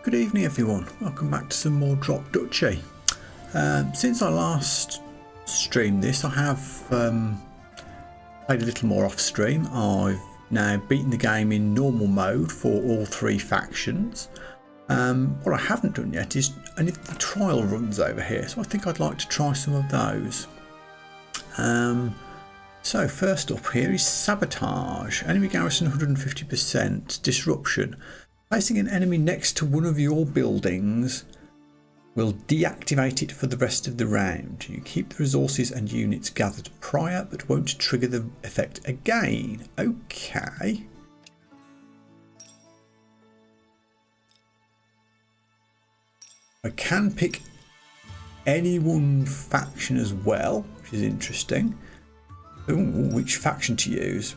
Good evening everyone, welcome back to some more Drop Duchy. Since I last streamed this I have played a little more off stream. I've now beaten the game in normal mode for all three factions. What I haven't done yet is any of the trial runs over here, so I think I'd like to try some of those. So first up here is Sabotage. Enemy garrison 150%, Disruption. Placing an enemy next to one of your buildings will deactivate it for the rest of the round. You keep the resources and units gathered prior, but won't trigger the effect again. Okay. I can pick any one faction as well, which is interesting. Ooh, which faction to use?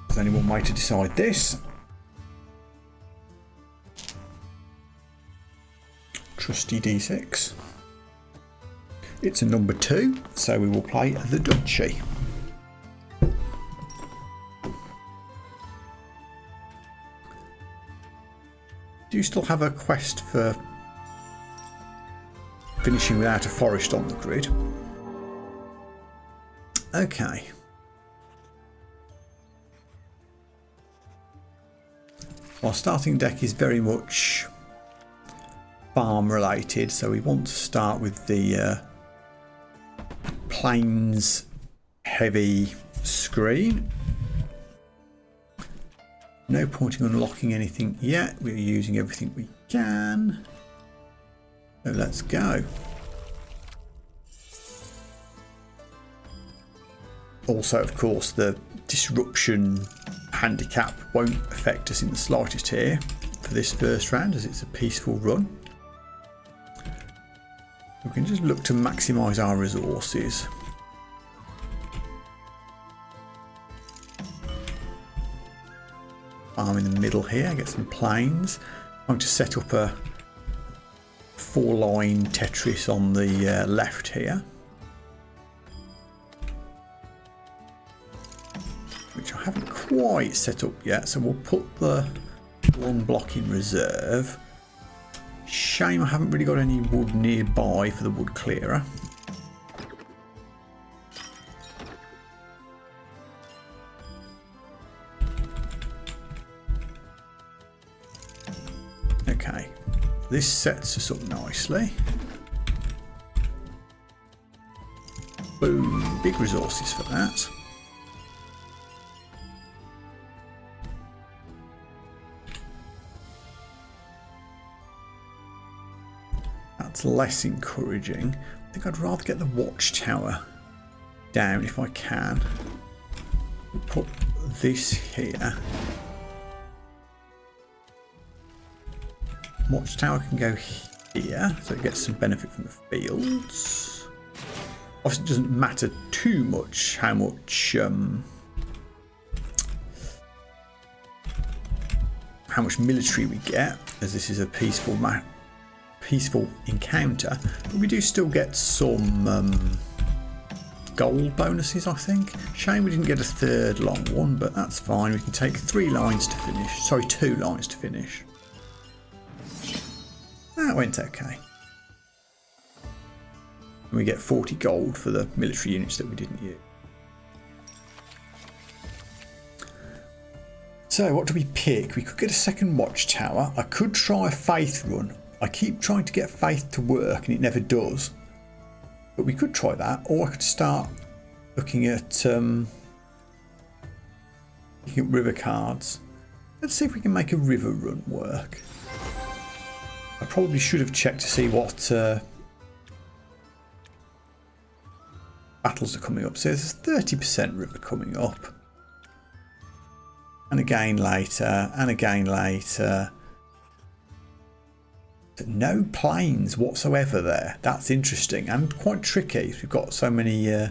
There's only one way to decide this. Trusty D6. It's a number 2, so we will play the Duchy. Do you still have a quest for finishing without a forest on the grid? Okay. Our starting deck is very much farm related, so we want to start with the plains heavy screen. No point in unlocking anything yet, we're using everything we can. So let's go. Also, of course, the disruption handicap won't affect us in the slightest here for this first round, as it's a peaceful run. We can just look to maximise our resources. Farm in the middle here, get some plains. I'm going to set up a 4-line Tetris on the left here, which I haven't quite set up yet, so we'll put the one block in reserve. Shame I haven't really got any wood nearby for the wood clearer. Okay, this sets us up nicely. Boom, big resources for that. That's less encouraging. I think I'd rather get the watchtower down if I can. We'll put this here. Watchtower can go here, so it gets some benefit from the fields. Obviously, it doesn't matter too much how much military we get, as this is a peaceful encounter, but we do still get some gold bonuses, I think. Shame we didn't get a third long one, but that's fine. We can take 3 lines to finish. Sorry, 2 lines to finish. That went okay. And we get 40 gold for the military units that we didn't use. So what do we pick? We could get a second watchtower. I could try a faith run. I keep trying to get faith to work and it never does. But we could try that, or I could start looking at river cards. Let's see if we can make a river run work. I probably should have checked to see what battles are coming up. So there's a 30% river coming up. And again later, and again later. No plains whatsoever there. That's interesting and quite tricky. We've got so many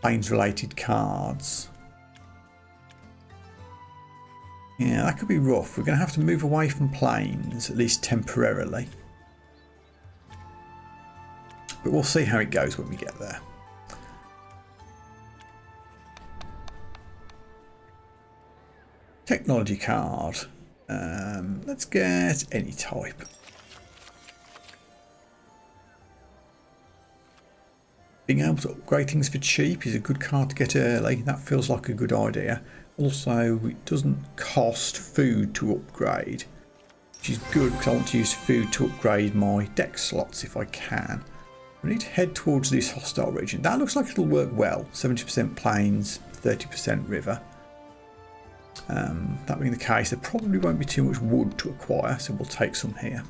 plains related cards. Yeah, that could be rough. We're going to have to move away from plains, at least temporarily. But we'll see how it goes when we get there. Technology card. Let's get any type. Being able to upgrade things for cheap is a good card to get early. That feels like a good idea. Also, it doesn't cost food to upgrade, which is good because I want to use food to upgrade my deck slots if I can. We need to head towards this hostile region. That looks like it'll work well. 70% plains, 30% river. That being the case, there probably won't be too much wood to acquire, so we'll take some here.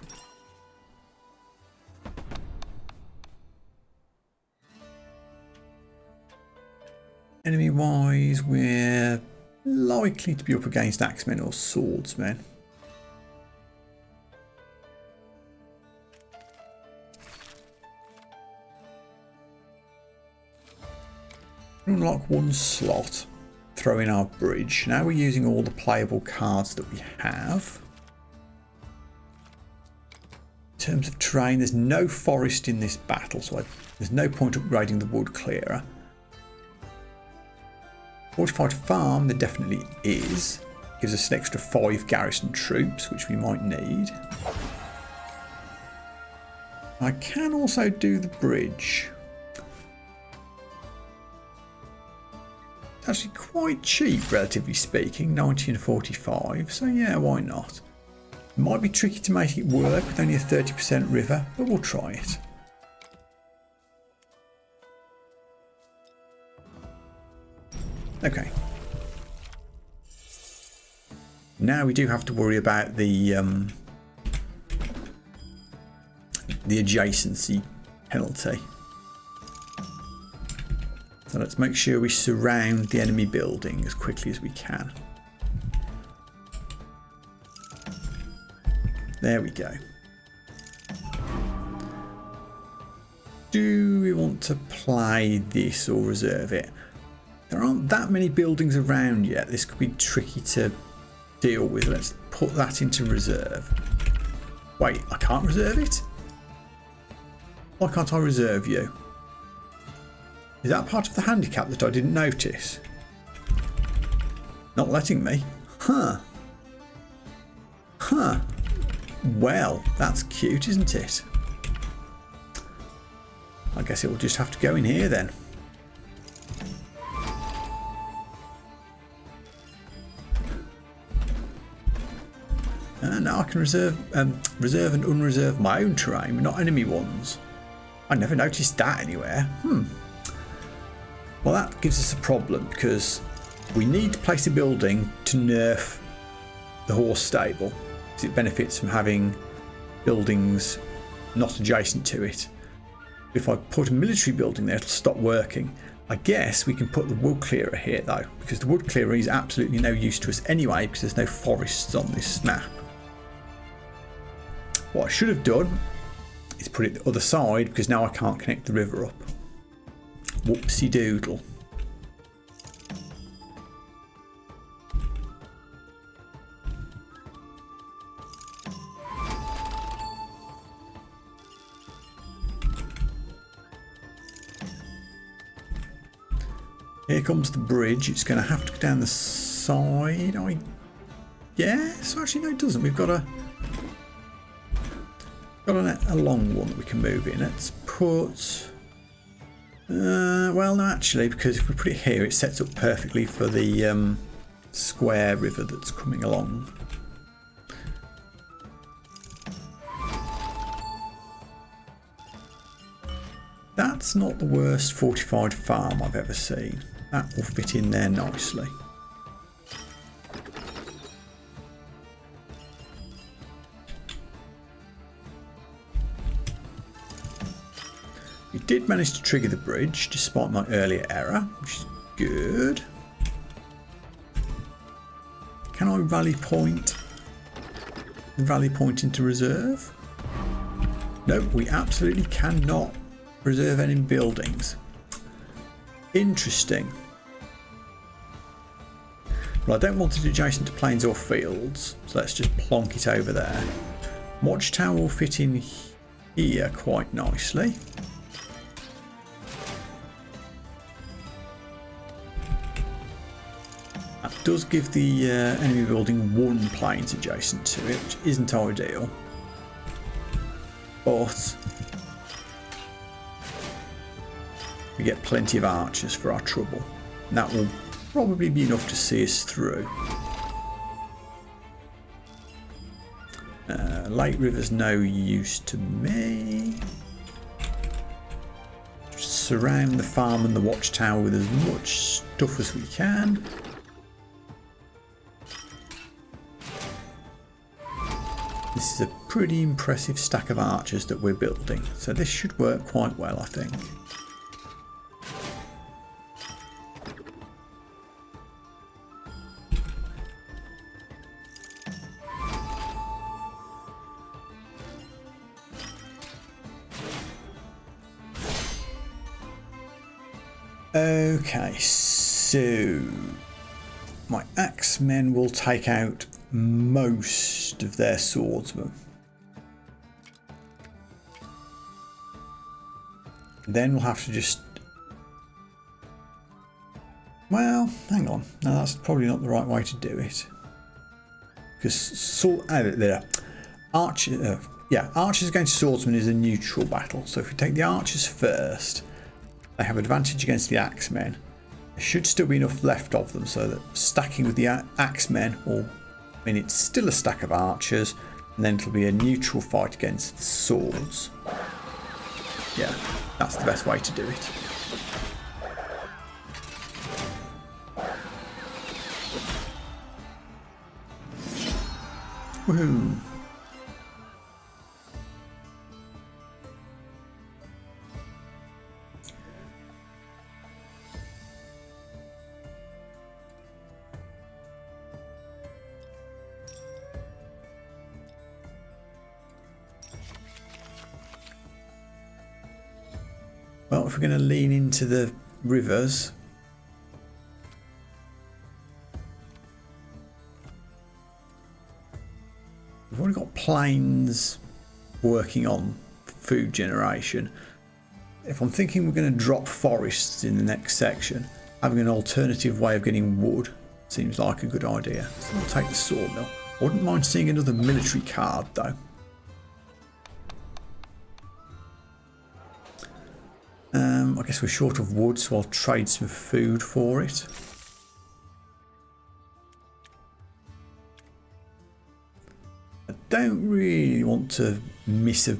Enemy-wise, we're likely to be up against axemen or swordsmen. Unlock one slot, throw in our bridge. Now we're using all the playable cards that we have. In terms of terrain, there's no forest in this battle, so there's no point upgrading the wood clearer. Fortified farm, there definitely is. Gives us an extra 5 garrison troops, which we might need. I can also do the bridge. It's actually quite cheap, relatively speaking, 90 and 45, so yeah, why not? It might be tricky to make it work with only a 30% river, but we'll try it. Okay. Now we do have to worry about the adjacency penalty. So let's make sure we surround the enemy building as quickly as we can. There we go. Do we want to play this or reserve it? There aren't that many buildings around yet. This could be tricky to deal with. Let's put that into reserve. Wait, I can't reserve it? Why can't I reserve you? Is that part of the handicap that I didn't notice? Not letting me? Huh. Huh. Well, that's cute, isn't it? I guess it will just have to go in here then. Now I can reserve and unreserve my own terrain, but not enemy ones. I never noticed that anywhere. Well, that gives us a problem because we need to place a building to nerf the horse stable because it benefits from having buildings not adjacent to it. If I put a military building there, it'll stop working. I guess we can put the wood clearer here though, because the wood clearer is absolutely no use to us anyway because there's no forests on this map. What I should have done is put it the other side because now I can't connect the river up. Whoopsie doodle. Here comes the bridge. It's going to have to go down the side, I guess. Actually, no, it doesn't. We've got a long one that we can move in. Let's put... well, no, actually, because if we put it here, it sets up perfectly for the square river that's coming along. That's not the worst fortified farm I've ever seen. That will fit in there nicely. We did manage to trigger the bridge despite my earlier error, which is good. Can I rally point into reserve? No, we absolutely cannot reserve any buildings. Interesting. Well, I don't want it adjacent to plains or fields, so let's just plonk it over there. Watchtower will fit in here quite nicely. That does give the enemy building 1 planes adjacent to it, which isn't ideal. But we get plenty of archers for our trouble. And that will probably be enough to see us through. Lake River's no use to me. Just surround the farm and the watchtower with as much stuff as we can. This is a pretty impressive stack of archers that we're building, so this should work quite well, I think. Okay, so my axemen will take out most of their swordsmen. Then we'll have to just... Well, hang on. No, that's probably not the right way to do it. Because archers against swordsmen is a neutral battle. So if we take the archers first, they have advantage against the axemen. There should still be enough left of them so that stacking with the axemen will mean it's still a stack of archers, and then it'll be a neutral fight against the swords. Yeah, that's the best way to do it. Woohoo! Well, if we're going to lean into the rivers, we've already got planes working on food generation. If I'm thinking we're going to drop forests in the next section, having an alternative way of getting wood seems like a good idea. So I'll take the sawmill. I wouldn't mind seeing another military card though. I guess we're short of wood, so I'll trade some food for it. I don't really want to miss a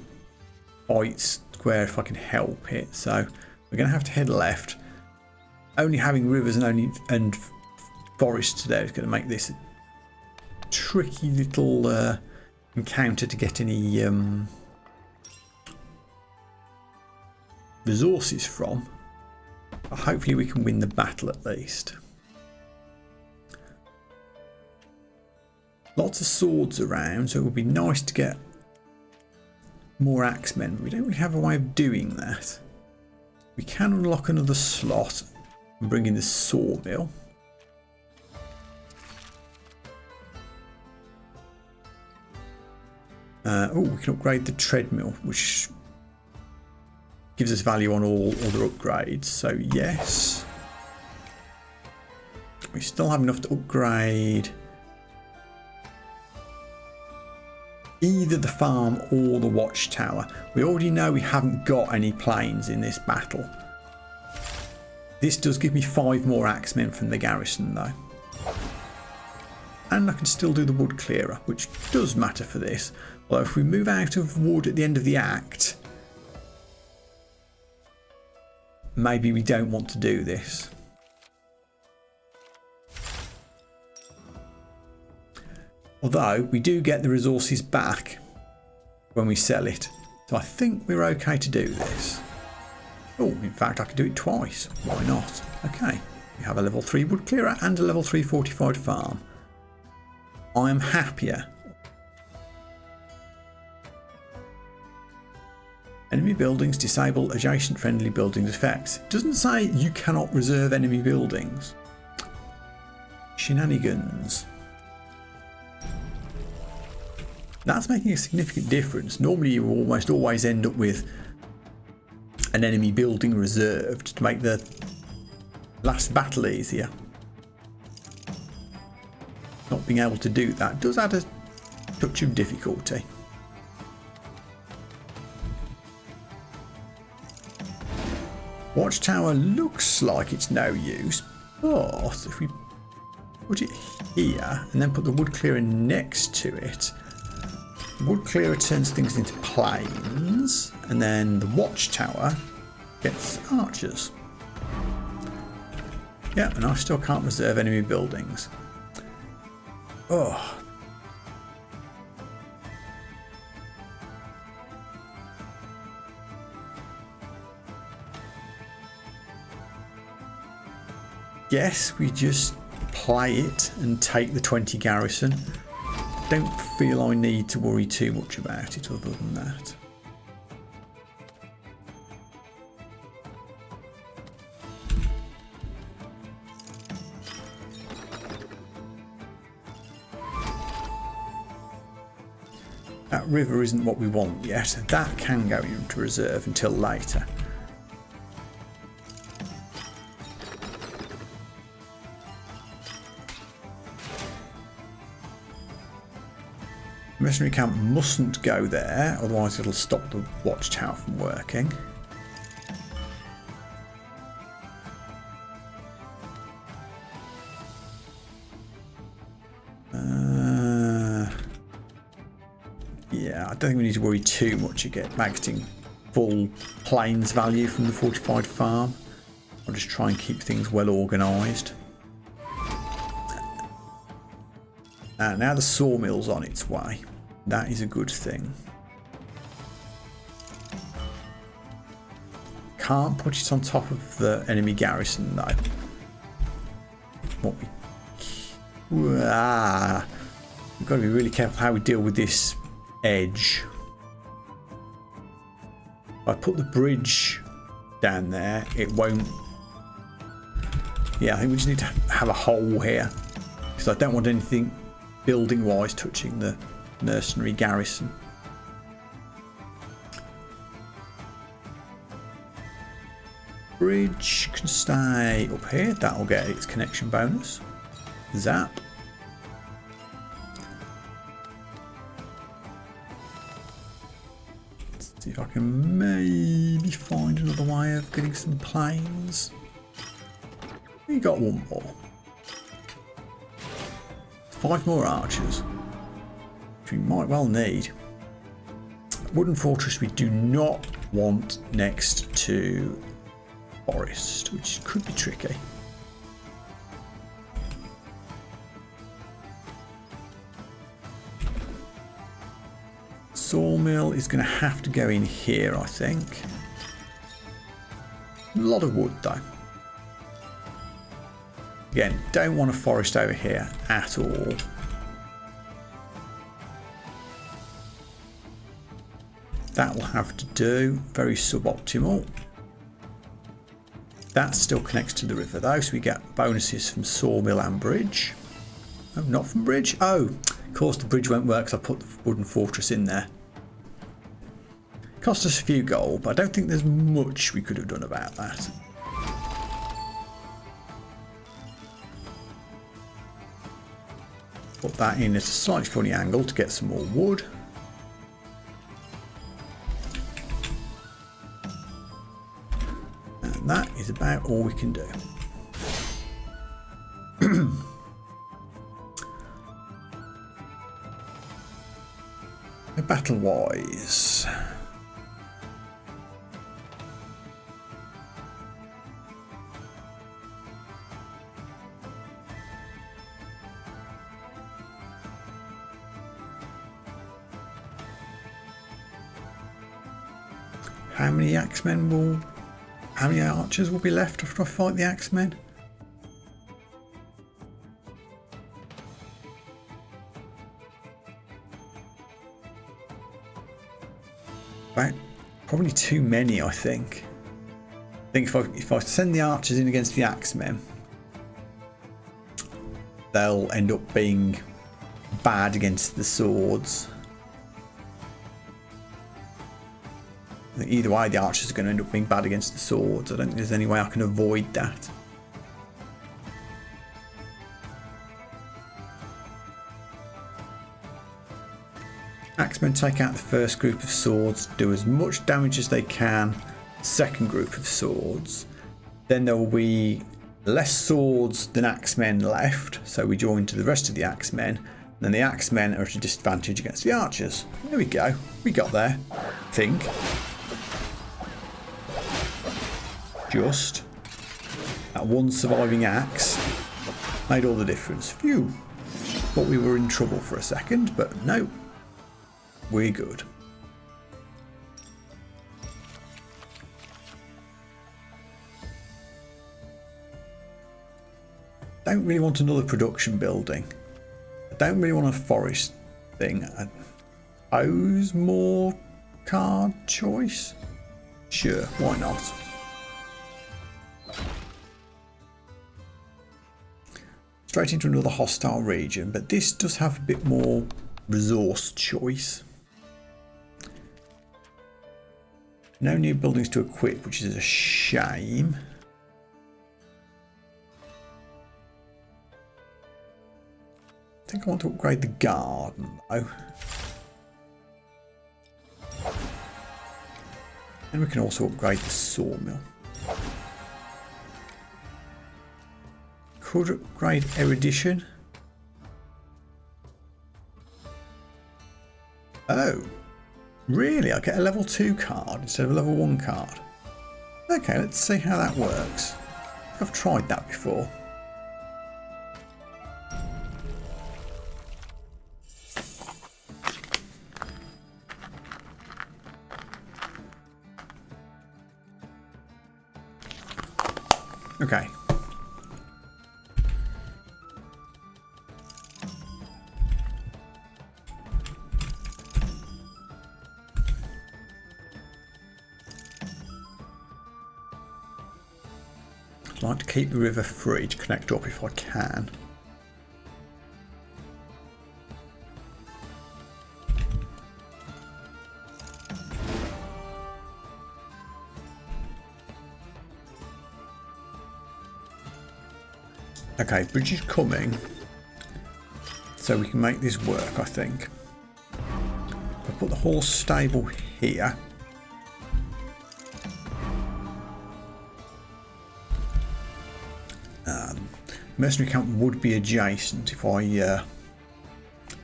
fight square if I can help it, so we're going to have to head left. Only having rivers and forests there is going to make this a tricky little encounter to get any resources from, but hopefully we can win the battle at least. Lots of swords around, so it would be nice to get more axemen, but we don't really have a way of doing that. We can unlock another slot and bring in the sawmill. Oh, we can upgrade the treadmill, which gives us value on all other upgrades, so yes. We still have enough to upgrade either the farm or the watchtower. We already know we haven't got any planes in this battle. This does give me 5 more axemen from the garrison though. And I can still do the wood clearer, which does matter for this. Although if we move out of wood at the end of the act, maybe we don't want to do this. Although we do get the resources back when we sell it. So I think we're okay to do this. Oh, in fact I could do it twice. Why not? Okay, we have a level 3 wood clearer and a level 3 fortified farm. I am happier. Enemy buildings disable adjacent friendly buildings effects. It doesn't say you cannot reserve enemy buildings. Shenanigans. That's making a significant difference. Normally you almost always end up with an enemy building reserved to make the last battle easier. not being able to do that does add a touch of difficulty. Watchtower looks like it's no use, but if we put it here and then put the wood clearer next to it, the wood clearer turns things into plains, and then the watchtower gets archers. Yeah, and I still can't reserve enemy buildings. Oh. Guess we just play it and take the 20 garrison. Don't feel I need to worry too much about it other than that. That river isn't what we want yet. That can go into reserve until later. The mercenary camp mustn't go there, otherwise it'll stop the watchtower from working. Yeah, I don't think we need to worry too much about getting full plains value from the fortified farm. I'll just try and keep things well organised. Now the sawmill's on its way. That is a good thing. Can't put it on top of the enemy garrison though. We've got to be really careful how we deal with this edge. If I put the bridge down there, it won't. Yeah, I think we just need to have a hole here because I don't want anything building wise touching the mercenary garrison. Bridge can stay up here. That'll get its connection bonus. Zap. Let's see if I can maybe find another way of getting some planes. We got one more. 5 more archers, which we might well need. Wooden fortress we do not want next to forest, which could be tricky. Sawmill is going to have to go in here, I think. A lot of wood though. Again, don't want a forest over here at all. That will have to do. Very suboptimal. That still connects to the river though, so we get bonuses from sawmill and bridge. Oh, not from bridge. Oh, of course the bridge won't work because I put the wooden fortress in there. Cost us a few gold, but I don't think there's much we could have done about that. Put that in at a slightly funny angle to get some more wood. And that is about all we can do. Battle-wise. How many archers will be left after I fight the axemen? About probably too many, I think. I think if I send the archers in against the axemen, they'll end up being bad against the swords. Either way, the archers are going to end up being bad against the swords. I don't think there's any way I can avoid that. Axemen take out the first group of swords, do as much damage as they can. Second group of swords. Then there will be less swords than axemen left, so we join to the rest of the axemen. Then the axemen are at a disadvantage against the archers. There we go. We got there. I think. Just that one surviving axe made all the difference. Phew. Thought we were in trouble for a second, but no. We're good. Don't really want another production building. I don't really want a forest thing. I suppose more card choice? Sure, why not? Straight into another hostile region, but this does have a bit more resource choice. No new buildings to equip, which is a shame. I think I want to upgrade the garden though. And we can also upgrade the sawmill. Could upgrade erudition. Oh, really? I get a level 2 card instead of a level 1 card. Okay, let's see how that works. I've tried that before. Okay. I'd like to keep the river free to connect up if I can. Okay, bridge is coming, so we can make this work, I think. I'll put the horse stable here. Mercenary camp would be adjacent if I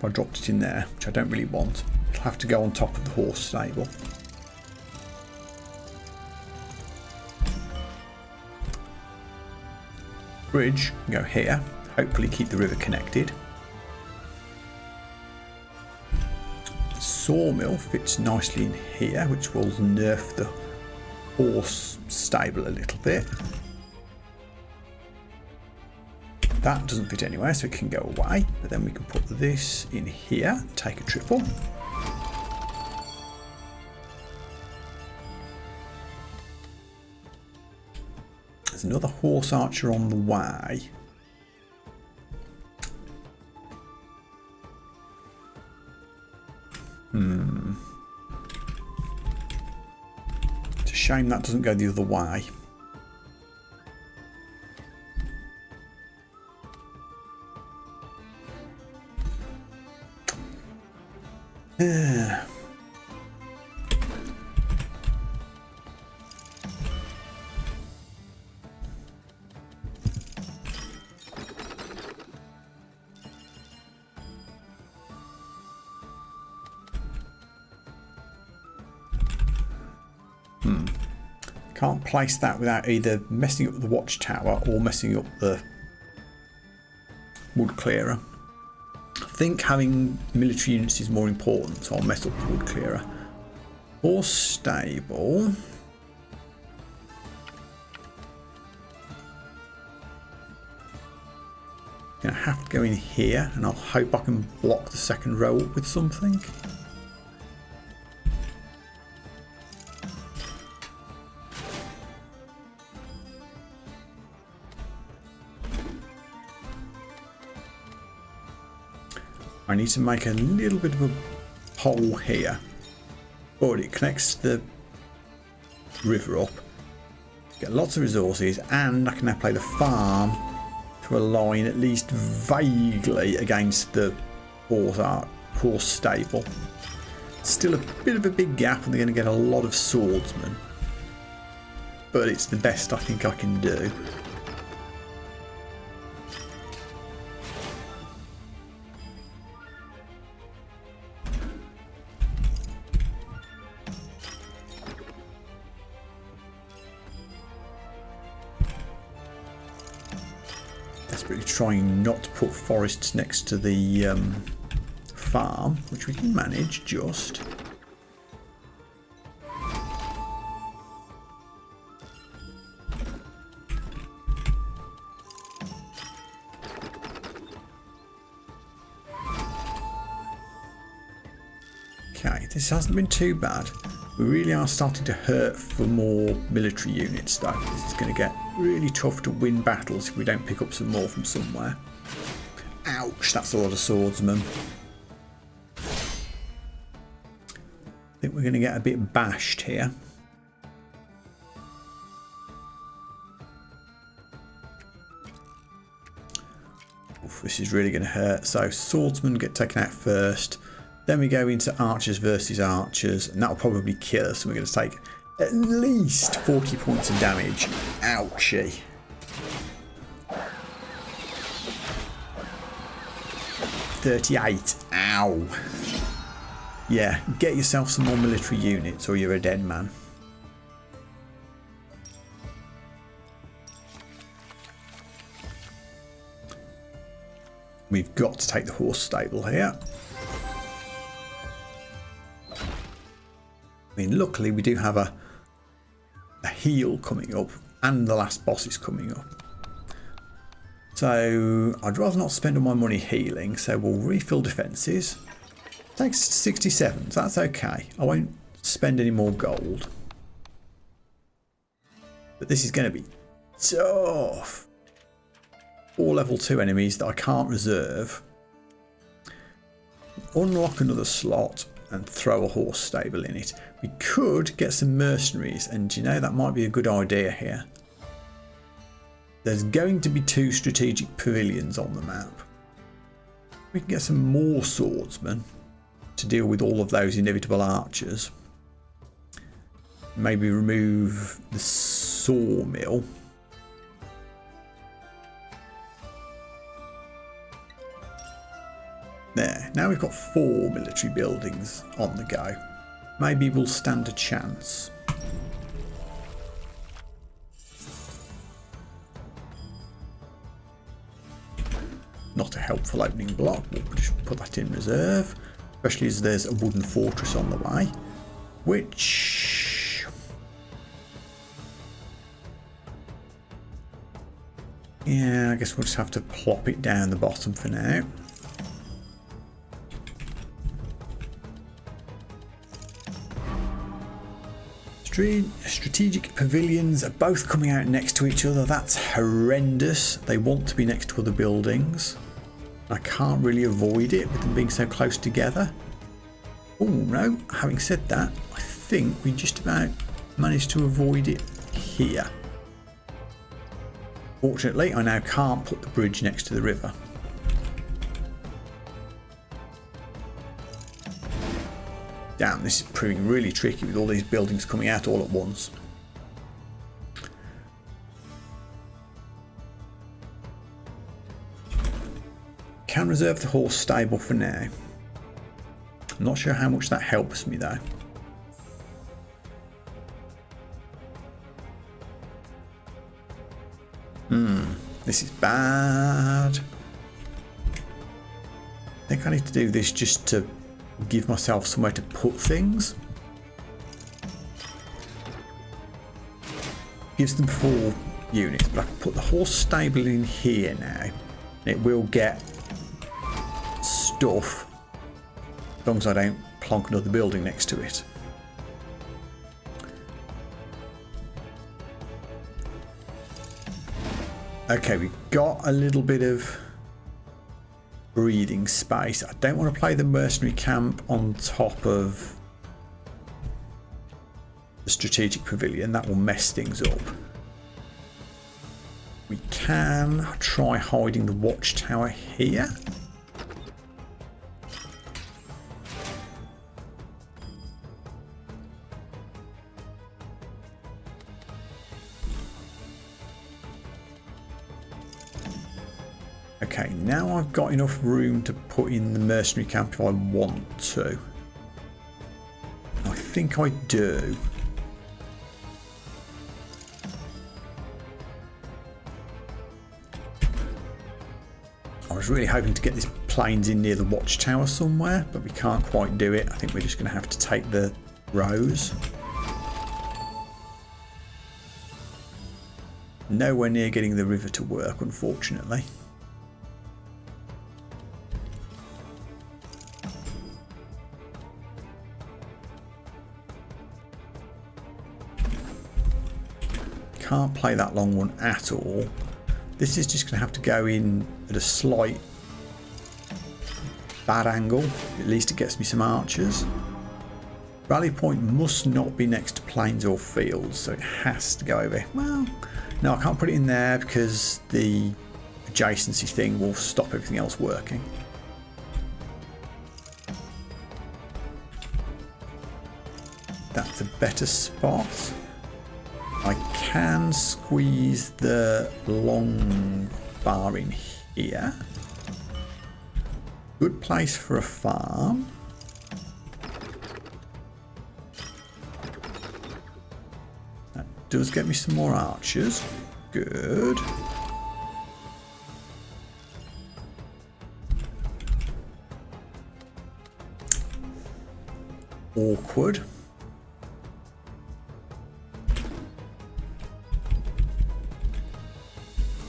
dropped it in there, which I don't really want. It'll have to go on top of the horse stable. Bridge can go here, hopefully keep the river connected. Sawmill fits nicely in here, which will nerf the horse stable a little bit. That doesn't fit anywhere, so it can go away. But then we can put this in here, take a triple. There's another horse archer on the way. It's a shame that doesn't go the other way. Can't place that without either messing up the watchtower or messing up the wood clearer. I think having military units is more important, so I'll mess up the wood clearer. Horse stable. Gonna have to go in here, and I'll hope I can block the second row up with something. I need to make a little bit of a hole here, but it connects the river up, get lots of resources, and I can now play the farm to align at least vaguely against the horse stable. Still a bit of a big gap and they're going to get a lot of swordsmen. But it's the best I think I can do. Desperately trying not to put forests next to the farm, which we can manage just. Okay, this hasn't been too bad. We really are starting to hurt for more military units though. This is going to get really tough to win battles if we don't pick up some more from somewhere. Ouch, that's a lot of swordsmen. I think we're going to get a bit bashed here. Oof, this is really going to hurt. So swordsmen get taken out first. Then we go into archers versus archers, and that'll probably kill us. And we're going to take at least 40 points of damage. Ouchie. $38. Ow. Yeah, get yourself some more military units or you're a dead man. We've got to take the horse stable here. I mean, luckily we do have a heal coming up and the last boss is coming up. So I'd rather not spend all my money healing, so we'll refill defences. Takes 67, so that's okay. I won't spend any more gold. But this is going to be tough. 4 level 2 enemies that I can't reserve. Unlock another slot and throw a horse stable in it. We could get some mercenaries, and you know, that might be a good idea here. There's going to be 2 strategic pavilions on the map. We can get some more swordsmen to deal with all of those inevitable archers. Maybe remove the sawmill. There, now we've got 4 military buildings on the go. Maybe we'll stand a chance. Not a helpful opening block, we'll just put that in reserve. Especially as there's a wooden fortress on the way. Which... yeah, I guess we'll just have to plop it down the bottom for now. Strategic pavilions are both coming out next to each other. That's horrendous. They want to be next to other buildings. I can't really avoid it with them being so close together. Oh no, having said that, I think we just about managed to avoid it here. Fortunately, I now can't put the bridge next to the river. Damn, this is proving really tricky with all these buildings coming out all at once. Can reserve the horse stable for now. I'm not sure how much that helps me though. This is bad. I think I need to do this just to give myself somewhere to put things. Gives them 4 units, but I can put the horse stable in here now. And it will get stuff as long as I don't plonk another building next to it. Okay, we've got a little bit of breathing space. I don't want to play the mercenary camp on top of the strategic pavilion. That will mess things up. We can try hiding the watchtower here. I've got enough room to put in the mercenary camp if I want to. I think I do. I was really hoping to get this planes in near the watchtower somewhere, but we can't quite do it. I think we're just going to have to take the rows. Nowhere near getting the river to work, unfortunately. Can't play that long one at all. This is just going to have to go in at a slight bad angle. At least it gets me some archers. Rally point must not be next to plains or fields, so it has to go over. Well, no, I can't put it in there because the adjacency thing will stop everything else working. That's a better spot. I can squeeze the long bar in here. Good place for a farm. That does get me some more archers. Good. Awkward.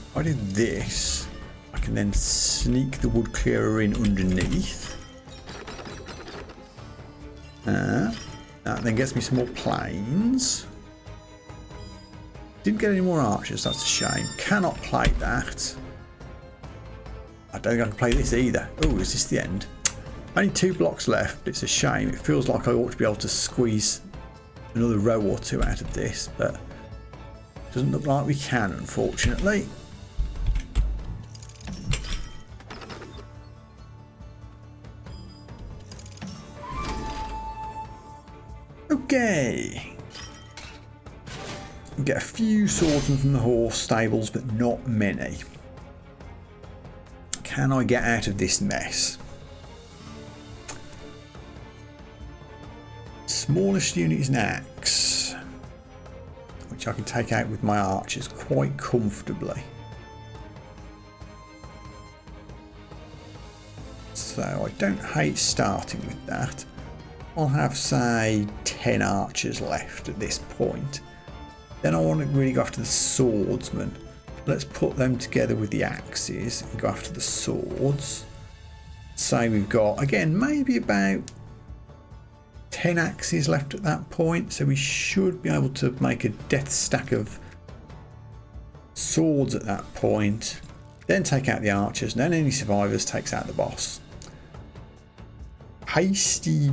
If I do this, I can then sneak the wood clearer in underneath. That then gets me some more planes. Didn't get any more archers, that's a shame. Cannot play that. I don't think I can play this either. Oh, is this the end? Only 2 blocks left. It's a shame. It feels like I ought to be able to squeeze another row or 2 out of this, but it doesn't look like we can, unfortunately. Okay. We get a few swordsmen from the horse stables, but not many. Can I get out of this mess? Smallest unit is an axe, which I can take out with my archers quite comfortably. So I don't hate starting with that. I'll have, say, 10 archers left at this point. Then I want to really go after the swordsmen. Let's put them together with the axes and go after the swords. Say we've got, again, maybe about 10 axes left at that point. So we should be able to make a death stack of swords at that point. Then take out the archers, and then any survivors takes out the boss. Hasty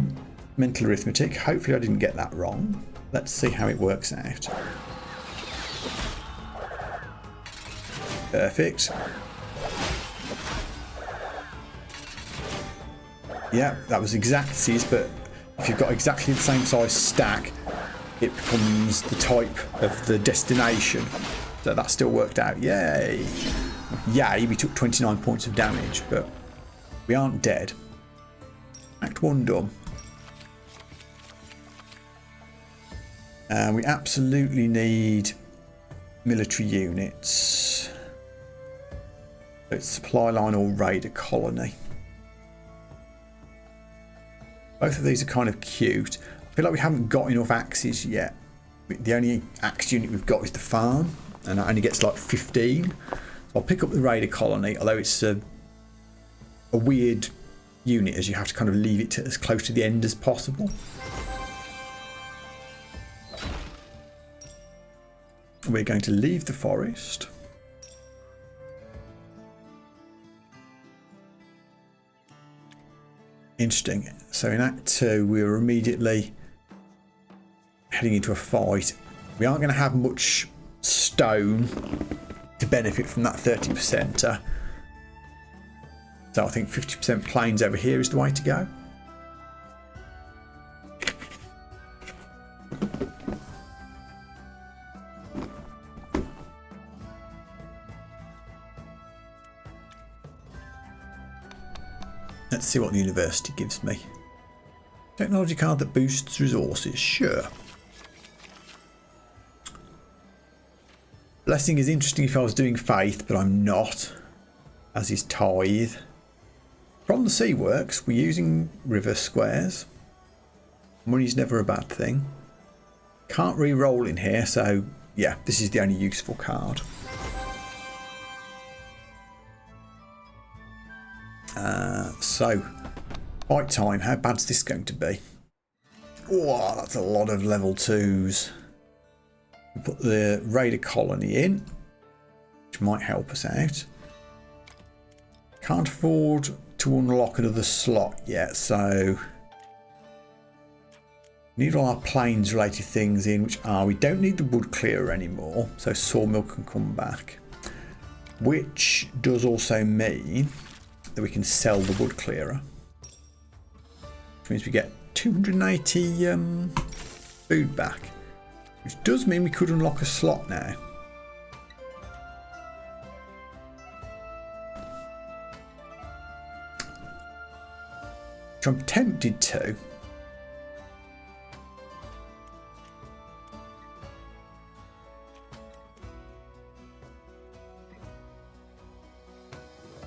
mental arithmetic. Hopefully I didn't get that wrong. Let's see how it works out. Perfect. Yeah, that was exactsies, but if you've got exactly the same size stack, it becomes the type of the destination. So that still worked out. Yay! Yay, we took 29 points of damage, but we aren't dead. Act 1 done. We absolutely need military units. It's supply line or raider colony. Both of these are kind of cute. I feel like we haven't got enough axes yet. The only axe unit we've got is the farm, and that only gets like 15. So I'll pick up the raider colony, although it's a weird unit as you have to kind of leave it as close to the end as possible. We're going to leave the forest. Interesting. So in Act 2, we were immediately heading into a fight. We aren't going to have much stone to benefit from that 30%. So I think 50% plains over here is the way to go. Let's see what the university gives me. Technology card that boosts resources. Sure. Blessing is interesting if I was doing faith, but I'm not, as is tithe. From the sea works, we're using river squares. Money's never a bad thing. Can't re-roll in here, so yeah, this is the only useful card. So, fight time. How bad's this going to be? Oh, that's a lot of level 2s. Put the raider colony in, which might help us out. Can't afford to unlock another slot yet, so need all our planes related things in, which are, we don't need the wood clearer anymore, so sawmill can come back, which does also mean that we can sell the wood clearer, which means we get 280 food back. Which does mean we could unlock a slot now. Which I'm tempted to.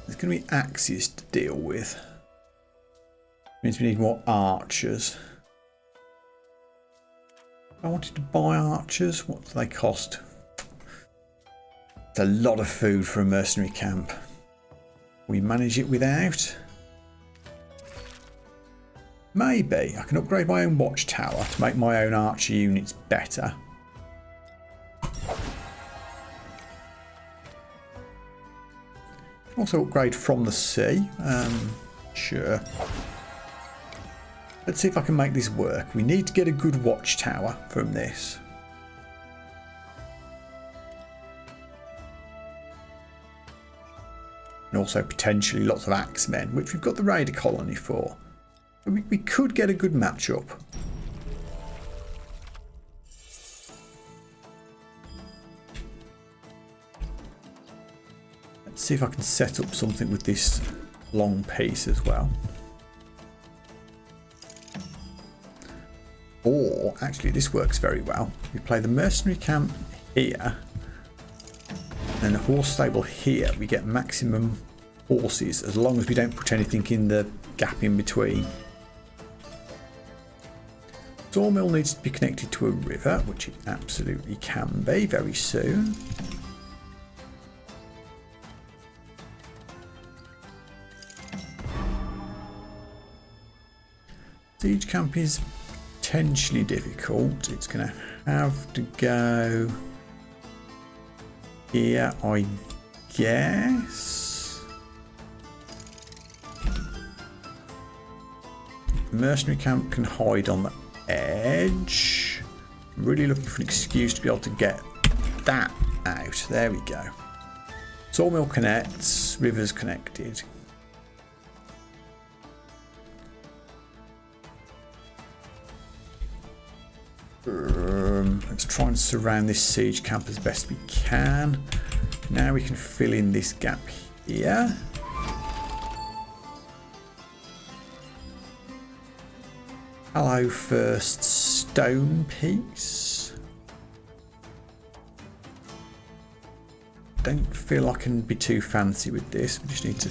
There's going to be axes to deal with. Means we need more archers. I wanted to buy archers. What do they cost? It's a lot of food for a mercenary camp. We manage it without. Maybe I can upgrade my own watchtower to make my own archer units better. Also upgrade from the sea. Sure. Let's see if I can make this work. We need to get a good watchtower from this. And also potentially lots of axemen, which we've got the raider colony for. We could get a good matchup. Let's see if I can set up something with this long piece as well. Or, actually, this works very well. We play the mercenary camp here, and the horse stable here. We get maximum horses, as long as we don't put anything in the gap in between. Sawmill needs to be connected to a river, which it absolutely can be very soon. Siege camp is potentially difficult. It's going to have to go here, I guess. The mercenary camp can hide on the edge. I'm really looking for an excuse to be able to get that out. There we go. Sawmill connects, rivers connected. Let's try and surround this siege camp as best we can. Now we can fill in this gap here. Hello, first stone piece. Don't feel I can be too fancy with this. We just need to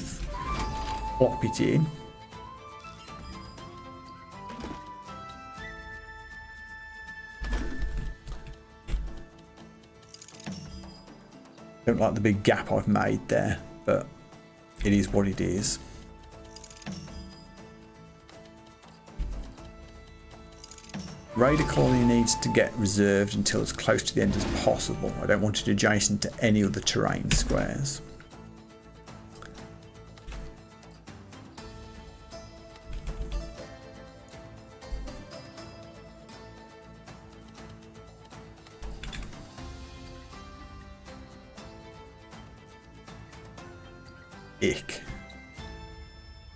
plop it in. Don't like the big gap I've made there, but it is what it is. Raider colony needs to get reserved until as close to the end as possible. I don't want it adjacent to any other terrain squares. Ick.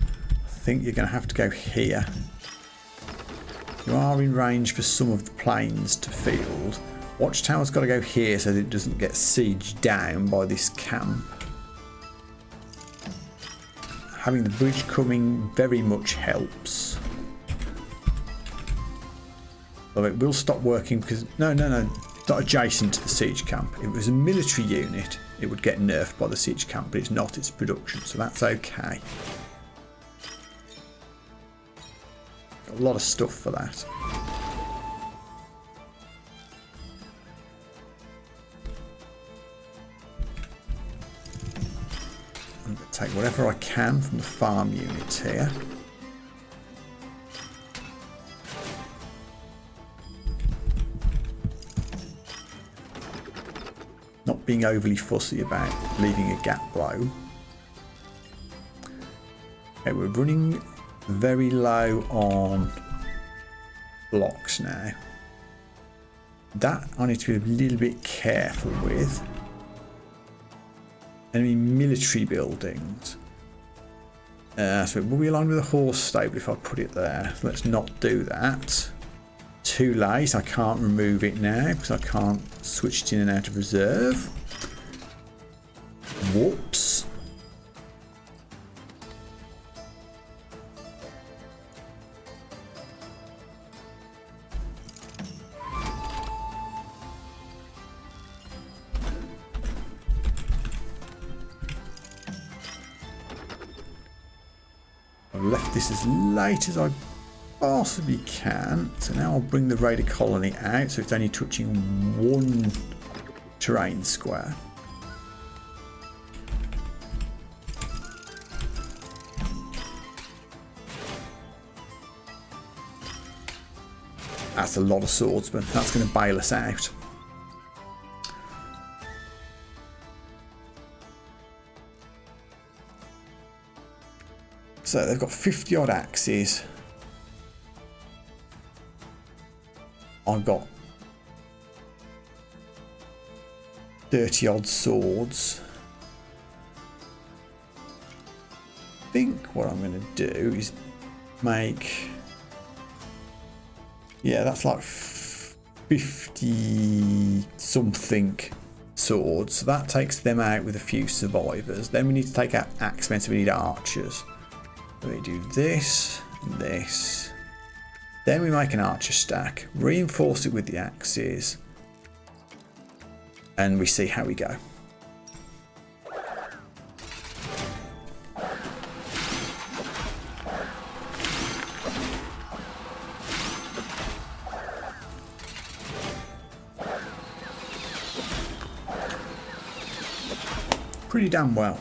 I think you're going to have to go here. You are in range for some of the planes to field. Watchtower's got to go here so that it doesn't get sieged down by this camp. having the bridge coming very much helps. So it will stop working because no, it's not adjacent to the siege camp. If it was a military unit, it would get nerfed by the siege camp, but it's not. It's production, so that's okay. Got a lot of stuff for that. I'm going to take whatever I can from the farm units here. Not being overly fussy about leaving a gap below. Okay, we're running very low on blocks now. That I need to be a little bit careful with. Enemy military buildings. So it will be aligned with a horse stable if I put it there. So let's not do that. Too late. I can't remove it now because I can't switch it in and out of reserve. Whoops. I've left this as late as I possibly can. So now I'll bring the raider colony out so it's only touching one terrain square. That's a lot of swordsmen. That's going to bail us out. So they've got 50 odd axes. I've got 30 odd swords. I think what I'm going to do is make, yeah, that's like 50 something swords. So that takes them out with a few survivors. Then we need to take out axemen, so we need archers. So we do this, this. Then we make an archer stack, reinforce it with the axes, and we see how we go. Pretty damn well.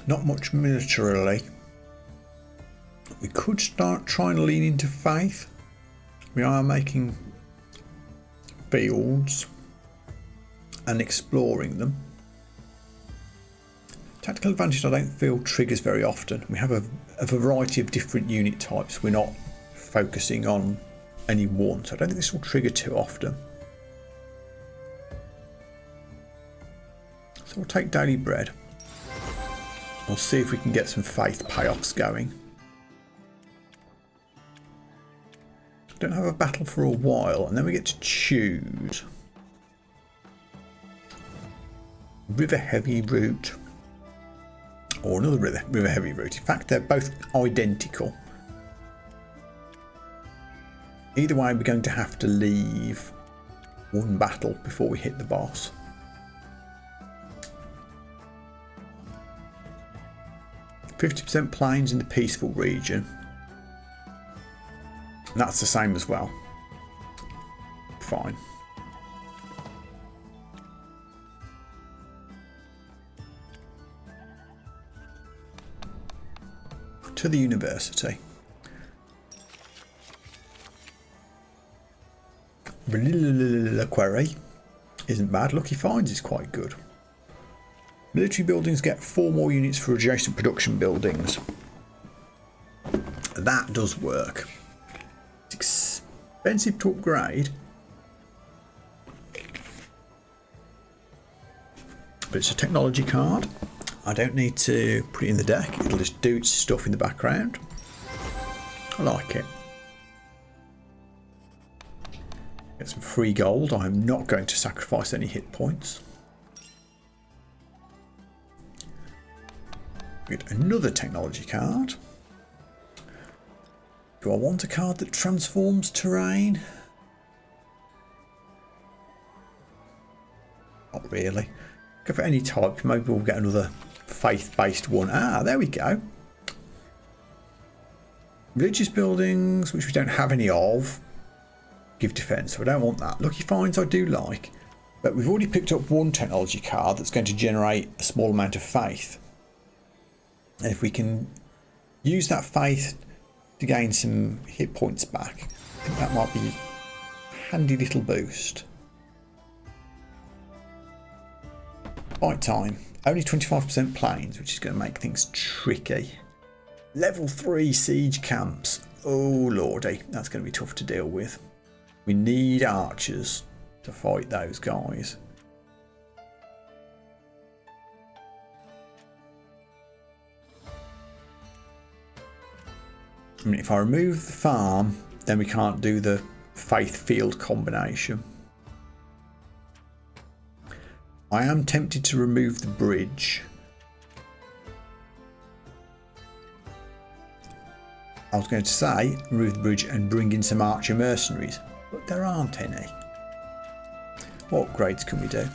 Not much militarily. We could start trying to lean into faith. We are making fields and exploring them. Tactical advantage I don't feel triggers very often. We have a variety of different unit types. We're not focusing on any one, so I don't think this will trigger too often. So we'll take daily bread. We'll see if we can get some faith payoffs going. Don't have a battle for a while, and then we get to choose river heavy route or another river heavy route. In fact, they're both identical. Either way, we're going to have to leave one battle before we hit the boss. %50 plains in the peaceful region. And that's the same as well. Fine. To the university. Query isn't bad. Lucky finds is quite good. Military buildings get 4 more units for adjacent production buildings. That does work. It's expensive to upgrade. But it's a technology card. I don't need to put it in the deck. It'll just do its stuff in the background. I like it. Get some free gold. I'm not going to sacrifice any hit points. Get another technology card. Do I want a card that transforms terrain? Not really. Go for any type. Maybe we'll get another faith-based one. Ah, there we go. Religious buildings, which we don't have any of, give defense, so I don't want that. Lucky finds I do like, but we've already picked up one technology card that's going to generate a small amount of faith. And if we can use that faith to gain some hit points back, I think that might be a handy little boost. Fight time. Only 25% planes, which is going to make things tricky. Level 3 siege camps. Oh lordy, that's going to be tough to deal with. We need archers to fight those guys. I mean, if I remove the farm, then we can't do the faith field combination. I am tempted to remove the bridge. I was going to say remove the bridge and bring in some archer mercenaries, but there aren't any. What upgrades can we do?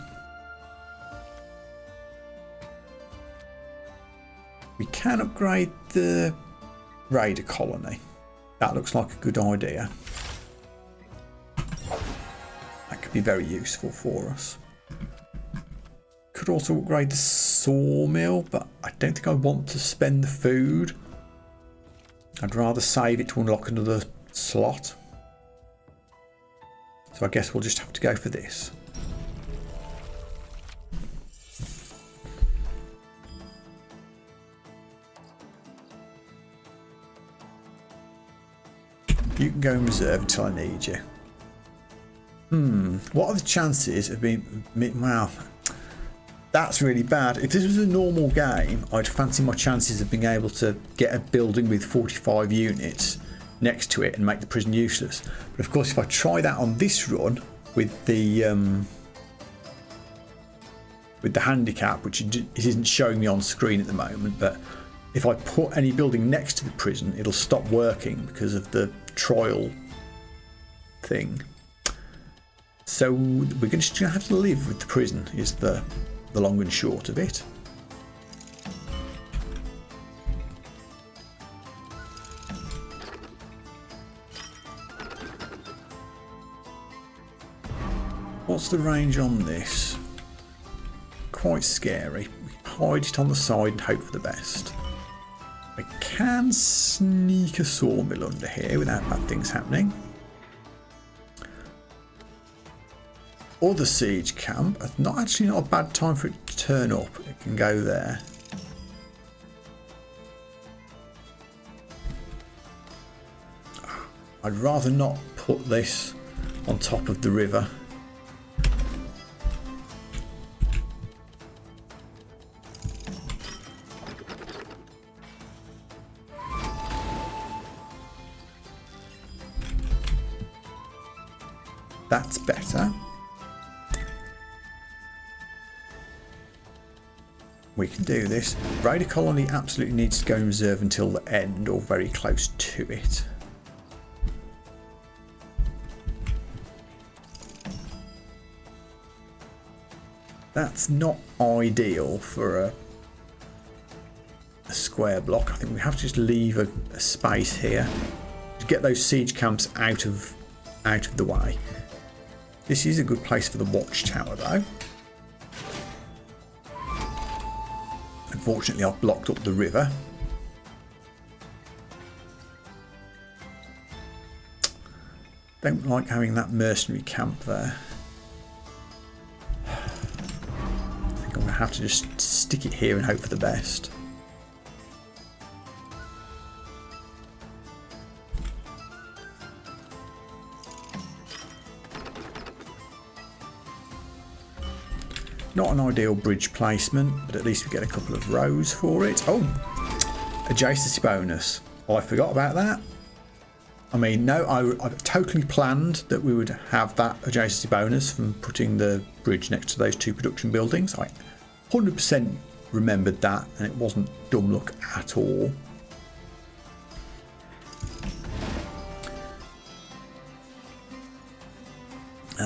We can upgrade the raider colony. That looks like a good idea. That could be very useful for us. Could also upgrade the sawmill, but I don't think I want to spend the food. I'd rather save it to unlock another slot. So I guess we'll just have to go for this. You can go in reserve until I need you. What are the chances of being... Wow. That's really bad. If this was a normal game, I'd fancy my chances of being able to get a building with 45 units next to it and make the prison useless. But of course, if I try that on this run with the handicap, which it isn't showing me on screen at the moment, but if I put any building next to the prison, it'll stop working because of the trial thing. So we're just going to have to live with the prison is the long and short of it. What's the range on this? Quite scary. We can hide it on the side and hope for the best. I can sneak a sawmill under here without bad things happening. Other siege camp. Not a bad time for it to turn up. It can go there. I'd rather not put this on top of the river. That's better. We can do this. Raider colony absolutely needs to go in reserve until the end or very close to it. That's not ideal for a square block. I think we have to just leave a space here to get those siege camps out of the way. This is a good place for the watchtower though. Unfortunately, I've blocked up the river. Don't like having that mercenary camp there. I think I'm going to have to just stick it here and hope for the best. Not an ideal bridge placement, but at least we get a couple of rows for it. Oh, adjacency bonus. I forgot about that. I mean, no, I totally planned that we would have that adjacency bonus from putting the bridge next to those two production buildings. I 100% remembered that, and it wasn't dumb luck at all.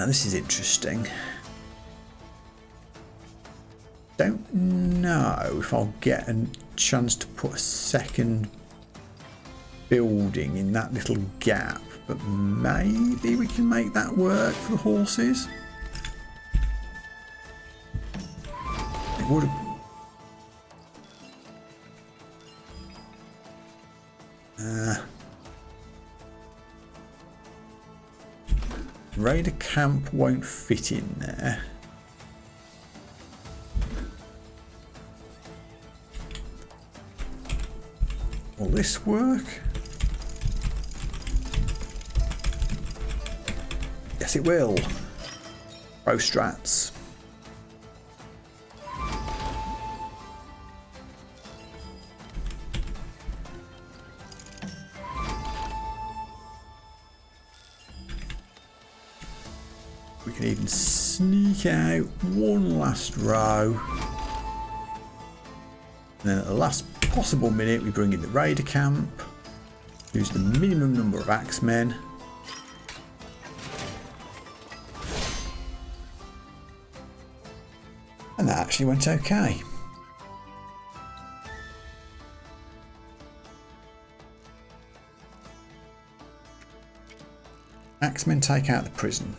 This is interesting. Don't know if I'll get a chance to put a second building in that little gap, but maybe we can make that work for the horses. It would have. Raider camp won't fit in there. Will this work? Yes, it will. Pro strats. We can even sneak out one last row. And then at the last possible minute, we bring in the raider camp. Use the minimum number of axemen. And that actually went okay. Axemen take out the prison.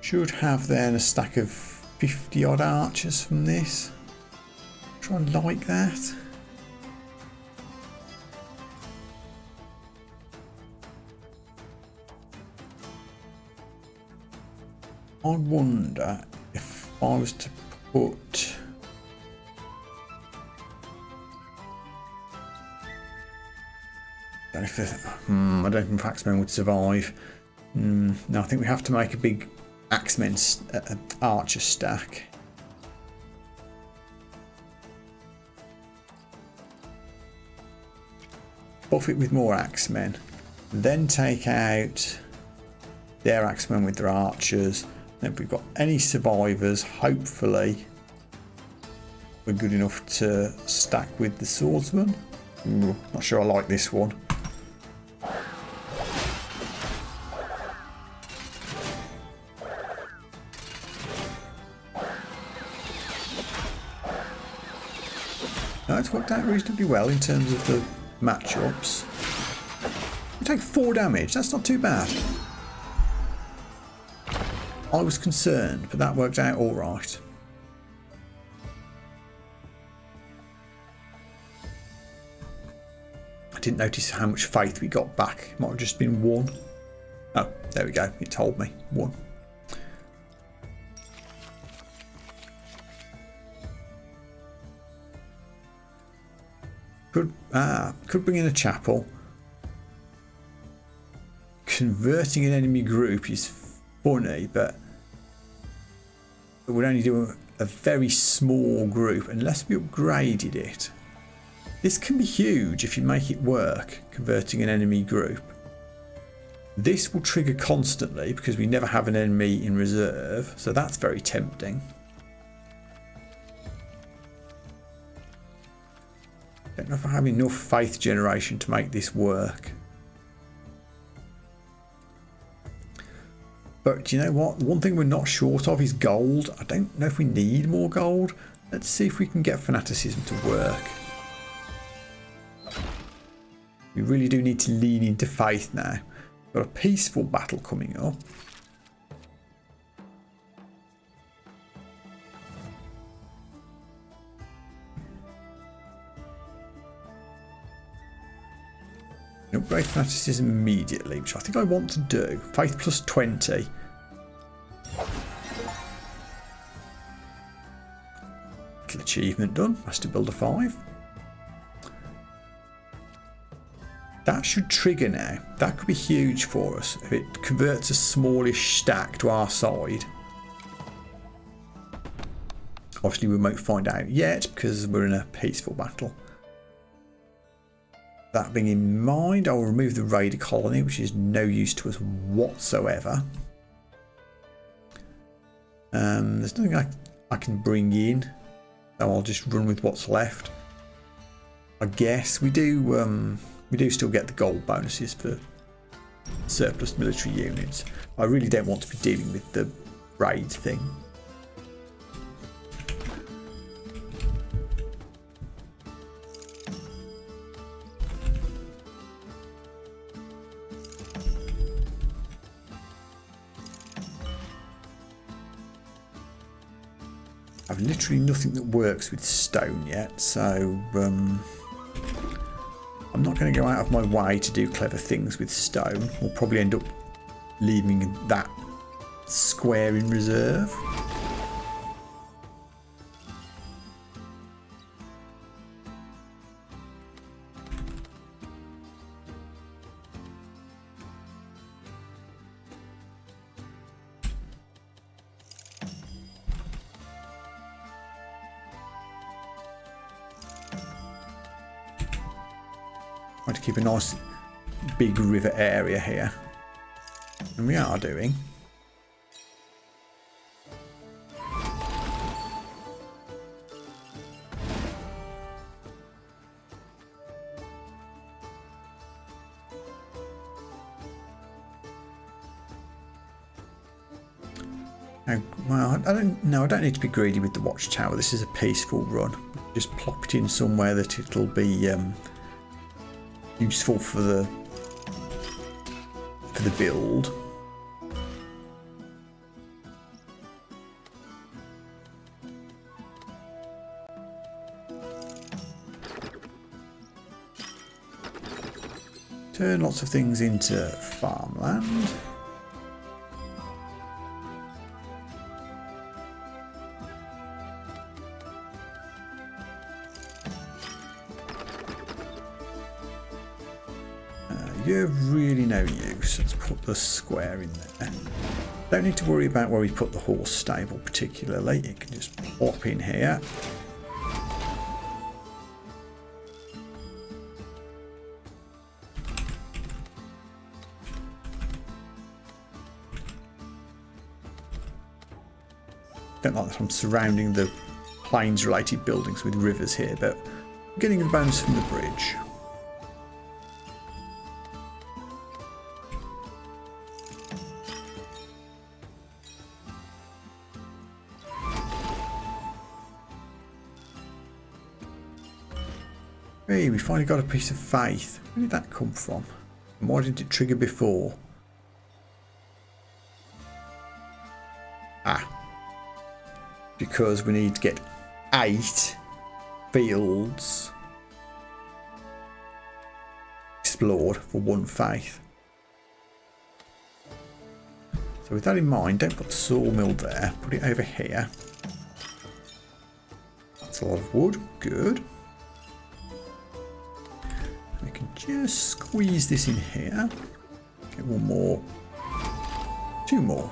Should have then a stack of 50 odd archers from this. Try and like that. I wonder if I was to put I don't know if axemen would survive. No, I think we have to make a big axemen archer stack. Buff it with more axemen, then take out their axemen with their archers. And if we've got any survivors, hopefully we're good enough to stack with the swordsman. Not sure I like this one. It's worked out reasonably well in terms of the matchups. We take 4 damage, that's not too bad. I was concerned, but that worked out alright. I didn't notice how much faith we got back. It might have just been 1. Oh, there we go, it told me 1. Could bring in a chapel. Converting an enemy group is funny, but it would only do a very small group unless we upgraded it. This can be huge if you make it work, converting an enemy group. This will trigger constantly because we never have an enemy in reserve, so that's very tempting. I don't know if I have enough faith generation to make this work. But you know what? One thing we're not short of is gold. I don't know if we need more gold. Let's see if we can get fanaticism to work. We really do need to lean into faith now. We've got a peaceful battle coming up. Upgrade fanaticism immediately, which I think I want to do. Faith plus 20. Little achievement done. Master Builder 5. That should trigger now. That could be huge for us if it converts a smallish stack to our side. Obviously we won't find out yet because we're in a peaceful battle. That being in mind, I'll remove the raider colony, which is no use to us whatsoever. There's nothing I can bring in, so I'll just run with what's left. I guess we do still get the gold bonuses for surplus military units. I really don't want to be dealing with the raid thing. I've literally nothing that works with stone yet, so I'm not going to go out of my way to do clever things with stone. We'll probably end up leaving that square in reserve. To keep a nice big river area here, and we are doing. Well, I don't need to be greedy with the watchtower. This is a peaceful run. Just plop it in somewhere that it'll be useful for the build. Turn lots of things into farmland. You're really no use. Let's put the square in there. Don't need to worry about where we put the horse stable particularly. You can just plop in here. Don't like that I'm surrounding the plains related buildings with rivers here, but I'm getting the bonus from the bridge. Hey, we finally got a piece of faith. Where did that come from? And why didn't it trigger before? Ah. Because we need to get 8 fields explored for 1 faith. So with that in mind, don't put the sawmill there. Put it over here. That's a lot of wood. Good. We can just squeeze this in here. Get 1 more. 2 more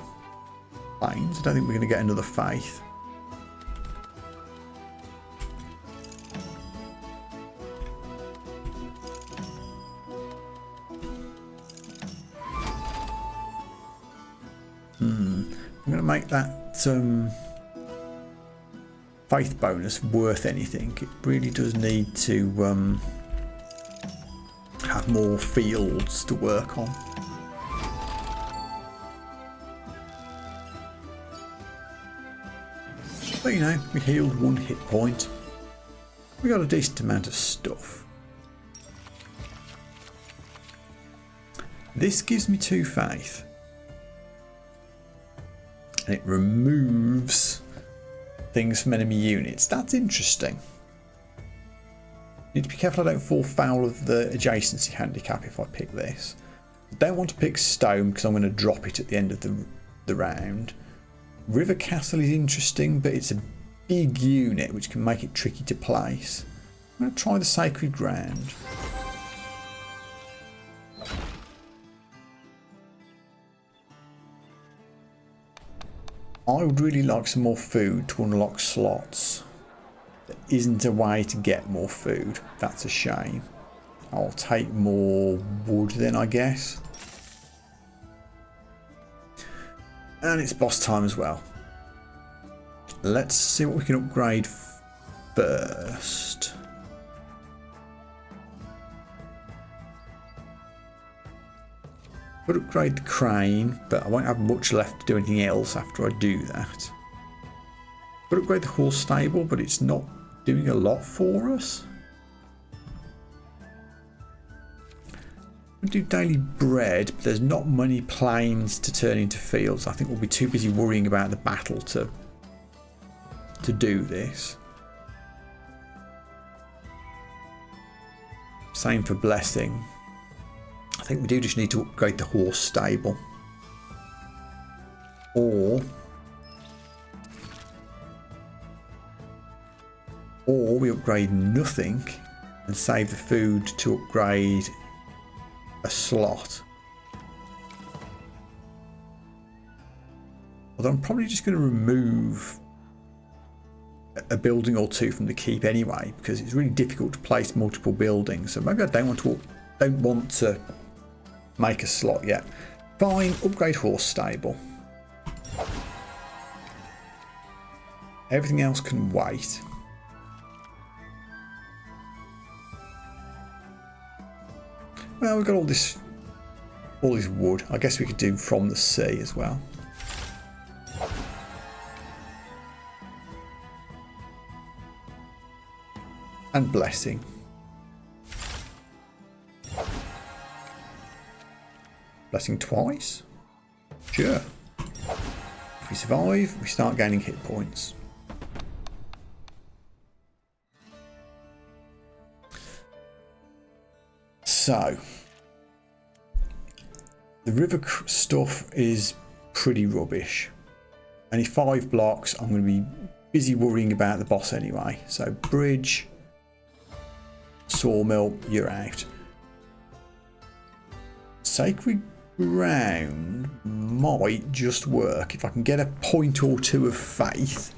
plains. I don't think we're going to get another faith. I'm going to make that faith bonus worth anything. It really does need to have more fields to work on. But you know, we healed 1 hit point. We got a decent amount of stuff. This gives me 2 faith. And it removes things from enemy units. That's interesting. Need to be careful I don't fall foul of the adjacency handicap if I pick this. I don't want to pick stone because I'm going to drop it at the end of the round. River Castle is interesting, but it's a big unit which can make it tricky to place. I'm going to try the Sacred Ground. I would really like some more food to unlock slots. There isn't a way to get more food. That's a shame. I'll take more wood then, I guess. And it's boss time as well. Let's see what we can upgrade first. Could upgrade the crane, but I won't have much left to do anything else after I do that. Could upgrade the horse stable, but it's not doing a lot for us. We'll do daily bread, but there's not many plains to turn into fields. I think we'll be too busy worrying about the battle to do this. Same for blessing. I think we do just need to upgrade the horse stable. Or we upgrade nothing and save the food to upgrade a slot. Although I'm probably just going to remove a building or two from the keep anyway, because it's really difficult to place multiple buildings. So maybe I don't want to make a slot yet. Fine, upgrade horse stable. Everything else can wait. Well, we've got all this wood. I guess we could do from the sea as well. And blessing. Blessing twice? Sure. If we survive, we start gaining hit points. So, the river stuff is pretty rubbish. Only 5 blocks. I'm going to be busy worrying about the boss anyway. So, bridge, sawmill, you're out. Sacred ground might just work if I can get a point or two of faith.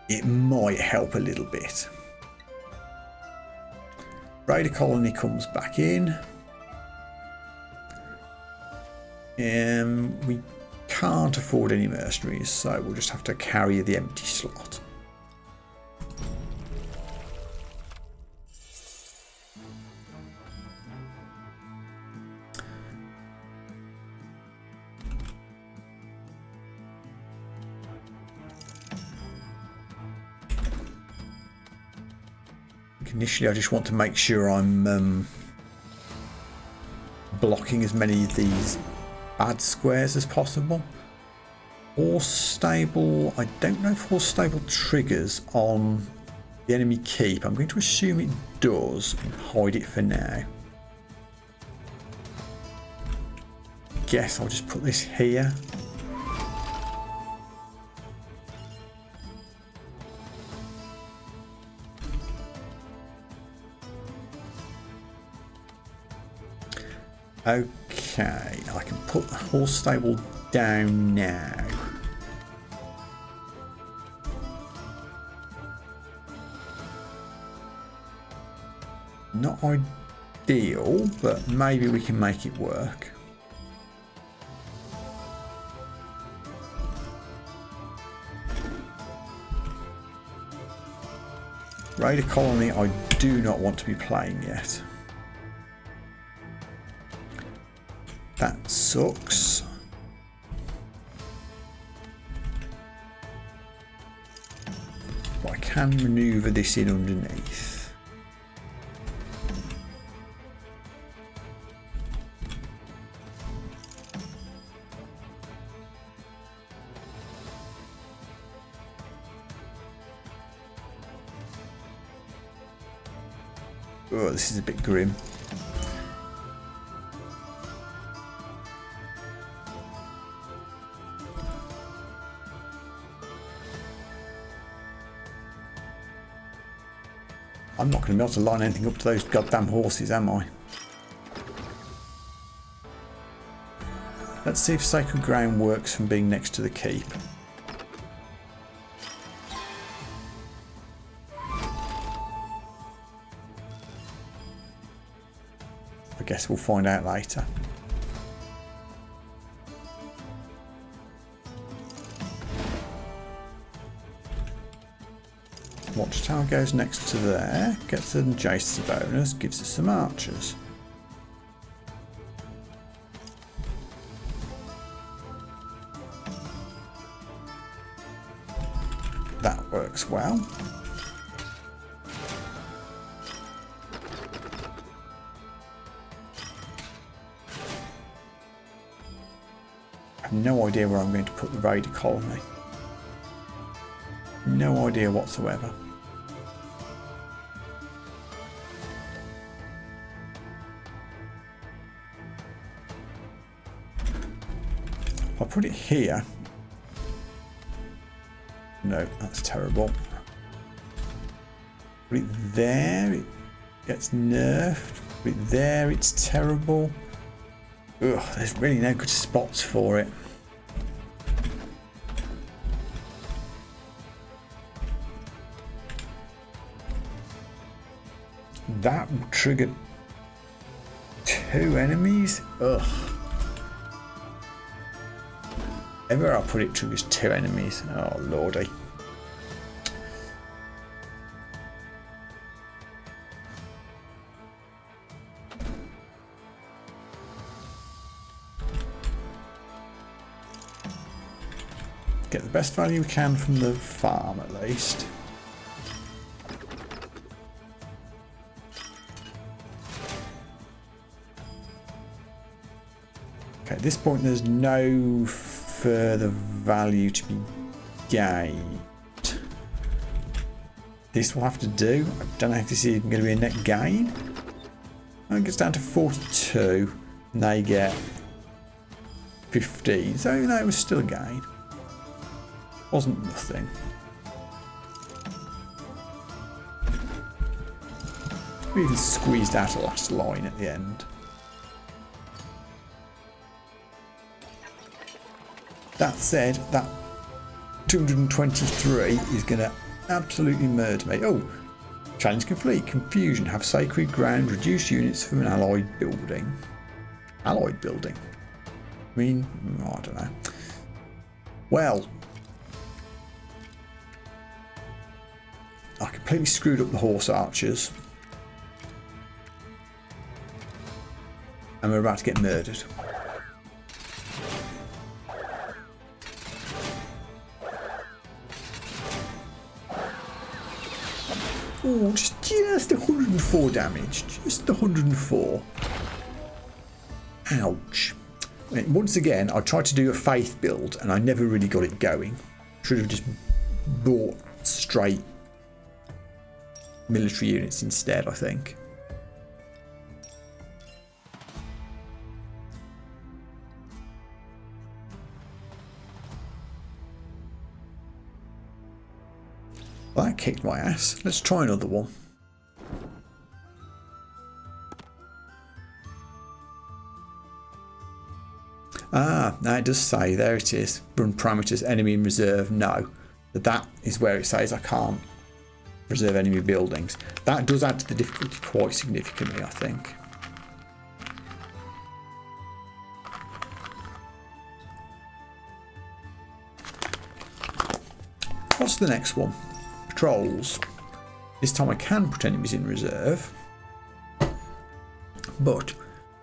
It might help a little bit. Raider colony comes back in. We can't afford any mercenaries, so we'll just have to carry the empty slot. Initially, I just want to make sure I'm blocking as many of these bad squares as possible. Horse stable, I don't know if horse stable triggers on the enemy keep. I'm going to assume it does and hide it for now. Guess I'll just put this here. Okay, I can put the horse stable down now. Not ideal, but maybe we can make it work. Raider colony I do not want to be playing yet. That sucks. But I can manoeuvre this in underneath. Oh, this is a bit grim. I'm not going to be able to line anything up to those goddamn horses, am I? Let's see if sacred ground works from being next to the keep. I guess we'll find out later. Watchtower goes next to there, gets an adjacency bonus, gives us some archers. That works well. I have no idea where I'm going to put the raider colony. No idea whatsoever. If I put it here, no, that's terrible. Put it there, it gets nerfed. Put it there, it's terrible. Ugh, there's really no good spots for it. That will trigger 2 enemies? Ugh. Everywhere I put it triggers 2 enemies. Oh lordy. Get the best value we can from the farm at least. Okay, at this point there's no further value to be gained. This will have to do. I don't know if this is even going to be a net gain. It gets down to 42 and they get 15. So no, it was still a gain. Wasn't nothing. We even squeezed out a last line at the end. That said, that 223 is going to absolutely murder me. Oh, challenge complete. Confusion. Have sacred ground. Reduce units from an allied building. Allied building? I mean, I don't know. Well, I completely screwed up the horse archers. And we're about to get murdered. Oh, just 104 damage. Just 104. Ouch. Once again, I tried to do a faith build and I never really got it going. Should have just bought straight military units instead, I think. Well, that kicked my ass. Let's try another one. Ah, now it does say, there it is. Run parameters, enemy in reserve, no. But that is where it says I can't reserve enemy buildings. That does add to the difficulty quite significantly, I think. What's the next one? Patrols. This time I can put enemies in reserve. But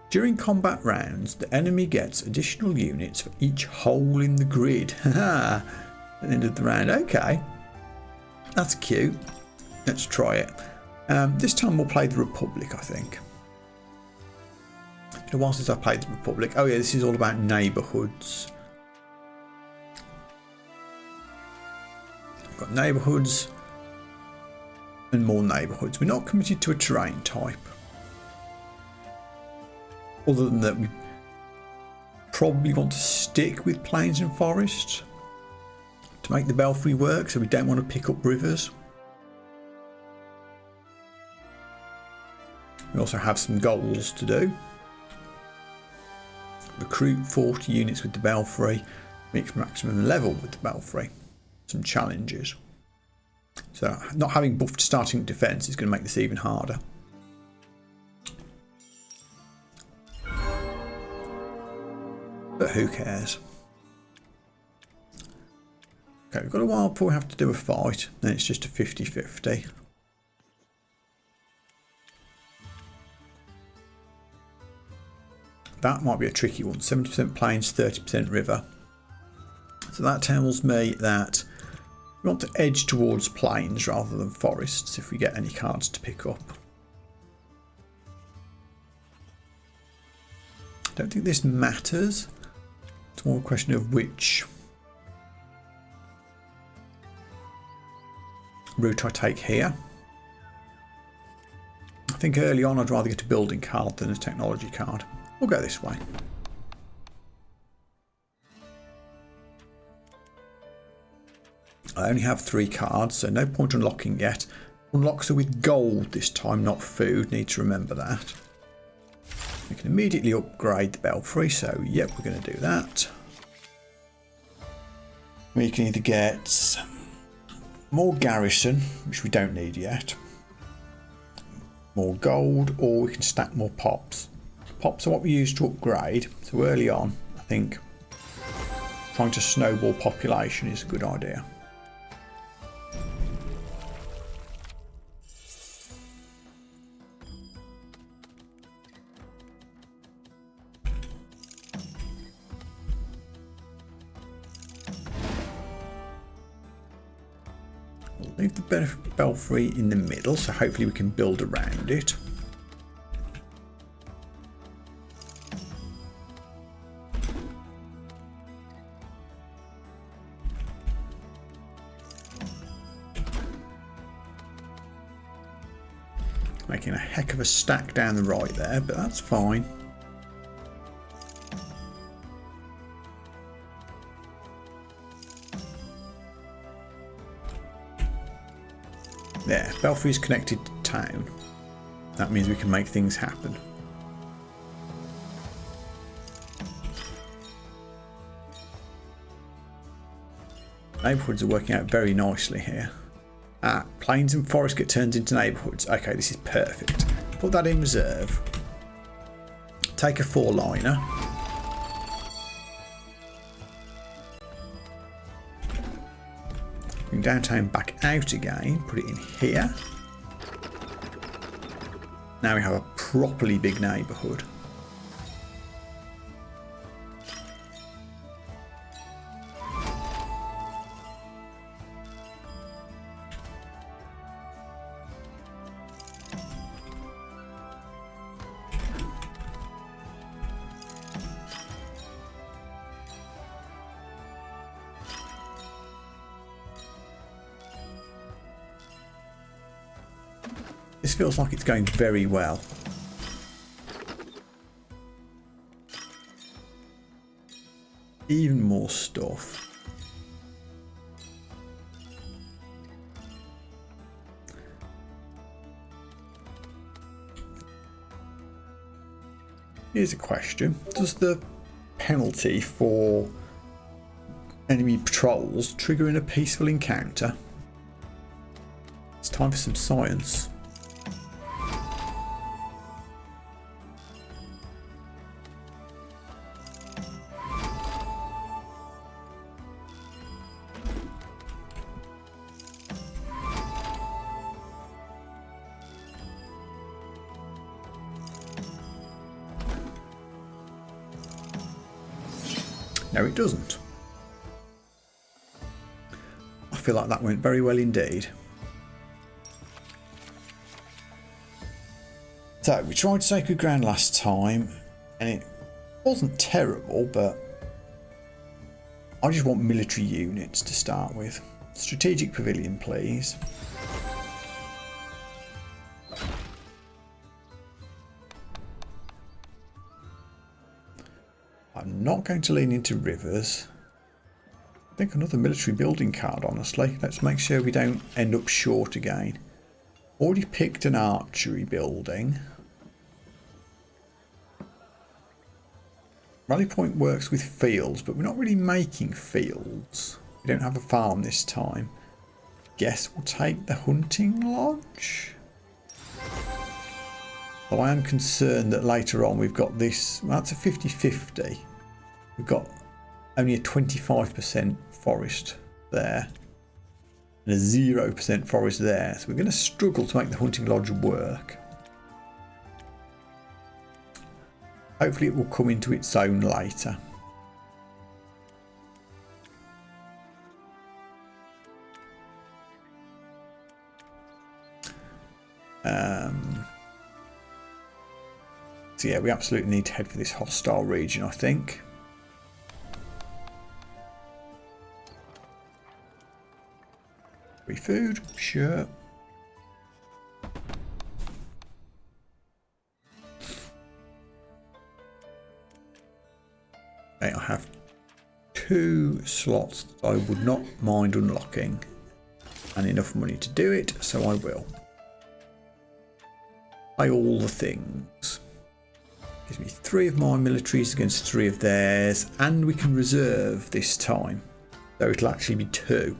during combat rounds, the enemy gets additional units for each hole in the grid. Haha. At the end of the round. Okay. That's cute. Let's try it. This time we'll play the Republic, I think. It's been a while since I played the Republic. Oh yeah, this is all about neighbourhoods. We've got neighbourhoods and more neighbourhoods. We're not committed to a terrain type. Other than that, we probably want to stick with plains and forests to make the belfry work, so we don't want to pick up rivers. We also have some goals to do. recruit 40 units with the belfry, reach maximum level with the belfry. Some challenges. So not having buffed starting defence is going to make this even harder. But who cares? Okay, we've got a while before we have to do a fight, then it's just a 50-50. That might be a tricky one. 70% plains, 30% river. So that tells me that we want to edge towards plains rather than forests if we get any cards to pick up. I don't think this matters. It's more a question of which route I take here. I think early on I'd rather get a building card than a technology card. We'll go this way. I only have 3 cards, so no point unlocking yet. Unlocks are with gold this time, not food. Need to remember that. We can immediately upgrade the belfry, so yep, we're going to do that. We can either get more garrison, which we don't need yet, more gold, or we can stack more pops. Pops are what we use to upgrade, so early on I think trying to snowball population is a good idea. We'll leave the belfry in the middle, so hopefully we can build around it. Making a heck of a stack down the right there, but that's fine. There, belfry is connected to town. That means we can make things happen. Neighbourhoods are working out very nicely here. Plains and forests get turned into neighbourhoods. Okay, this is perfect. Put that in reserve. Take a 4-liner. Bring downtown back out again. Put it in here. Now we have a properly big neighbourhood. This feels like it's going very well. Even more stuff. Here's a question. Does the penalty for enemy patrols trigger in a peaceful encounter? It's time for some science. No, it doesn't. I feel like that went very well indeed. So we tried Sacred Ground last time and it wasn't terrible, but I just want military units to start with. Strategic Pavilion, please. I'm not going to lean into rivers. I think another military building card, honestly. Let's make sure we don't end up short again. Already picked an archery building. Rally point works with fields, but we're not really making fields. We don't have a farm this time. Guess we'll take the hunting lodge. Well, I am concerned that later on we've got this. Well, that's a 50-50. We've got only a 25% forest there and a 0% forest there. So we're going to struggle to make the hunting lodge work. Hopefully it will come into its own later. So yeah, we absolutely need to head for this hostile region, I think. Free food, sure. Okay, I have 2 slots that I would not mind unlocking and enough money to do it, so I will. Buy all the things. Gives me 3 of my militaries against 3 of theirs, and we can reserve this time, so it'll actually be 2.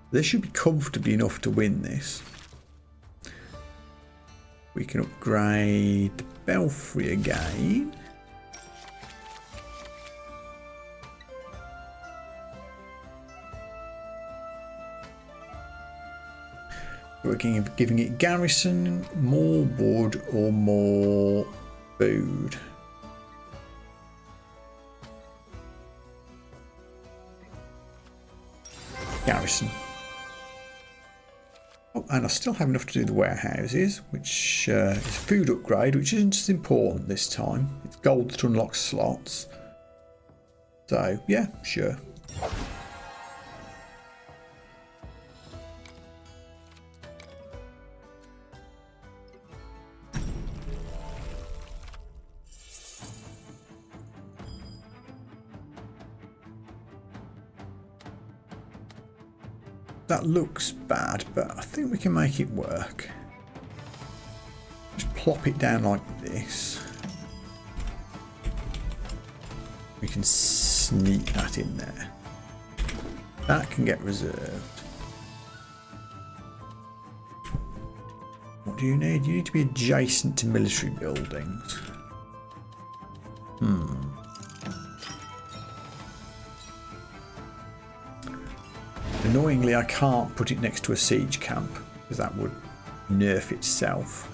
This should be comfortably enough to win this. We can upgrade the belfry again. We're giving it garrison, more wood or more food. Garrison. Oh, and I still have enough to do the warehouses, which is a food upgrade, which isn't as important this time. It's gold to unlock slots. So, yeah, sure. That looks bad, but I think we can make it work. Just plop it down like this. We can sneak that in there. That can get reserved. What do you need? You need to be adjacent to military buildings. Annoyingly, I can't put it next to a siege camp because that would nerf itself.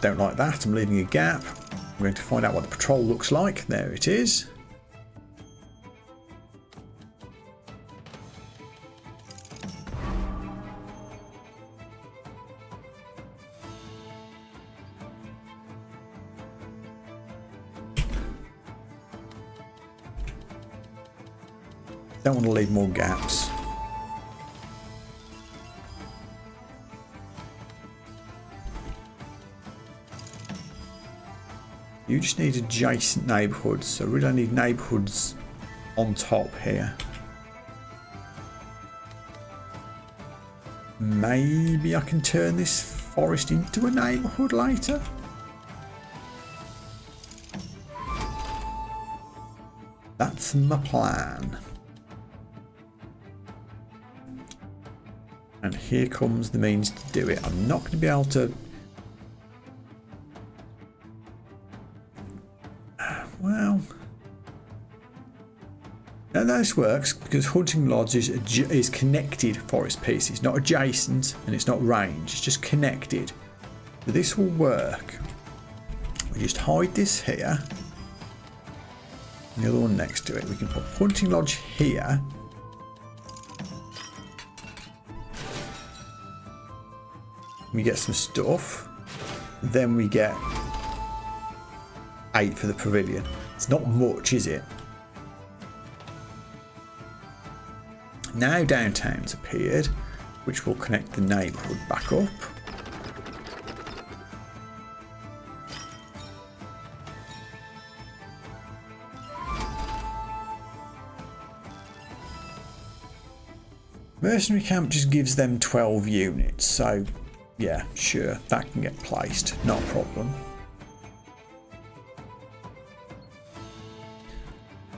Don't like that. I'm leaving a gap. I'm going to find out what the patrol looks like. There it is. Don't want to leave more gaps. You just need adjacent neighbourhoods, so really I need neighbourhoods on top here. Maybe I can turn this forest into a neighbourhood later. That's my plan. And here comes the means to do it. I'm not going to be able to... Well... Now this works because Hunting Lodge is connected forest pieces, not adjacent, and it's not range, it's just connected. So this will work. We just hide this here. And the other one next to it. We can put Hunting Lodge here. We get some stuff, then we get 8 for the pavilion. It's not much, is it? Now downtown's appeared, which will connect the neighbourhood back up. Mercenary camp just gives them 12 units, so yeah, sure, that can get placed, not a problem.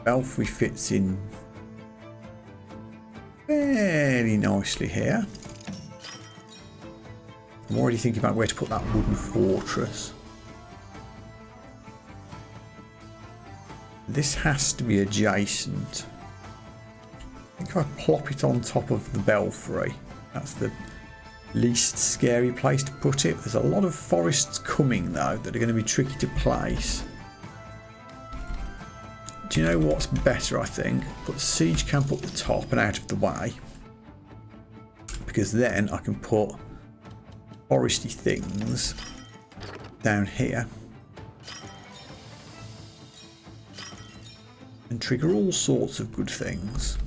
Belfry fits in fairly nicely here. I'm already thinking about where to put that wooden fortress. This has to be adjacent. I think if I plop it on top of the belfry, that's the least scary place to put it. There's a lot of forests coming though that are going to be tricky to place. Do you know what's better, I think? Put the siege camp up the top and out of the way. Because then I can put foresty things down here. And trigger all sorts of good things.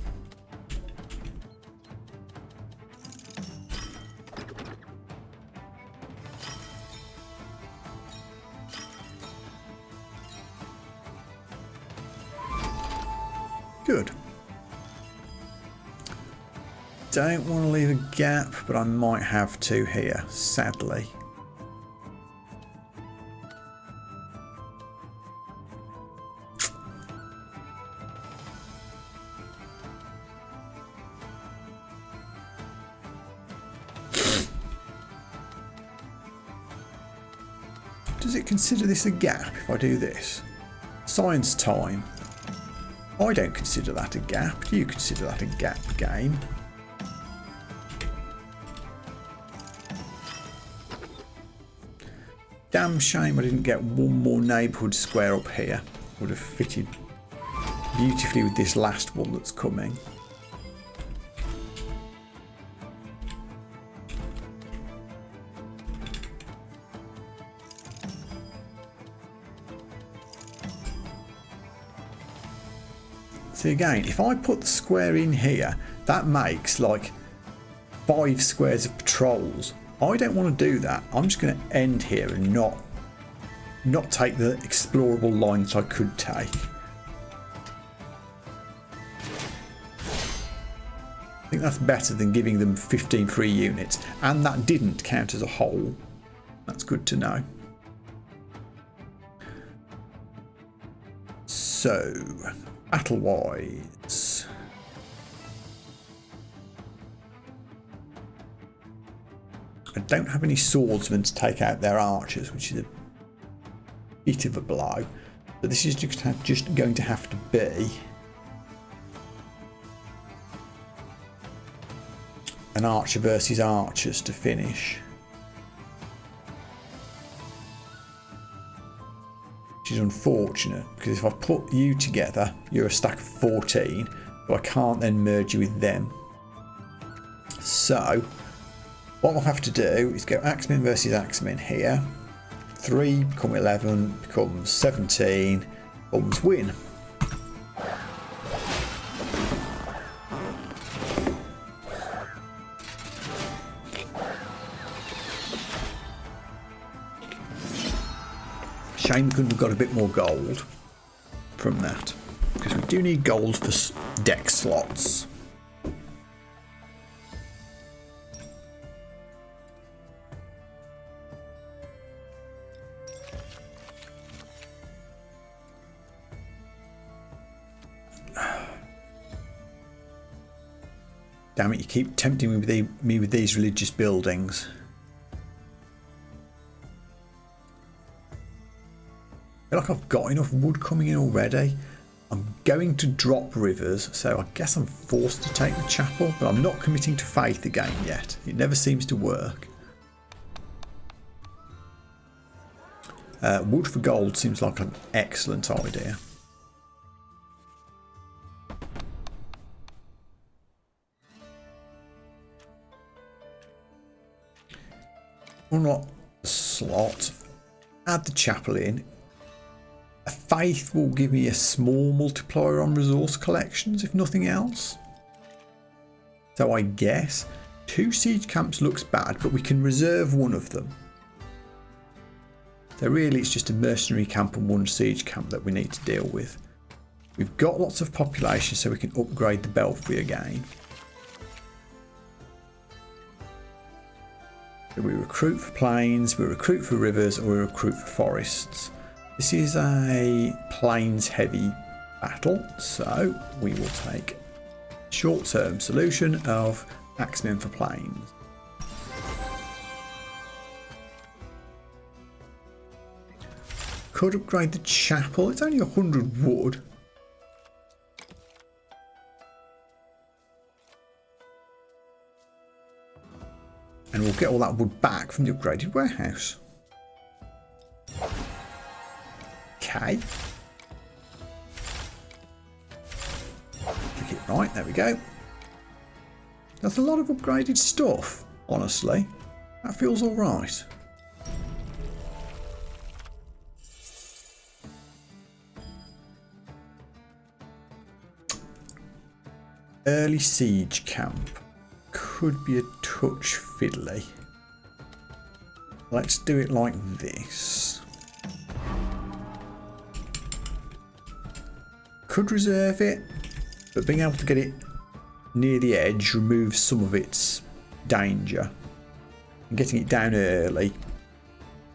Good. Don't want to leave a gap, but I might have to here, sadly. Does it consider this a gap if I do this? Science time. I don't consider that a gap. Do you consider that a gap game? Damn shame I didn't get one more neighbourhood square up here. Would have fitted beautifully with this last one that's coming. See again, if I put the square in here, that makes like 5 squares of patrols. I don't want to do that. I'm just going to end here and not take the explorable line that I could take. I think that's better than giving them 15 free units, and that didn't count as a whole. That's good to know. So, battle-wise, I don't have any swordsmen to take out their archers, which is a bit of a blow. But this is just going to have to be an archer versus archers to finish. Which is unfortunate, because if I put you together, you're a stack of 14, so I can't then merge you with them. So what I'll have to do is go axemen versus axemen here. 3 become 11, becomes 17, becomes win. Shame we couldn't have got a bit more gold from that, because we do need gold for deck slots. Damn it, you keep tempting me with these religious buildings. I feel like I've got enough wood coming in already. I'm going to drop rivers, so I guess I'm forced to take the chapel, but I'm not committing to faith again yet. It never seems to work. Wood for gold seems like an excellent idea. Unlock the slot, add the chapel in. A faith will give me a small multiplier on resource collections, if nothing else. So I guess 2 siege camps looks bad, but we can reserve one of them. So really it's just a mercenary camp and 1 siege camp that we need to deal with. We've got lots of population, so we can upgrade the belfry again. So we recruit for plains, we recruit for rivers, or we recruit for forests. This is a plains heavy battle, so we will take short-term solution of axemen for plains. Could upgrade the chapel. It's only 100 wood. And we'll get all that wood back from the upgraded warehouse. Okay. Click it right, there we go. That's a lot of upgraded stuff, honestly. That feels alright. Early siege camp. Could be a touch fiddly. Let's do it like this. Could reserve it, but being able to get it near the edge removes some of its danger. And getting it down early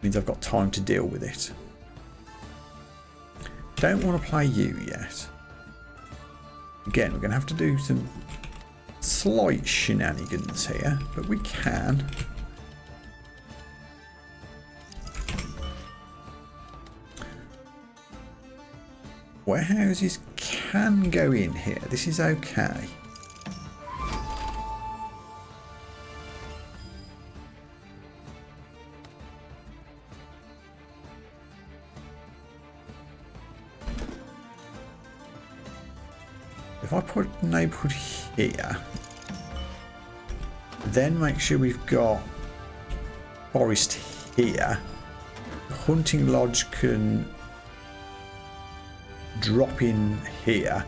means I've got time to deal with it. Don't want to play you yet. Again, we're going to have to do some slight shenanigans here, but we can. Warehouses can go in here. This is okay. If I put neighbourhood here, then make sure we've got forest here, the hunting lodge can drop in here,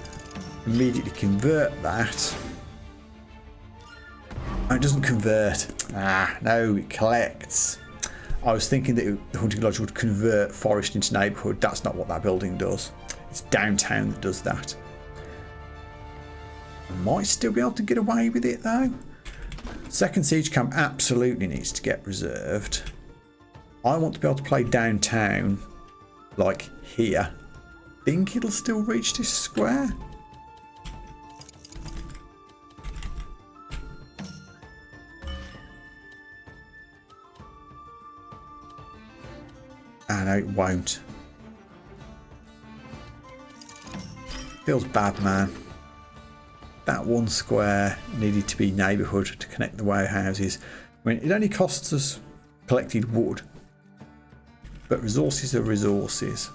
immediately convert that. Oh, it doesn't convert. Ah, no, it collects. I was thinking that the hunting lodge would convert forest into neighbourhood. That's not what that building does. It's downtown that does that. I might still be able to get away with it though. Second siege camp absolutely needs to get reserved. I want to be able to play downtown, like here. Think it'll still reach this square? Ah, no, it won't. Feels bad, man. That one square needed to be neighbourhood to connect the warehouses. I mean, it only costs us collected wood, but resources are resources.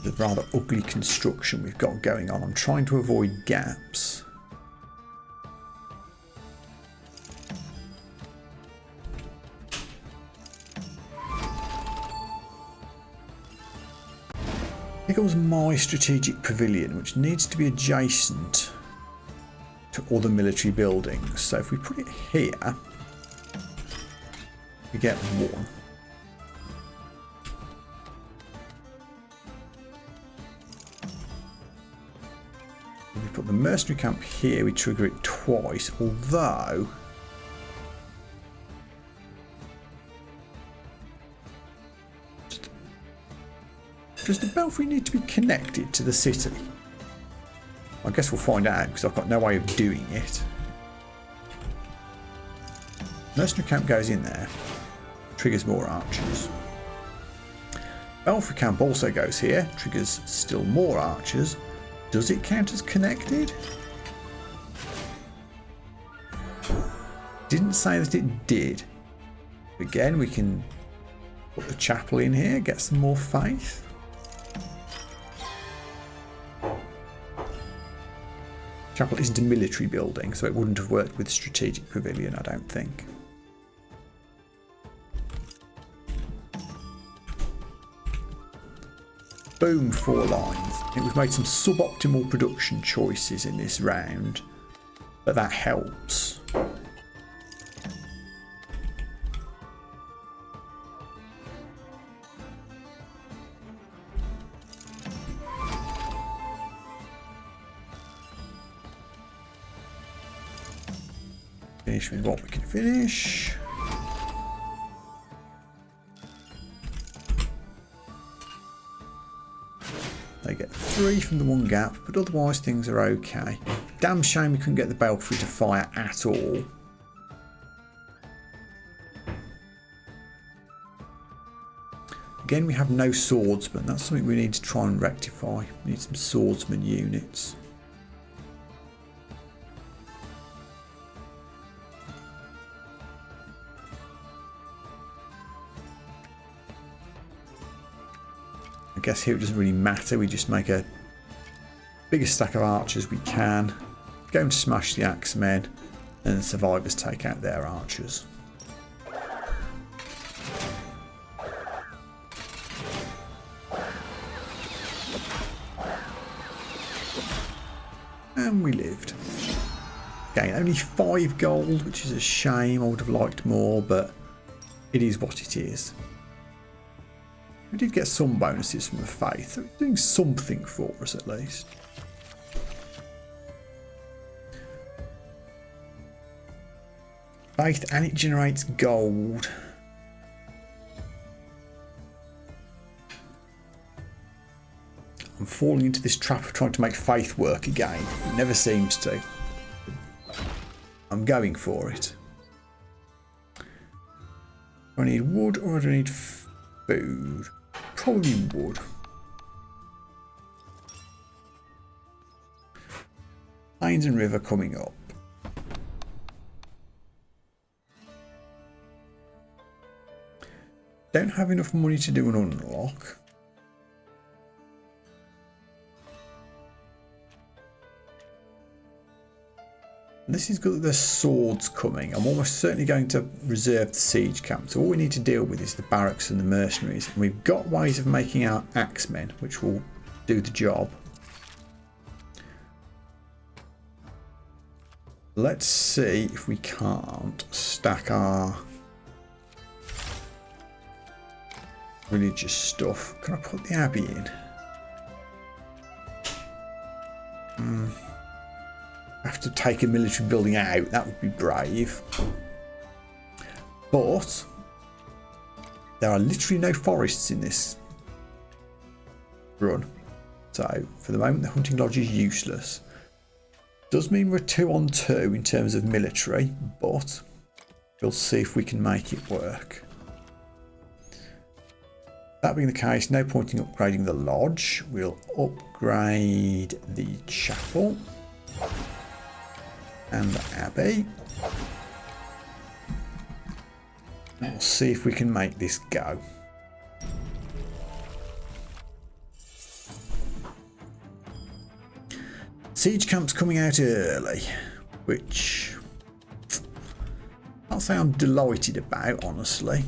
The rather ugly construction we've got going on. I'm trying to avoid gaps. Here comes my strategic pavilion, which needs to be adjacent to other military buildings. So if we put it here, we get one. If we put the mercenary camp here, we trigger it twice, although does the belfry need to be connected to the city? I guess we'll find out because I've got no way of doing it. Mercenary camp goes in there, triggers more archers. Belfry camp also goes here, triggers still more archers. Does it count as connected? Didn't say that it did. Again, we can put the chapel in here, get some more faith. Chapel isn't a military building, so it wouldn't have worked with strategic pavilion, I don't think. Boom, 4 lines. I think we've made some suboptimal production choices in this round, but that helps. Finish with what we can finish. They get 3 from the one gap, but otherwise things are okay. Damn shame we couldn't get the belfry to fire at all. Again, we have no swordsman. That's something we need to try and rectify. We need some swordsman units. I guess here it doesn't really matter. We just make a biggest stack of archers we can. Go and smash the axemen, and the survivors take out their archers. And we lived. Again, only 5 gold, which is a shame. I would have liked more, but it is what it is. We did get some bonuses from the faith, so it's doing something for us at least. Faith, and it generates gold. I'm falling into this trap of trying to make faith work again. It never seems to. I'm going for it. Do I need wood or do I need food? Probably wood. Plains and river coming up. Don't have enough money to do an unlock. This is good that there's swords coming. I'm almost certainly going to reserve the siege camp. So all we need to deal with is the barracks and the mercenaries. And we've got ways of making our axemen, which will do the job. Let's see if we can't stack our religious stuff. Can I put the abbey in? Have to take a military building out. That would be brave. But there are literally no forests in this run. So for the moment the hunting lodge is useless. Does mean we're 2 on 2 in terms of military, but we'll see if we can make it work. That being the case, no point in upgrading the lodge. We'll upgrade the chapel and the abbey. And we'll see if we can make this go. Siege camp's coming out early, which I'll say I'm delighted about, honestly.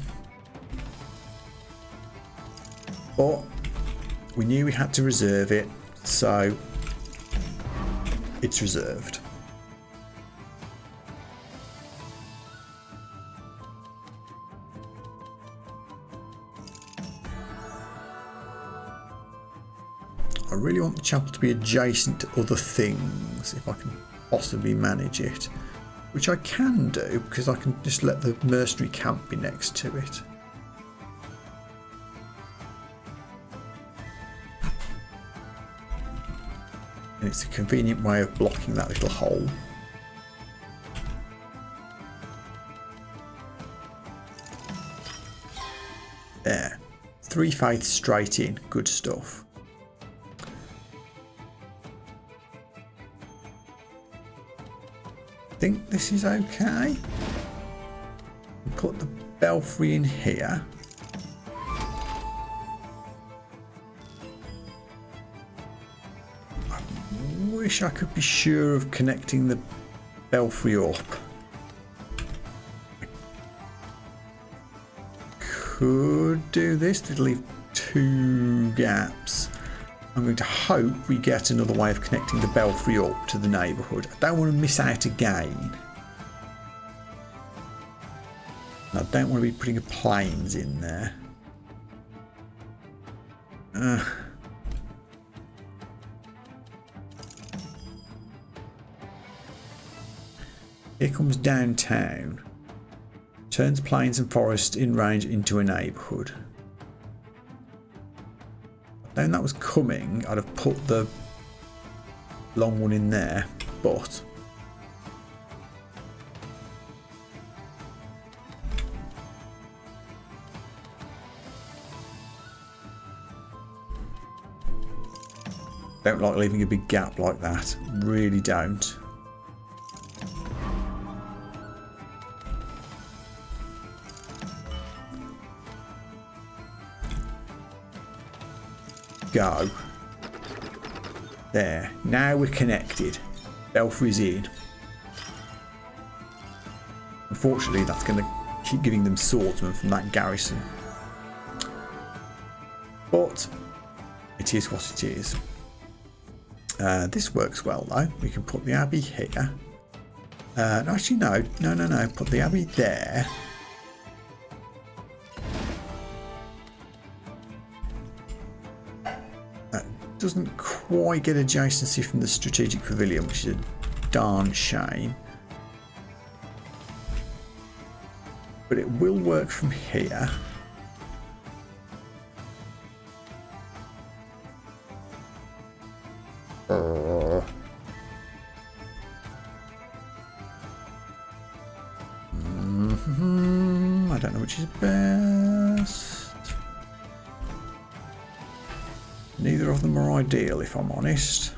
But we knew we had to reserve it, so it's reserved. I really want the chapel to be adjacent to other things, if I can possibly manage it. Which I can do, because I can just let the mercenary camp be next to it. And it's a convenient way of blocking that little hole. There. 3 faiths straight in. Good stuff. I think this is okay. Put the belfry in here. I wish I could be sure of connecting the belfry up. I could do this to leave 2 gaps. I'm going to hope we get another way of connecting the belfry up to the neighbourhood. I don't want to miss out again. I don't want to be putting a plains in there. Here comes downtown. Turns plains and forest in range into a neighbourhood. If I'd known that was coming, I'd have put the long one in there, but don't like leaving a big gap like that. Really don't. Go. There. Now we're connected. Belfry's in. Unfortunately, that's going to keep giving them swordsmen from that garrison. But it is what it is. This works well though. We can put the abbey here. No, actually no. No. Put the abbey there. That doesn't quite get adjacency from the strategic pavilion, which is a darn shame. But it will work from here. I don't know which is best. Neither of them are ideal, if I'm honest.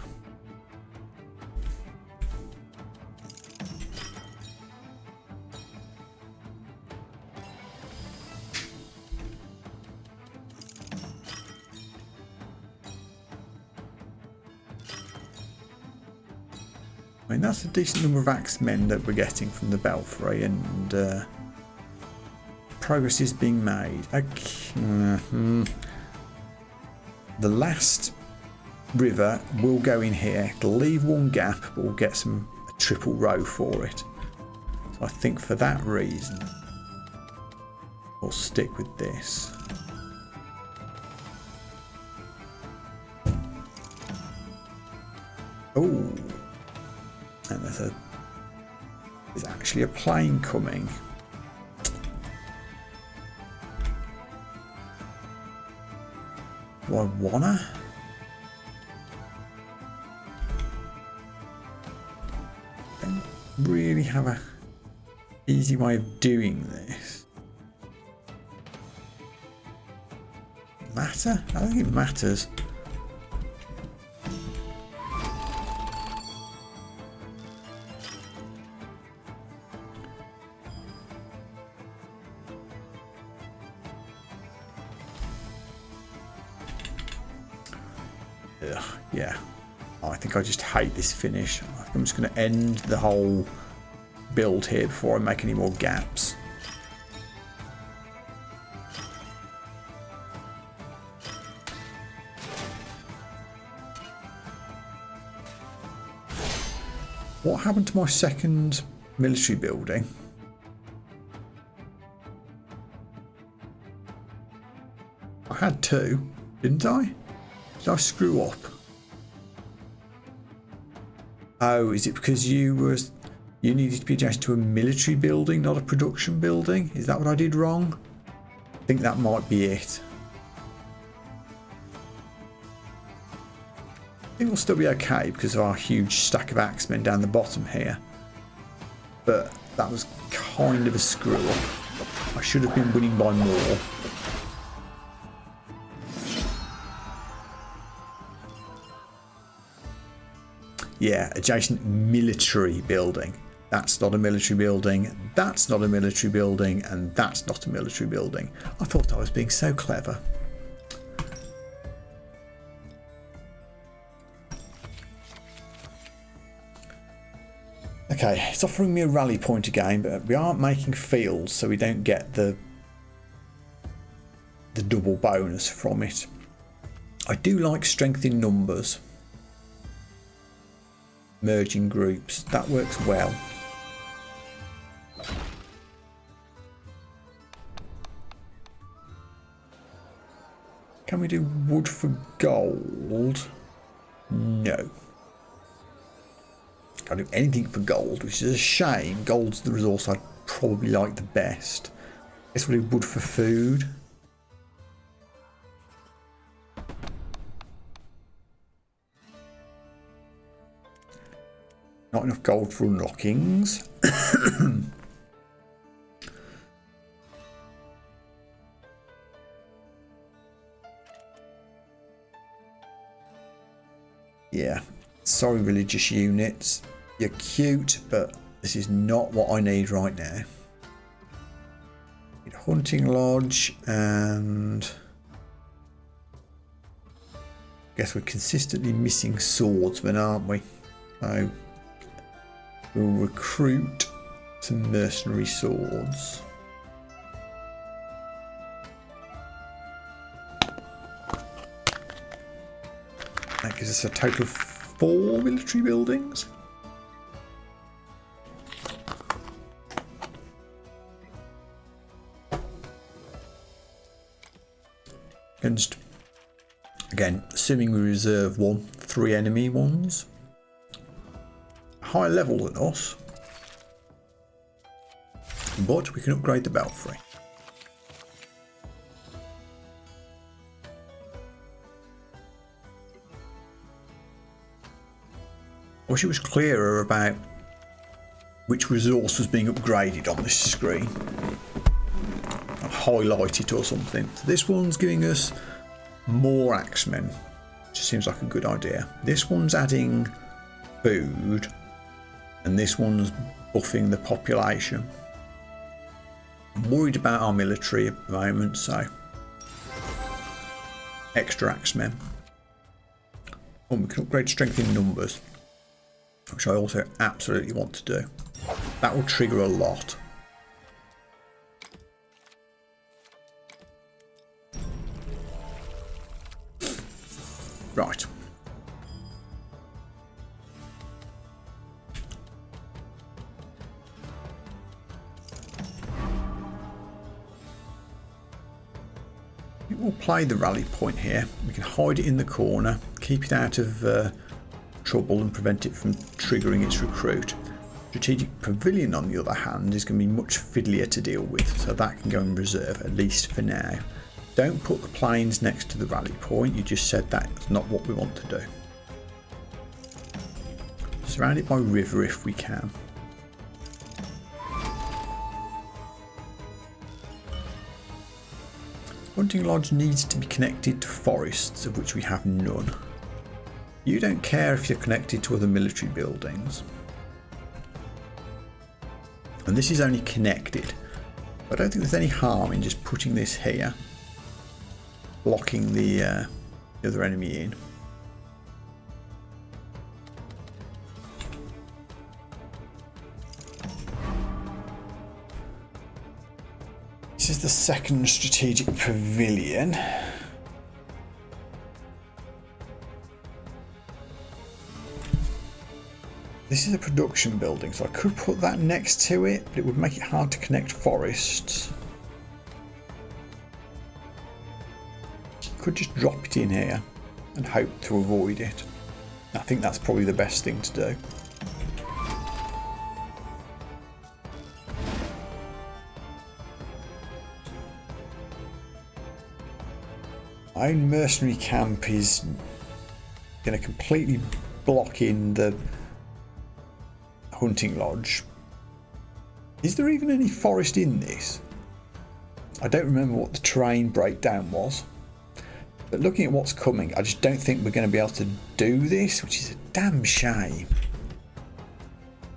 I mean, that's a decent number of axemen that we're getting from the belfry, and progress is being made. Okay. The last river will go in here. It'll leave one gap, but we'll get a triple row for it. So I think for that reason, we'll stick with this. Oh. And there's actually a plane coming. Do I wanna? I don't really have a easy way of doing this. Matter? I don't think it matters. Yeah, I think I just hate this finish. I think I'm just going to end the whole build here before I make any more gaps. What happened to my second military building? I had two, didn't I? Did I screw up? Oh, is it because you needed to be adjacent to a military building, not a production building? Is that what I did wrong? I think that might be it. I think we'll still be okay because of our huge stack of axemen down the bottom here. But that was kind of a screw up. I should have been winning by more. Yeah, adjacent military building. That's not a military building. That's not a military building. And that's not a military building. I thought I was being so clever. Okay, it's offering me a rally point again, but we aren't making fields, so we don't get the double bonus from it. I do like strength in numbers. Merging groups, that works well. Can we do wood for gold? No. I'd do anything for gold, which is a shame. Gold's the resource I'd probably like the best. Guess what it would for food. Not enough gold for unlockings. Yeah, sorry religious units. You're cute, but this is not what I need right now. Need a hunting lodge, and I guess we're consistently missing swordsmen, aren't we? So we'll recruit some mercenary swords. That gives us a total of 4 military buildings. And just, again, assuming we reserve 3 enemy ones. Higher level than us. But we can upgrade the belfry. I wish it was clearer about which resource was being upgraded on this screen. I'll highlight it or something. So this one's giving us more axemen, which seems like a good idea. This one's adding food, and this one's buffing the population. I'm worried about our military at the moment, so extra axemen. Oh, we can upgrade strength in numbers, which I also absolutely want to do. That will trigger a lot. Right. We'll play the rally point here. We can hide it in the corner, keep it out of trouble and prevent it from triggering its recruit. Strategic Pavilion, on the other hand, is going to be much fiddlier to deal with, so that can go in reserve, at least for now. Don't put the plains next to the rally point. You just said that's not what we want to do. Surround it by river if we can. Hunting Lodge needs to be connected to forests, of which we have none. You don't care if you're connected to other military buildings. And this is only connected. I don't think there's any harm in just putting this here, blocking the other enemy in. This is the second strategic pavilion. This is a production building, so I could put that next to it, but it would make it hard to connect forests. Could just drop it in here and hope to avoid it. I think that's probably the best thing to do. My own mercenary camp is going to completely block in the hunting lodge. Is there even any forest in this? I don't remember what the terrain breakdown was. But looking at what's coming, I just don't think we're going to be able to do this, which is a damn shame.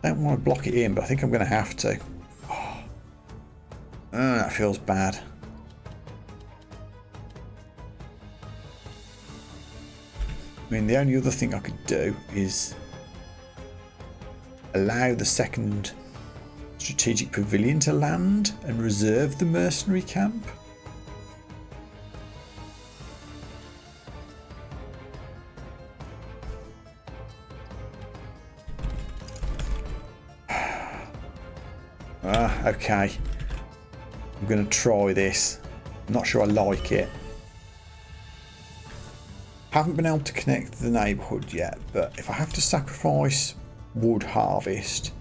I don't want to block it in, but I think I'm going to have to. Oh, that feels bad. I mean, the only other thing I could do is allow the second strategic pavilion to land and reserve the mercenary camp. Okay. I'm going to try this. I'm not sure I like it. Haven't been able to connect to the neighbourhood yet, but if I have to sacrifice wood harvest,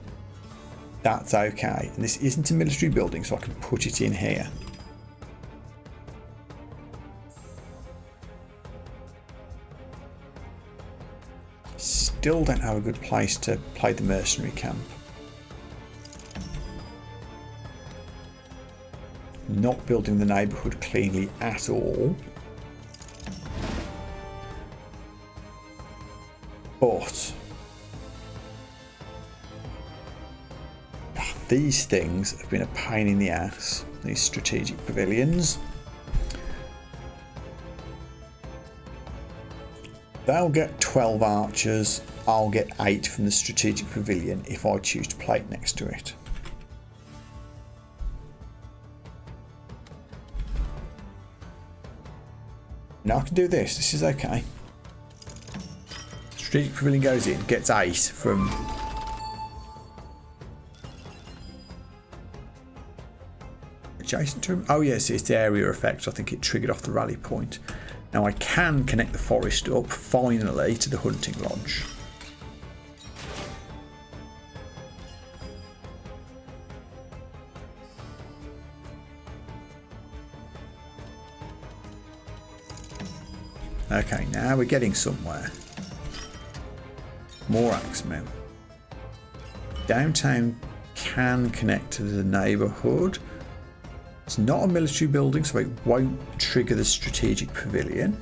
that's okay. And this isn't a military building, so I can put it in here. Still don't have a good place to play the mercenary camp. Not building the neighbourhood cleanly at all. But these things have been a pain in the ass, these strategic pavilions. They'll get 12 archers, I'll get 8 from the strategic pavilion if I choose to play it next to it. Now I can do this, this is okay. Strategic pavilion goes in, gets 8 from adjacent to him. Oh yes, it's the area effect, so I think it triggered off the rally point. Now I can connect the forest up finally to the hunting lodge. Okay, now we're getting somewhere. More axemen. Downtown can connect to the neighbourhood. It's not a military building, so it won't trigger the strategic pavilion.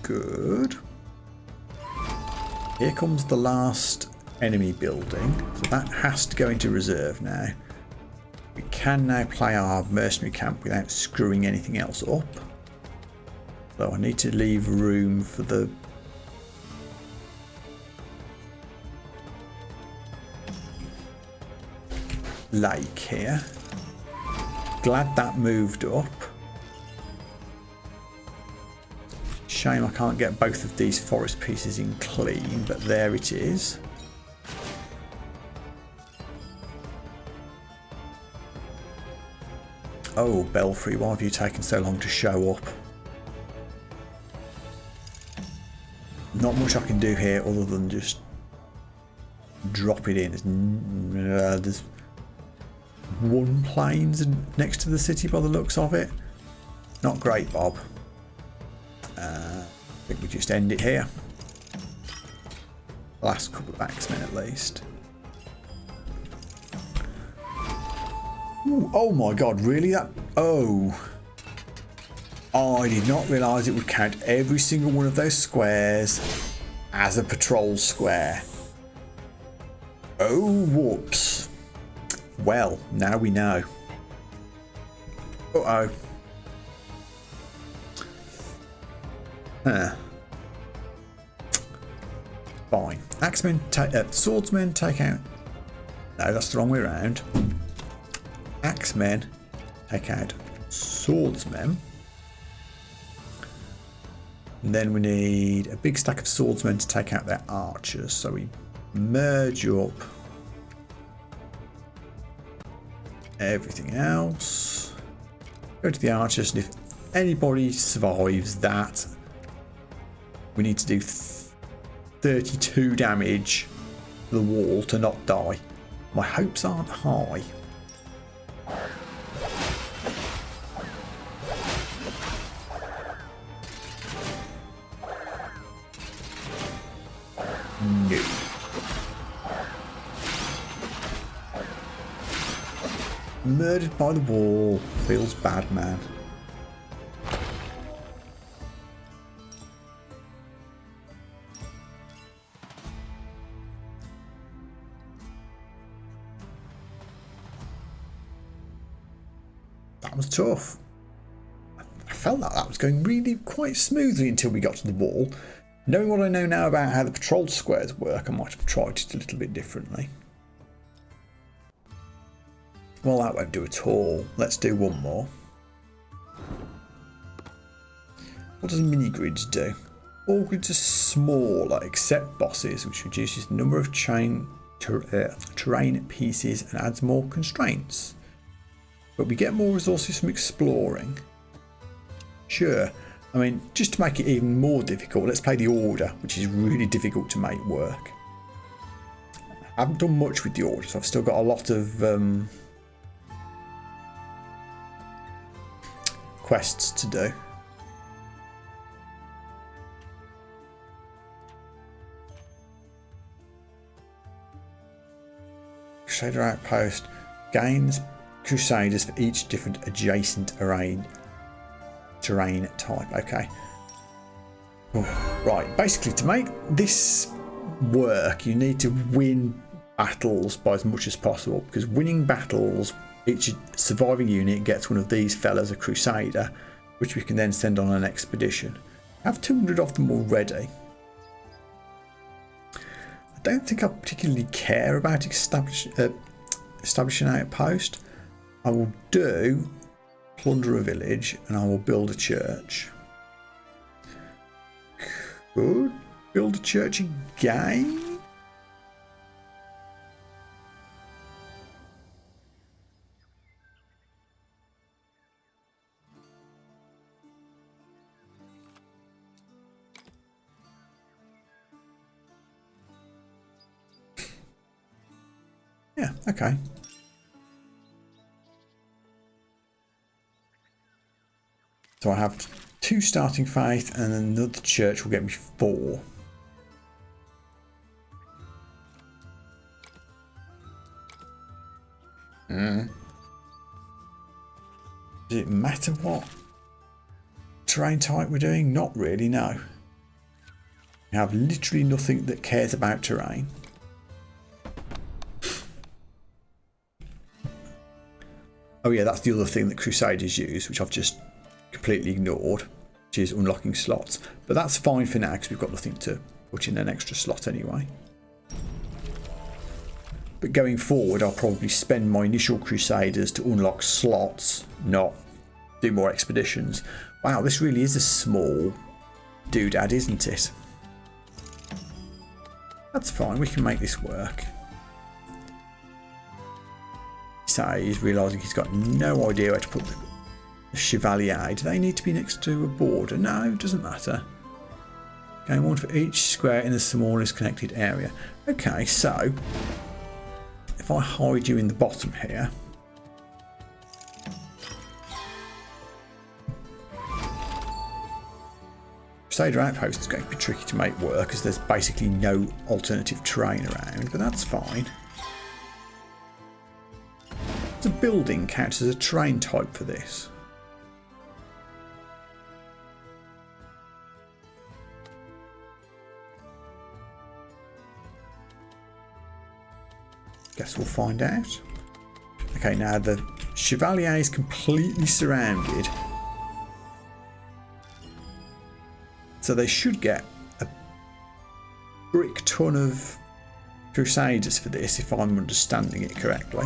Good. Here comes the last enemy building, so that has to go into reserve now. We can now play our mercenary camp without screwing anything else up. So I need to leave room for the lake here. Glad that moved up. Shame I can't get both of these forest pieces in clean, but there it is. Oh, Belfry, why have you taken so long to show up? Not much I can do here other than just drop it in. There's one plains next to the city by the looks of it. Not great, Bob. I think we just end it here. Last couple of axemen at least. Ooh, oh my god, really? That? Oh. I did not realise it would count every single one of those squares as a patrol square. Oh, whoops. Well, now we know. Uh-oh. Huh. Fine. Axemen, swordsmen take out... No, that's the wrong way around. Axemen take out swordsmen. And then we need a big stack of swordsmen to take out their archers. So we merge up everything else. Go to the archers, and if anybody survives that, we need to do 32 damage to the wall to not die. My hopes aren't high. No. Murdered by the wall. Feels bad, man. That was tough. I felt like that was going really quite smoothly until we got to the wall. Knowing what I know now about how the patrol squares work, I might have tried it a little bit differently. Well, that won't do at all. Let's do one more. What does mini-grids do? All grids are smaller except bosses, which reduces the number of terrain pieces and adds more constraints. But we get more resources from exploring. Sure, I mean, just to make it even more difficult, let's play the order, which is really difficult to make work. I haven't done much with the order, so I've still got a lot of quests to do. Crusader Outpost gains Crusaders for each different adjacent terrain type. Okay. Oh, right, basically to make this work you need to win battles by as much as possible, because winning battles, each surviving unit gets one of these fellas a Crusader, which we can then send on an expedition. I have 200 of them already. I don't think I particularly care about establishing an outpost. I will do plunder a village and I will build a church. Could build a church again. Yeah, okay. So I have 2 starting faith and another church will get me 4. Does it matter what terrain type we're doing? Not really, no. We have literally nothing that cares about terrain. Oh yeah, that's the other thing that Crusaders use, which I've just completely ignored, which is unlocking slots. But that's fine for now because we've got nothing to put in an extra slot anyway. But going forward, I'll probably spend my initial Crusaders to unlock slots, not do more expeditions. Wow, this really is a small doodad, isn't it? That's fine, we can make this work. So he's realising he's got no idea where to put the Chevalier. Do they need to be next to a border? No, it doesn't matter. Okay, 1 for each square in the smallest connected area. Okay, so if I hide you in the bottom here. Crusader Outpost is going to be tricky to make work as there's basically no alternative terrain around, but that's fine. The building counts as a terrain type for this. Guess we'll find out. Okay, now the Chevalier is completely surrounded. So they should get a brick ton of Crusaders for this, if I'm understanding it correctly.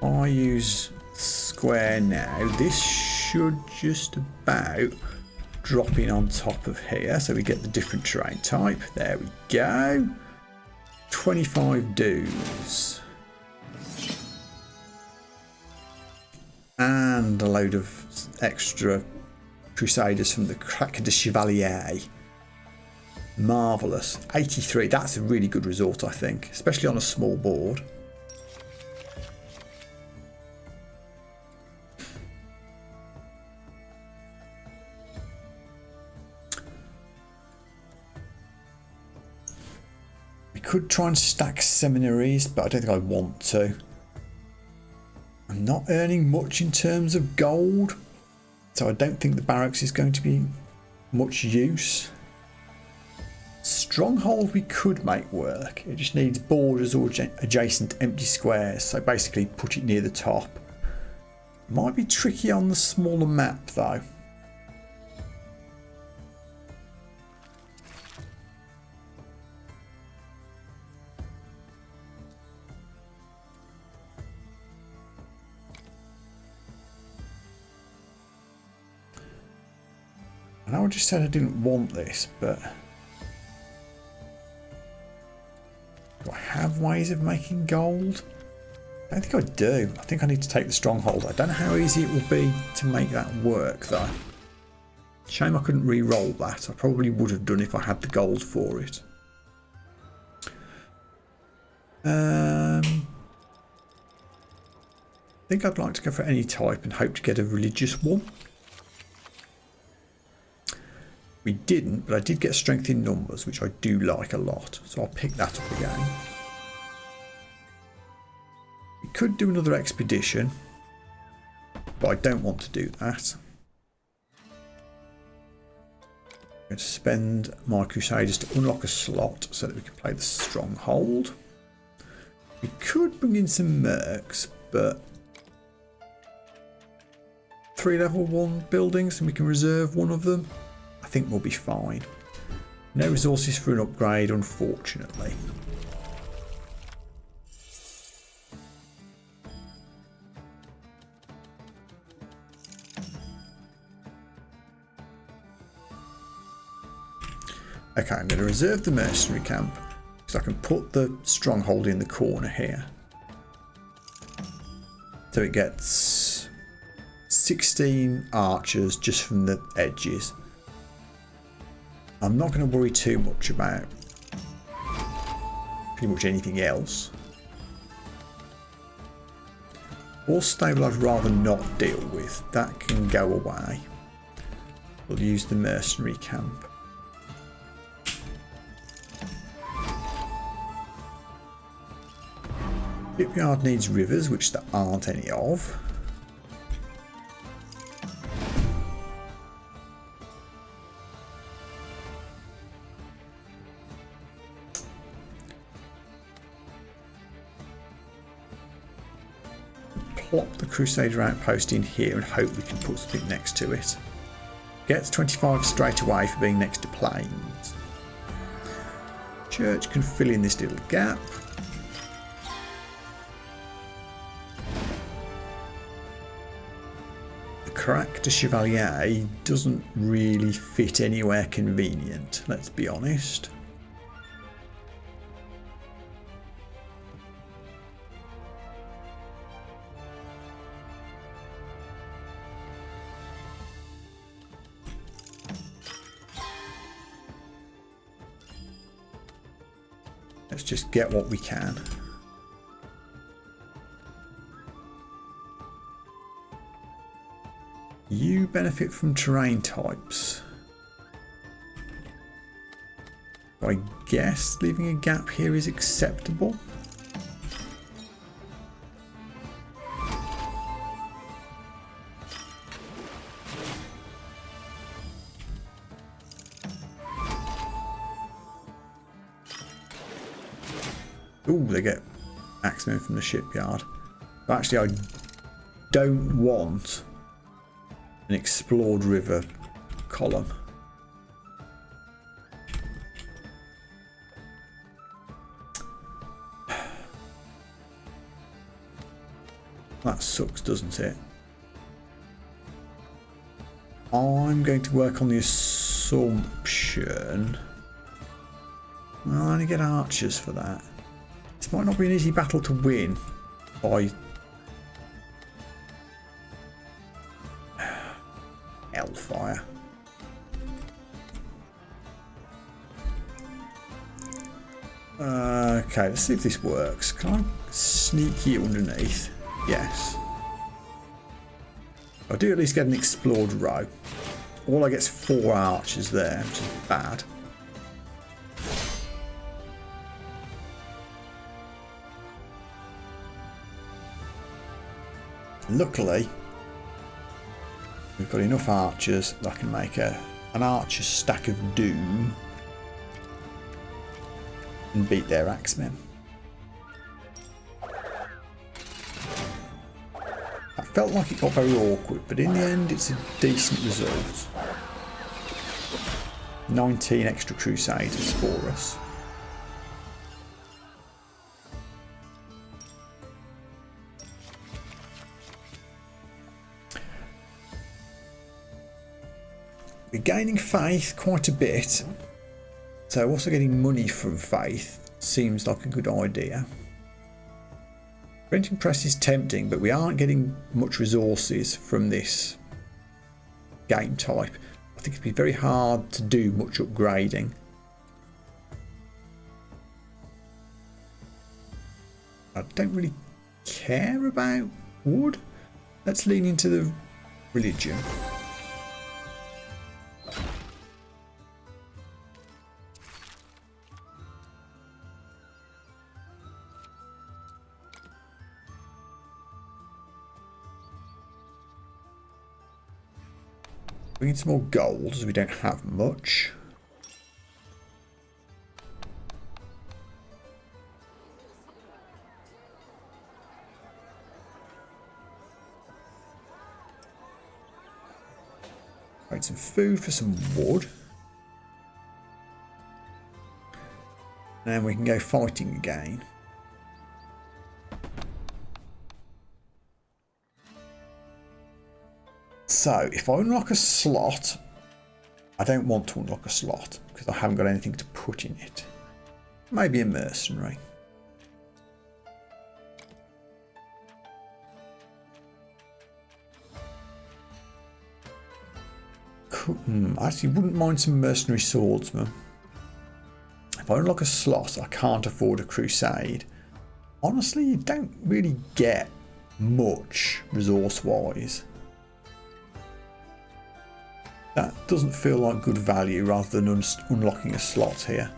I use square now. This should just about drop in on top of here, so we get the different terrain type. There we go. 25 dues. And a load of extra Crusaders from the Crack de Chevalier. Marvellous. 83, that's a really good result, I think, especially on a small board. Could try and stack seminaries, but I don't think I want to. I'm not earning much in terms of gold, so I don't think the barracks is going to be much use. Stronghold we could make work. It just needs borders or adjacent empty squares, so basically put it near the top. Might be tricky on the smaller map though. I know I just said I didn't want this, but do I have ways of making gold? I don't think I do. I think I need to take the stronghold. I don't know how easy it will be to make that work though. Shame I couldn't re-roll that. I probably would have done if I had the gold for it. I think I'd like to go for any type and hope to get a religious one. We didn't, but I did get strength in numbers, which I do like a lot. So I'll pick that up again. We could do another expedition, but I don't want to do that. I'm going to spend my Crusaders to unlock a slot so that we can play the stronghold. We could bring in some mercs, but 3 level 1 buildings and we can reserve one of them. I think we'll be fine. No resources for an upgrade, unfortunately. Okay, I'm going to reserve the mercenary camp because I can put the stronghold in the corner here. So it gets 16 archers just from the edges. I'm not going to worry too much about pretty much anything else. All stable I'd rather not deal with. That can go away. We'll use the mercenary camp. Shipyard needs rivers, which there aren't any of. Plop the Crusader outpost in here and hope we can put something next to it. Gets 25 straight away for being next to plains. Church can fill in this little gap. Crack to Chevalier doesn't really fit anywhere convenient, let's be honest. Let's just get what we can. You benefit from terrain types. I guess leaving a gap here is acceptable. Ooh, they get axemen from the shipyard. But actually, I don't want an explored river column. That sucks, doesn't it? I'm going to work on the assumption I'll only get archers for that. This might not be an easy battle to win by hellfire. Okay, let's see if this works. Can I sneak you underneath? Yes. I do at least get an explored row. All I get is 4 archers there, which is bad. Luckily, we've got enough archers that I can make an archer stack of doom and beat their axemen. That felt like it got very awkward, but in the end it's a decent result. 19 extra crusaders for us. We're gaining faith quite a bit. So also getting money from faith seems like a good idea. Printing press is tempting, but we aren't getting much resources from this game type. I think it'd be very hard to do much upgrading. I don't really care about wood. Let's lean into the religion. We need some more gold as we don't have much. Right, some food for some wood. And we can go fighting again. So, if I unlock a slot, I don't want to unlock a slot because I haven't got anything to put in it. Maybe a mercenary. I actually wouldn't mind some mercenary swordsmen. If I unlock a slot, I can't afford a crusade. Honestly, you don't really get much resource-wise. That doesn't feel like good value rather than unlocking a slot here.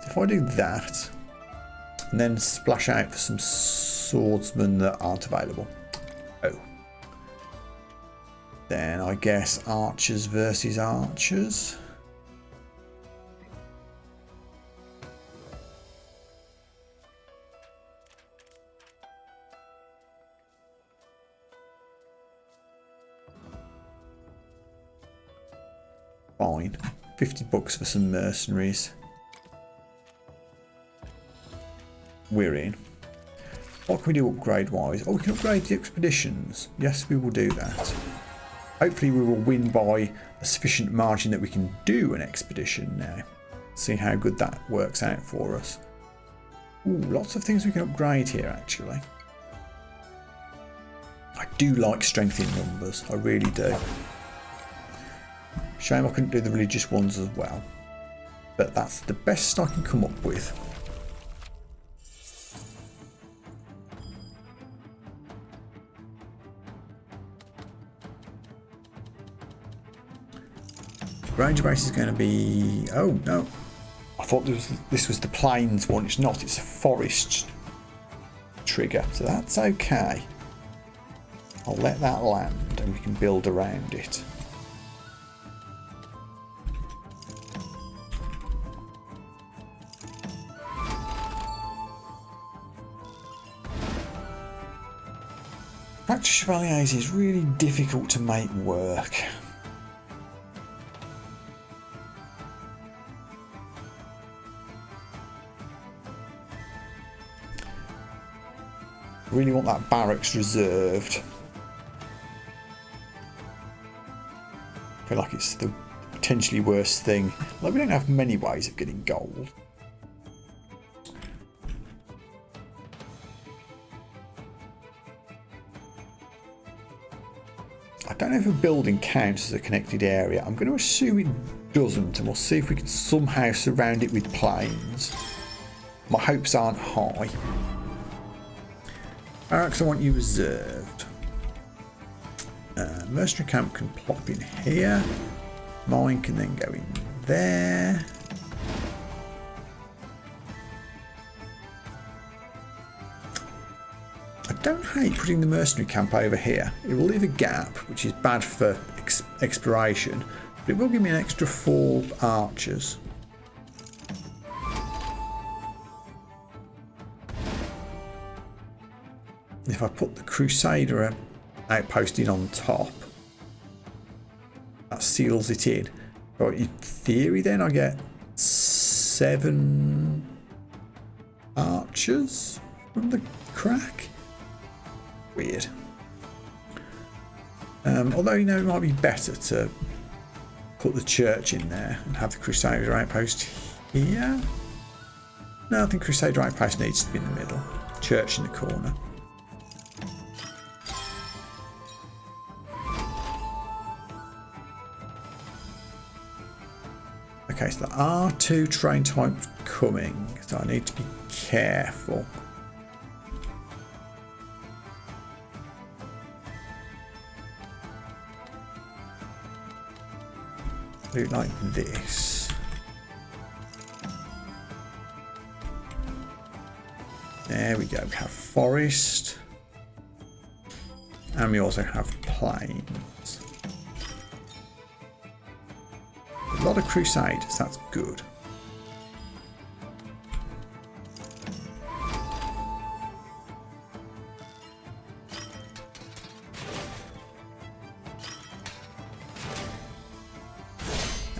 So if I do that, and then splash out for some swordsmen that aren't available. Oh. Then I guess archers versus archers. Fine. 50 bucks for some mercenaries. We're in. What can we do upgrade wise? Oh, we can upgrade the expeditions. Yes, we will do that. Hopefully we will win by a sufficient margin that we can do an expedition now. See how good that works out for us. Ooh, lots of things we can upgrade here actually. I do like strength in numbers. I really do. Shame I couldn't do the religious ones as well. But that's the best I can come up with. Ranger base is going to be... Oh, no. I thought this was the plains one. It's not. It's a forest trigger. So that's okay. I'll let that land and we can build around it. Practice Chevaliers is really difficult to make work. I really want that barracks reserved. I feel like it's the potentially worst thing. Like, we don't have many ways of getting gold. I don't know if a building counts as a connected area. I'm going to assume it doesn't, and we'll see if we can somehow surround it with plains. My hopes aren't high. Barracks, I want you reserved. Mercenary camp can plop in here. Mine can then go in there. I don't hate putting the mercenary camp over here. It will leave a gap, which is bad for exploration, but it will give me an extra 4 archers. If I put the Crusader outpost in on top, that seals it in. But in theory then I get 7 archers from the crack. Weird. Although, you know, it might be better to put the church in there and have the Crusader outpost here. No, I think Crusader outpost needs to be in the middle. Church in the corner. Okay, so there are 2 terrain types coming, so I need to be careful. Do it like this. There we go. We have forest. And we also have plains. A lot of Crusaders, that's good.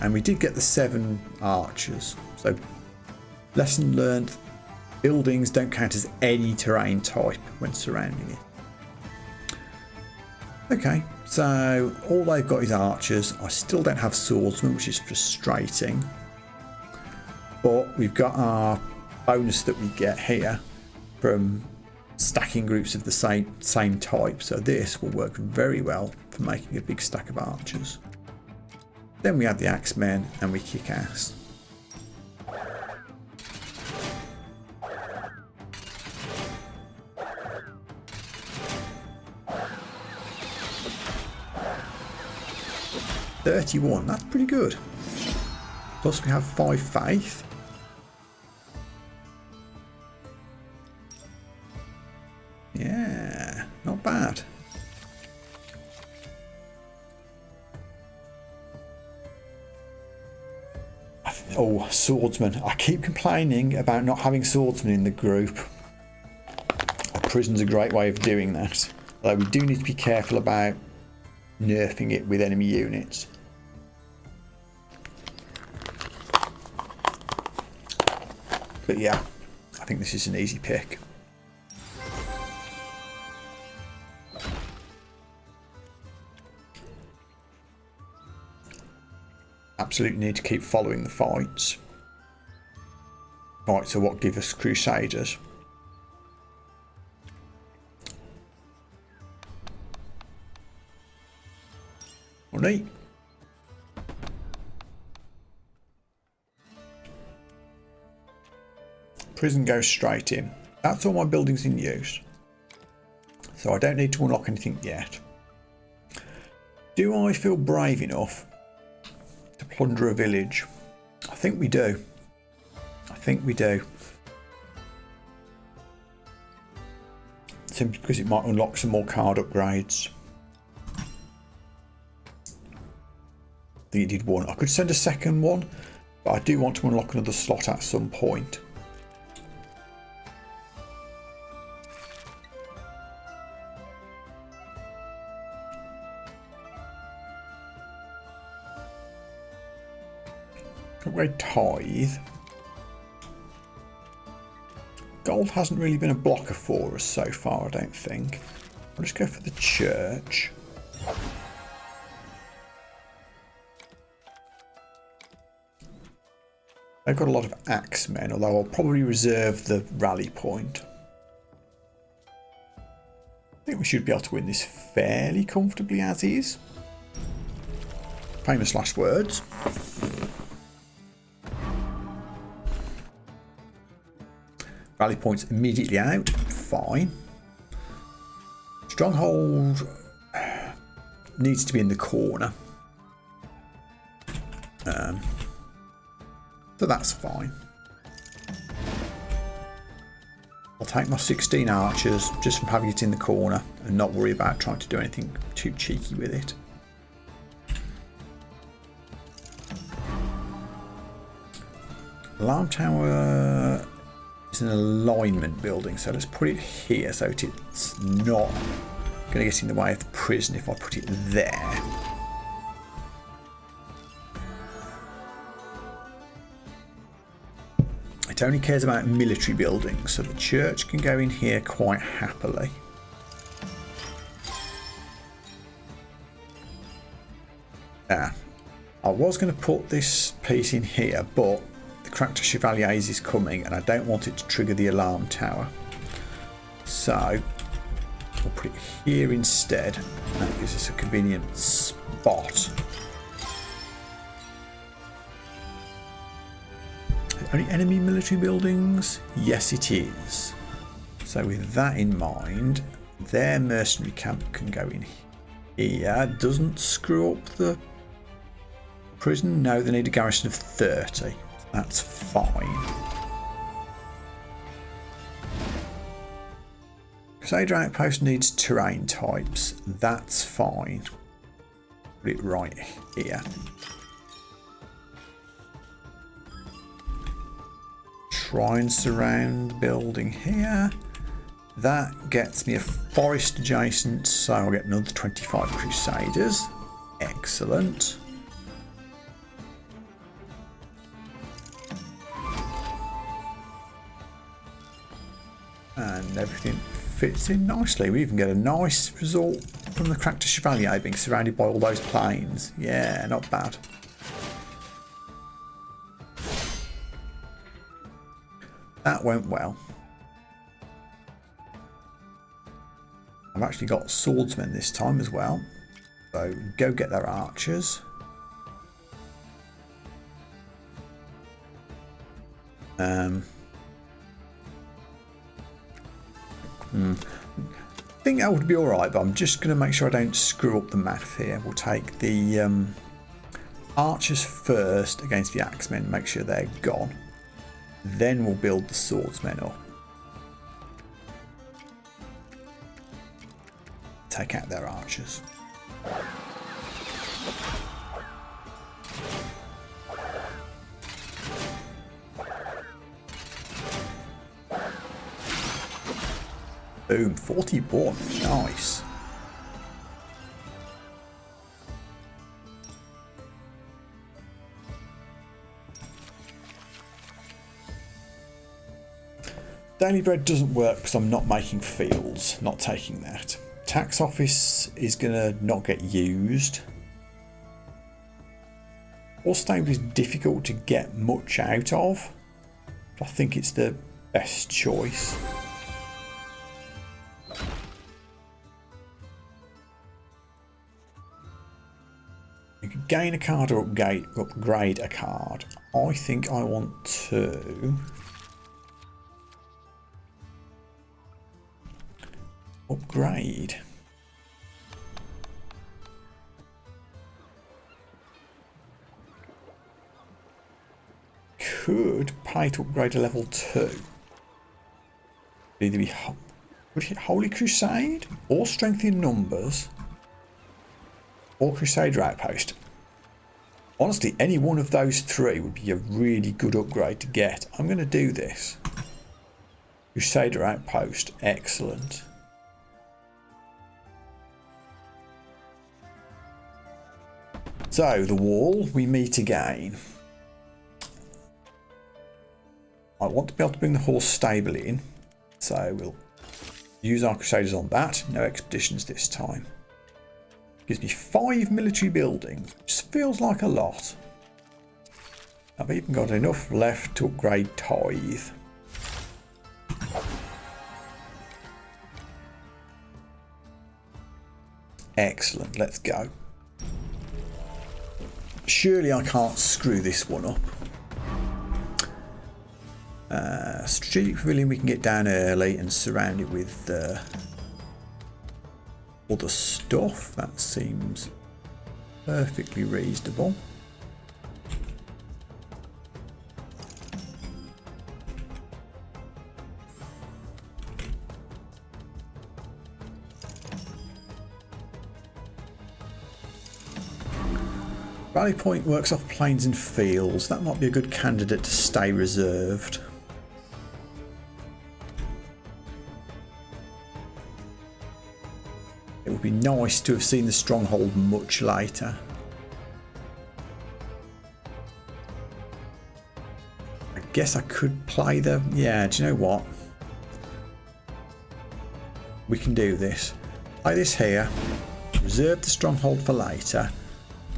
And we did get the 7 archers. So, lesson learned, buildings don't count as any terrain type when surrounding it. Okay, so all they've got is archers. I still don't have swordsmen, which is frustrating. But we've got our bonus that we get here from stacking groups of the same type. So this will work very well for making a big stack of archers. Then we add the axemen and we kick ass. $31, that's pretty good. Plus we have 5 faith. Yeah, not bad. Oh, swordsman. I keep complaining about not having swordsmen in the group. A prison's a great way of doing that. Though we do need to be careful about nerfing it with enemy units. But yeah, I think this is an easy pick. Absolutely need to keep following the fights. Right, so what give us Crusaders? Money. Prison goes straight in. That's all my buildings in use. So I don't need to unlock anything yet. Do I feel brave enough to plunder a village? I think we do. I think we do. Simply because it might unlock some more card upgrades. I think it did one. I could send a second one, but I do want to unlock another slot at some point. Upgrade tithe. Gold hasn't really been a blocker for us so far, I don't think. I'll just go for the church. They've got a lot of axemen, although I'll probably reserve the rally point. I think we should be able to win this fairly comfortably as is. Famous last words. Rally points immediately out. Fine. Stronghold needs to be in the corner. So that's fine. I'll take my 16 archers just from having it in the corner and not worry about trying to do anything too cheeky with it. Alarm tower is an alignment building, so let's put it here so it's not going to get in the way of the prison if I put it there. It only cares about military buildings, so the church can go in here quite happily. I was going to put this piece in here, but the Cractor Chevaliers is coming and I don't want it to trigger the alarm tower. So we'll put it here instead. That gives us a convenient spot. Any enemy military buildings? Yes, it is. So with that in mind, their mercenary camp can go in here. Doesn't screw up the prison. No, they need a garrison of 30. That's fine. Crusader outpost needs terrain types. That's fine. Put it right here. Try and surround the building here. That gets me a forest adjacent, so I'll get another 25 Crusaders. Excellent. And everything fits in nicely. We even get a nice result from the Cractor Chevalier being surrounded by all those plains. Yeah, not bad. That went well. I've actually got swordsmen this time as well. So go get their archers. I think that would be alright, but I'm just going to make sure I don't screw up the math here. We'll take the archers first against the axemen, make sure they're gone. Then we'll build the swordsmen up. Take out their archers. Boom, 41. Nice. Daily bread doesn't work because I'm not making fields, not taking that. Tax office is going to not get used. All stable is difficult to get much out of, but I think it's the best choice. You can gain a card or upgrade a card. I think I want to upgrade. Could pay to upgrade to level 2. Either be Holy Crusade or Strength in Numbers or Crusader Outpost. Honestly, any one of those three would be a really good upgrade to get. I'm going to do this. Crusader Outpost, excellent. So, the wall, we meet again. I want to be able to bring the horse stable in, so we'll use our Crusaders on that. No expeditions this time. Gives me 5 military buildings, which feels like a lot. I've even got enough left to upgrade Tithe. Excellent, let's go. Surely I can't screw this one up. Strategic Pavilion we can get down early and surround it with other stuff. That seems perfectly reasonable. Rally Point works off plains and fields. That might be a good candidate to stay reserved. It would be nice to have seen the stronghold much later. I guess I could play the... Yeah, do you know what? We can do this. Play this here. Reserve the stronghold for later.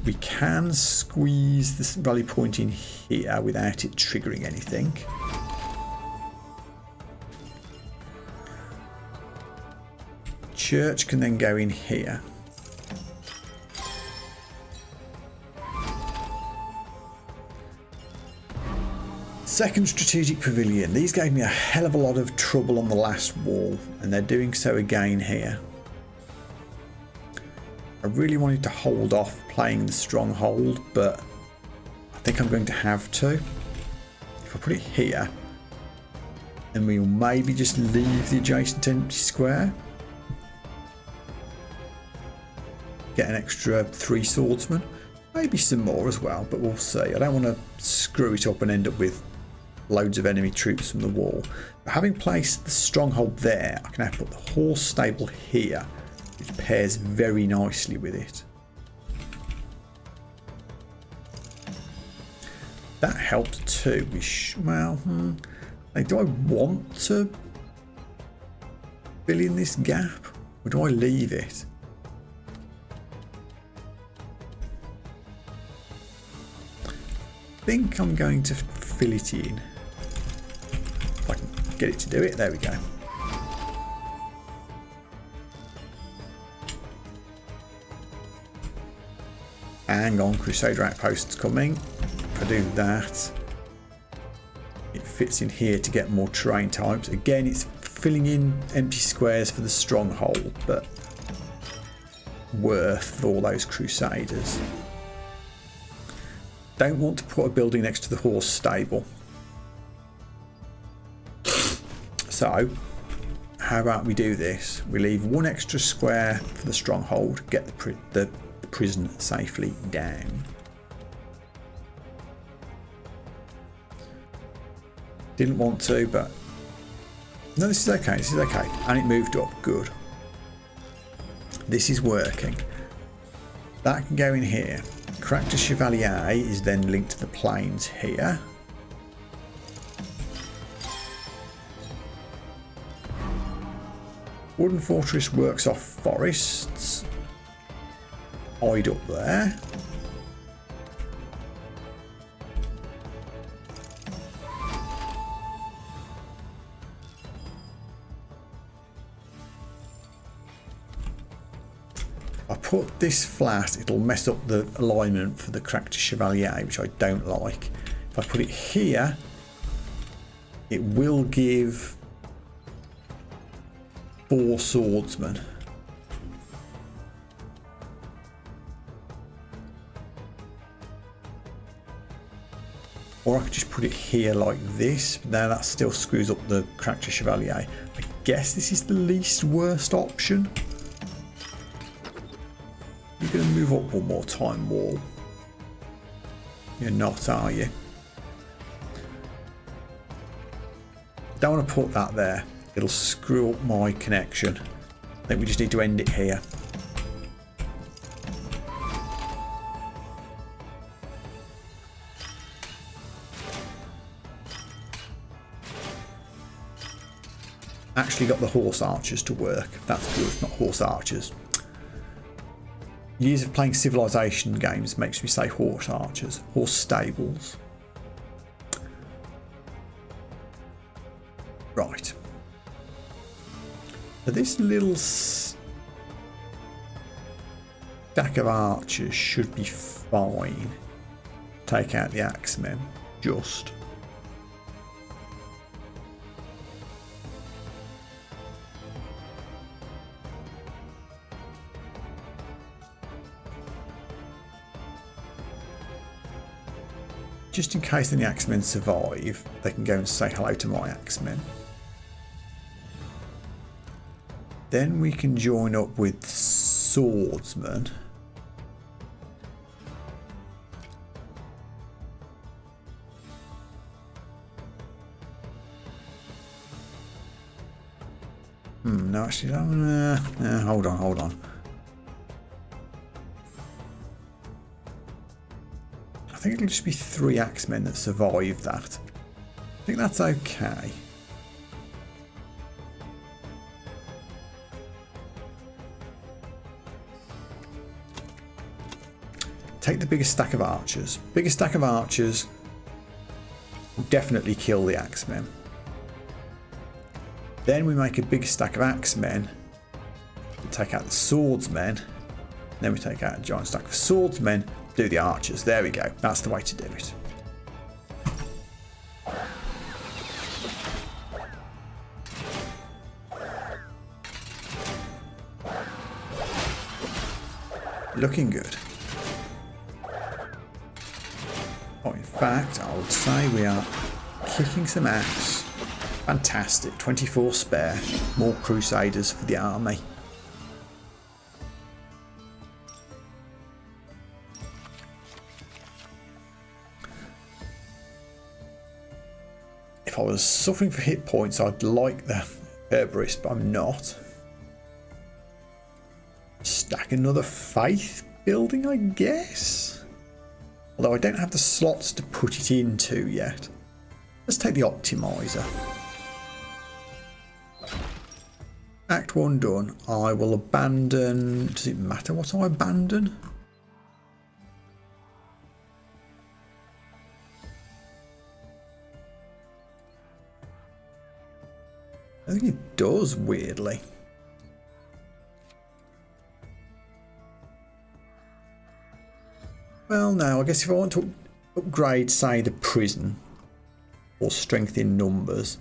We can squeeze this rally point in here without it triggering anything. Church can then go in here. Second strategic pavilion. These gave me a hell of a lot of trouble on the last wall, and they're doing so again here. I really wanted to hold off playing the stronghold, but I think I'm going to have to. If I put it here, then we'll maybe just leave the adjacent empty square. Get an extra 3 swordsmen. Maybe some more as well, but we'll see. I don't want to screw it up and end up with loads of enemy troops from the wall. But having placed the stronghold there, I can now put the horse stable here, which pairs very nicely with it. That helps too. Well, like, do I want to fill in this gap, or do I leave it? I think I'm going to fill it in. If I can get it to do it, there we go. Hang on, Crusader outposts coming. If I do that, it fits in here to get more terrain types. Again, it's filling in empty squares for the stronghold, but worth all those Crusaders. Don't want to put a building next to the horse stable. So, how about we do this? We leave 1 extra square for the stronghold, get the prison safely down. Didn't want to, but no, this is okay. This is okay. And it moved up. Good. This is working. That can go in here. Character Chevalier is then linked to the plains here. Wooden Fortress works off forests. Hide up there. I put this flat, it'll mess up the alignment for the Character Chevalier, which I don't like. If I put it here, it will give 4 swordsmen. Or I could just put it here like this, but now that still screws up the Character Chevalier. I guess this is the least worst option. You're going to move up one more time, wall. You're not, are you? Don't want to put that there. It'll screw up my connection. I think we just need to end it here. Actually got the horse archers to work. That's good, not horse archers. Years of playing civilization games makes me say horse archers, horse stables. Right. So this little stack of archers should be fine. Take out the axemen, just. Just in case any axemen survive, they can go and say hello to my axemen. Then we can join up with swordsmen. No, actually, hold on. I think it'll just be 3 axemen that survive that. I think that's okay. take the biggest stack of archers. Biggest stack of archers will definitely kill the axemen. Then we make a big stack of axemen. We take out the swordsmen. Then we take out a giant stack of swordsmen. Do the archers. There we go. That's the way to do it. Looking good. Oh, in fact, I would say we are kicking some ass. Fantastic. 24 spare. More crusaders for the army. If I was suffering for hit points, I'd like the herborist, but I'm not. Stack another faith building, I guess. Although I don't have the slots to put it into yet. Let's take the optimizer. Act 1 done. I will abandon. Does it matter what I abandon? I think it does, weirdly. Well, no, I guess if I want to upgrade, say, the prison or strength in numbers,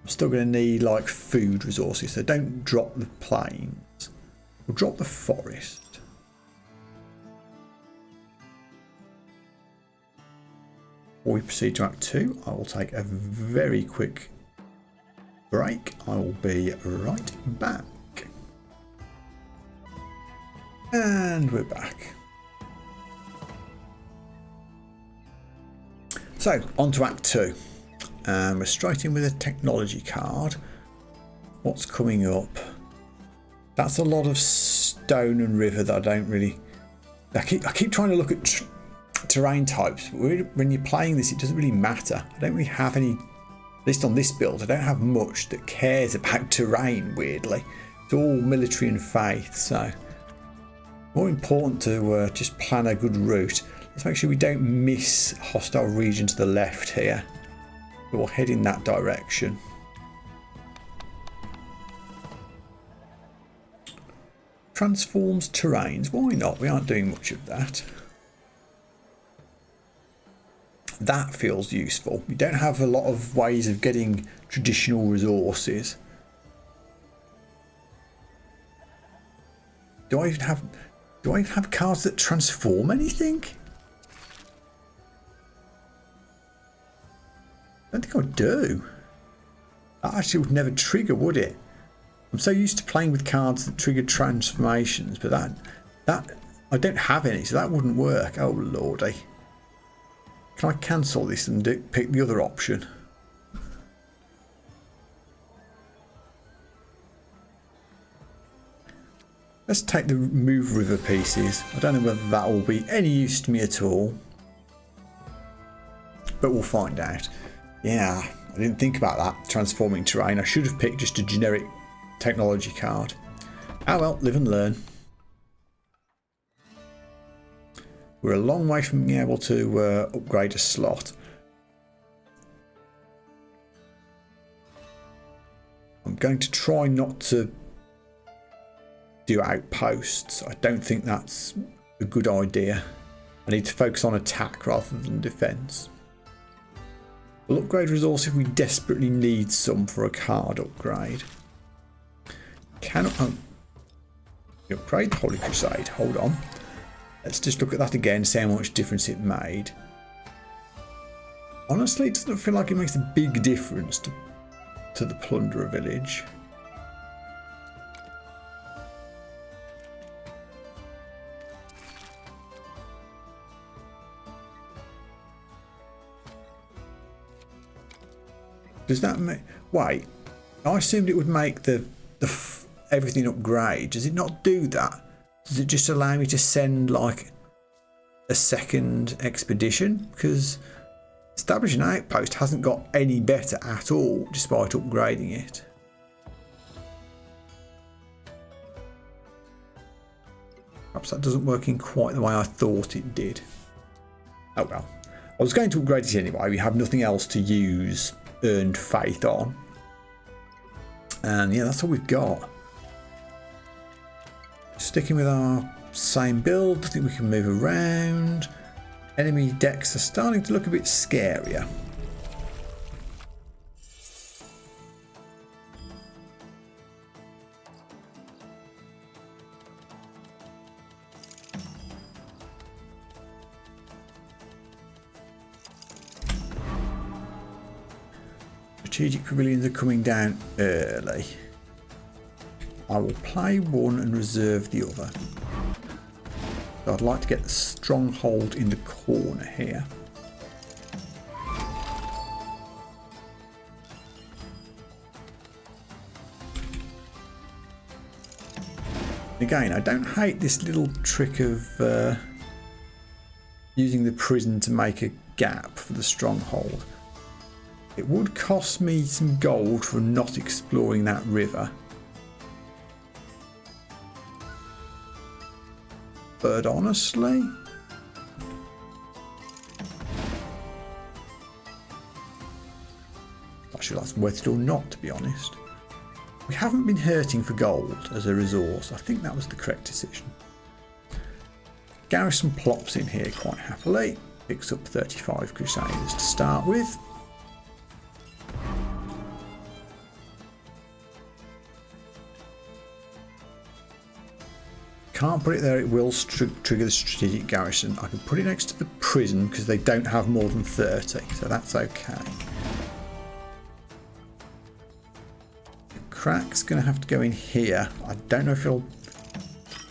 I'm still going to need like food resources. So don't drop the plains. We'll drop the forest. Before we proceed to Act 2, I will take a very quick break. I will be right back. And we're back. So, on to Act 2. We're straight in with a technology card. What's coming up? That's a lot of stone and river that I don't really... I keep trying to look at terrain types, but when you're playing this, it doesn't really matter. I don't really have any, at least on this build, I don't have much that cares about terrain, weirdly. It's all military and faith, so more important to just plan a good route. Let's make sure we don't miss hostile region to the left here. We'll head in that direction. Transforms terrains. Why not? We aren't doing much of that. That feels useful. We don't have a lot of ways of getting traditional resources. Do I even have cards that transform anything? I don't think I do. That actually would never trigger, would it? I'm so used to playing with cards that trigger transformations, but that I don't have any, so that wouldn't work. Oh lordy. Can I cancel this and pick the other option? Let's take the move river pieces. I don't know whether that will be any use to me at all, but we'll find out. Yeah, I didn't think about that, transforming terrain. I should have picked just a generic technology card. Ah well, live and learn. We're a long way from being able to upgrade a slot. I'm going to try not to do outposts. I don't think that's a good idea. I need to focus on attack rather than defence. We'll upgrade resource if we desperately need some for a card upgrade. Cannot upgrade the Holy Crusade. Hold on. Let's just look at that again, see how much difference it made. Honestly, it doesn't feel like it makes a big difference to the Plunderer village. Does that make... Wait, I assumed it would make the everything upgrade. Does it not do that? Does it just allow me to send like a second expedition? Because establishing an outpost hasn't got any better at all despite upgrading it. Perhaps that doesn't work in quite the way I thought it did. Oh well. I was going to upgrade it anyway. We have nothing else to use earned faith on. And yeah, that's all we've got. Sticking with our same build, I think we can move around. Enemy decks are starting to look a bit scarier. Strategic pavilions are coming down early. I will play one and reserve the other. So I'd like to get the stronghold in the corner here. Again, I don't hate this little trick of using the prison to make a gap for the stronghold. It would cost me some gold for not exploring that river. But honestly, not sure that's worth it or not, to be honest. We haven't been hurting for gold as a resource. I think that was the correct decision. Garrison plops in here quite happily. Picks up 35 Crusaders to start with. Can't put it there, it will trigger the strategic garrison. I can put it next to the prison because they don't have more than 30, so that's okay. The crack's going to have to go in here. I don't know if it'll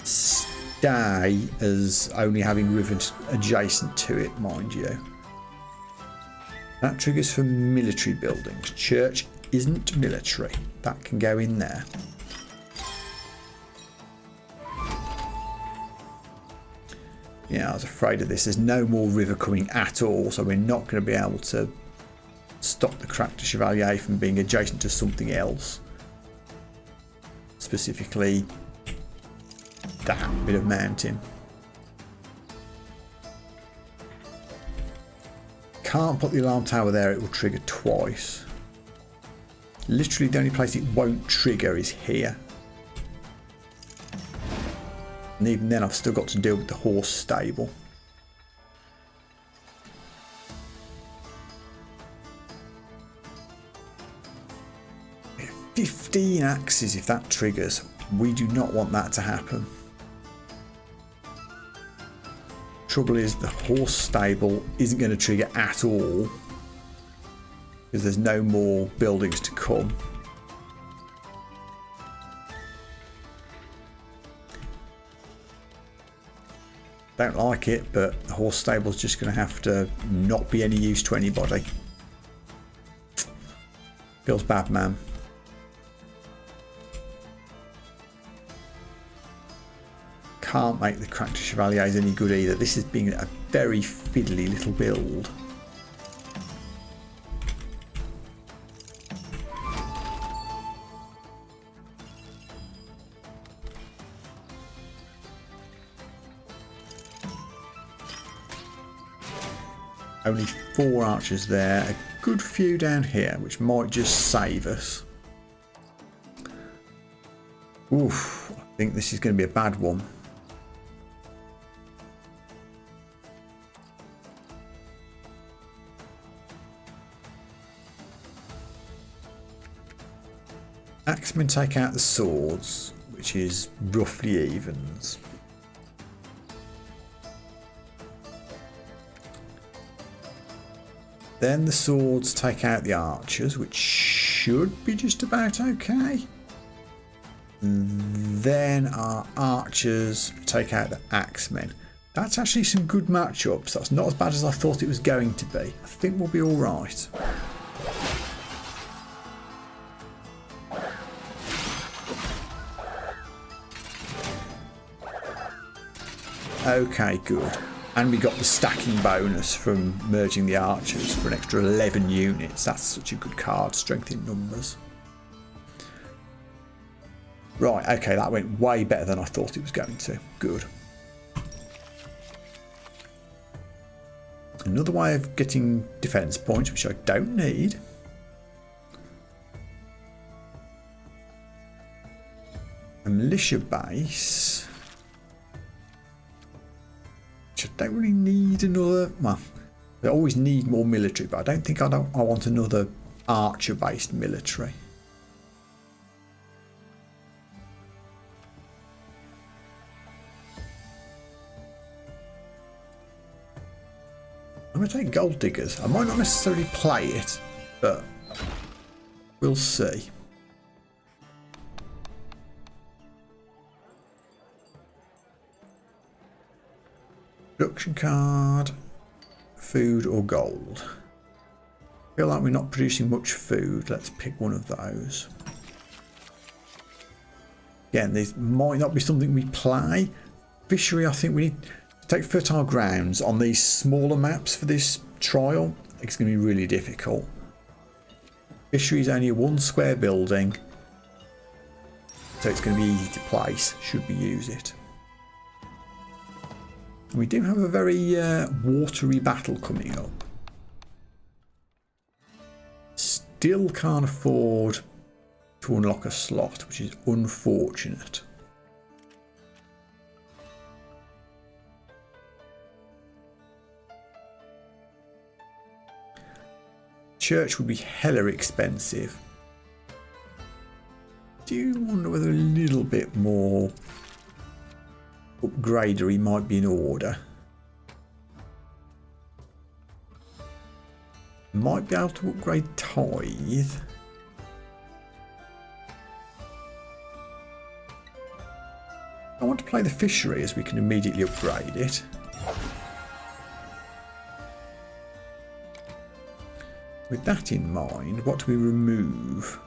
stay as only having rivers adjacent to it, mind you. That triggers for military buildings. Church isn't military. That can go in there. Yeah, I was afraid of this. There's no more river coming at all, so we're not going to be able to stop the Crack de Chevalier from being adjacent to something else. Specifically, that bit of mountain. Can't put the alarm tower there, it will trigger twice. Literally the only place it won't trigger is here. And even then I've still got to deal with the horse stable. We have 15 axes if that triggers. We do not want that to happen. Trouble is the horse stable isn't going to trigger at all because there's no more buildings to come. Don't like it, but the horse stable's just going to have to not be any use to anybody. Feels bad, man. Can't make the Crack de Chevaliers any good either. This is being a very fiddly little build. Only 4 archers there, a good few down here, which might just save us. Oof, I think this is going to be a bad one. Axemen take out the swords, which is roughly evens. Then the swords take out the archers, which should be just about okay. Then our archers take out the axemen. That's actually some good matchups. That's not as bad as I thought it was going to be. I think we'll be all right. Okay, good. And we got the stacking bonus from merging the archers for an extra 11 units. That's such a good card, strength in numbers. Right, okay, that went way better than I thought it was going to. Good. Another way of getting defence points, which I don't need. A militia base. Which I don't really need another. Well, I always need more military, but I don't think I want another archer-based military. I'm going to take gold diggers. I might not necessarily play it, but we'll see. Production card, food or gold. I feel like we're not producing much food. Let's pick one of those. Again, this might not be something we play. Fishery, I think we need to take fertile grounds on these smaller maps for this trial. It's going to be really difficult. Fishery is only a 1 square building, so it's going to be easy to place should we use it. We do have a very watery battle coming up. Still can't afford to unlock a slot, which is unfortunate. Church would be hella expensive. Do you wonder whether a little bit more upgradery might be in order? Might be able to upgrade tithe. I want to play the fishery as we can immediately upgrade it. With that in mind, what do we remove?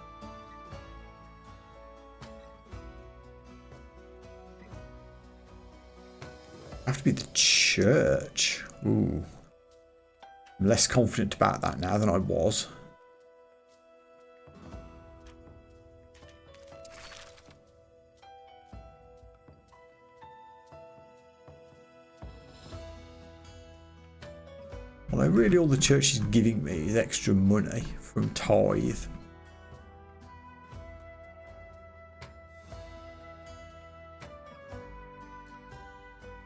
Have to be the church. Ooh. I'm less confident about that now than I was. Although really all the church is giving me is extra money from tithe.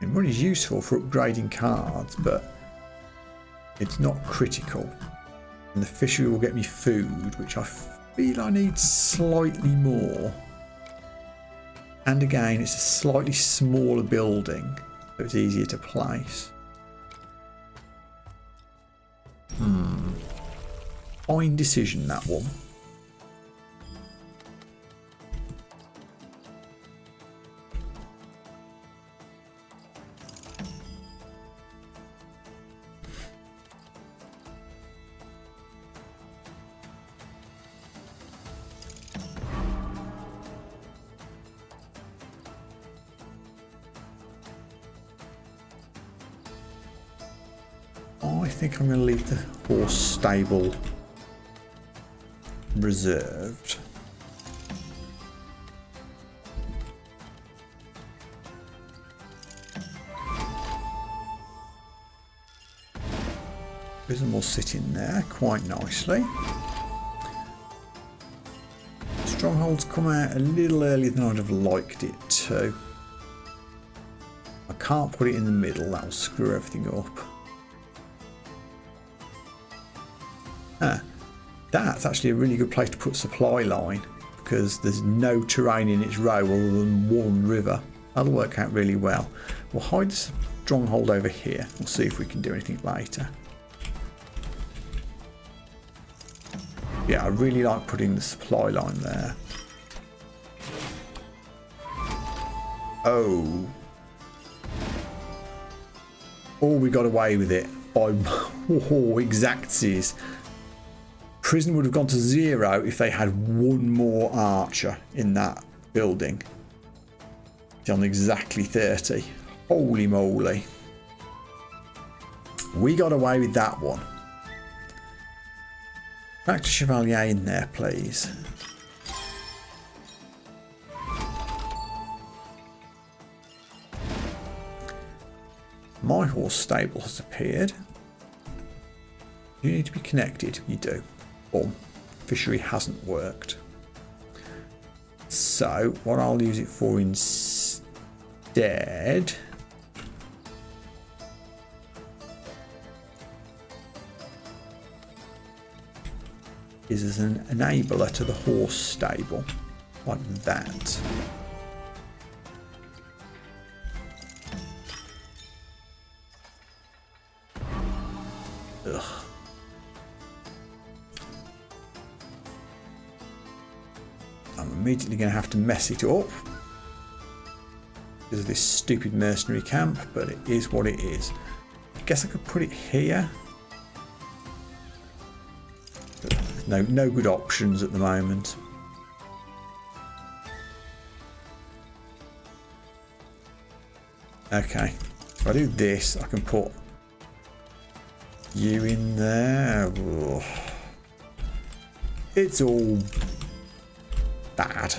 And money is useful for upgrading cards, but it's not critical. And the fishery will get me food, which I feel I need slightly more. And again, it's a slightly smaller building, so it's easier to place. Fine decision, that one. I think I'm going to leave the horse stable reserved. Prism will sit in there quite nicely. Strongholds come out a little earlier than I'd have liked it to. I can't put it in the middle, that'll screw everything up. That's actually a really good place to put supply line because there's no terrain in its row other than one river. That'll work out really well. We'll hide the stronghold over here. We'll see if we can do anything later. Yeah, I really like putting the supply line there. Oh, we got away with it by exactsies. Prison would have gone to 0 if they had one more archer in that building. It's on exactly 30. Holy moly. We got away with that one. Back to Chevalier in there, please. My horse stable has appeared. You need to be connected. You do. Boom. Fishery hasn't worked. So what I'll use it for instead is as an enabler to the horse stable, like that. Ugh. I'm immediately going to have to mess it up because of this stupid mercenary camp, but it is what it is. I guess I could put it here. No good options at the moment. Okay, if I do this, I can put you in there. Ugh. It's all bad.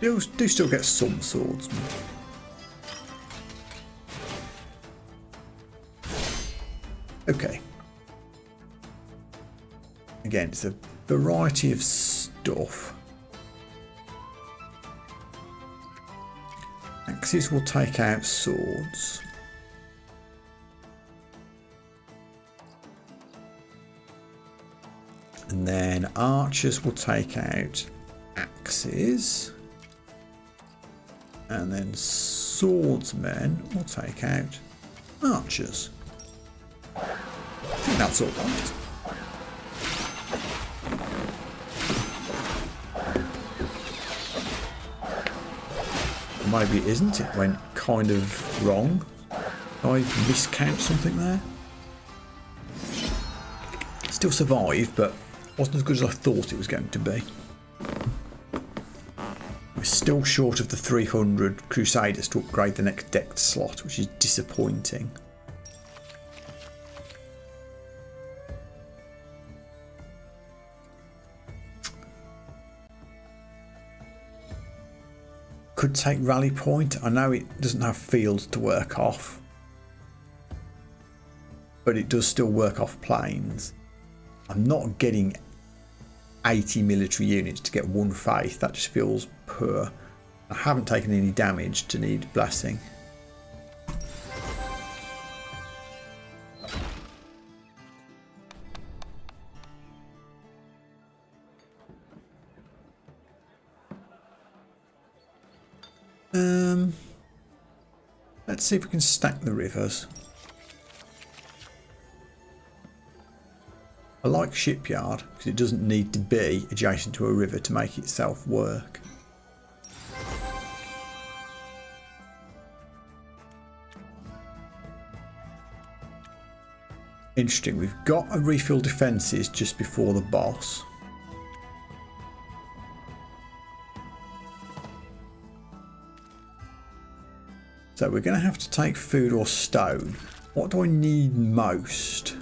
Do still get some swordsmen. Okay. Again, it's a variety of stuff. Axes will take out swords. And then archers will take out axes. And then swordsmen will take out archers. I think that's all right. Maybe it isn't. It went kind of wrong. Did I miscount something there? Still survived, but wasn't as good as I thought it was going to be. We're still short of the 300 Crusaders to upgrade the next decked slot, which is disappointing. Could take Rally Point. I know it doesn't have fields to work off, but it does still work off plains. I'm not getting 80 military units to get one faith. That just feels poor. I haven't taken any damage to need blessing. Let's see if we can stack the rivers. I like Shipyard because it doesn't need to be adjacent to a river to make itself work. Interesting, we've got a refill defences just before the boss. So we're going to have to take food or stone. What do I need most?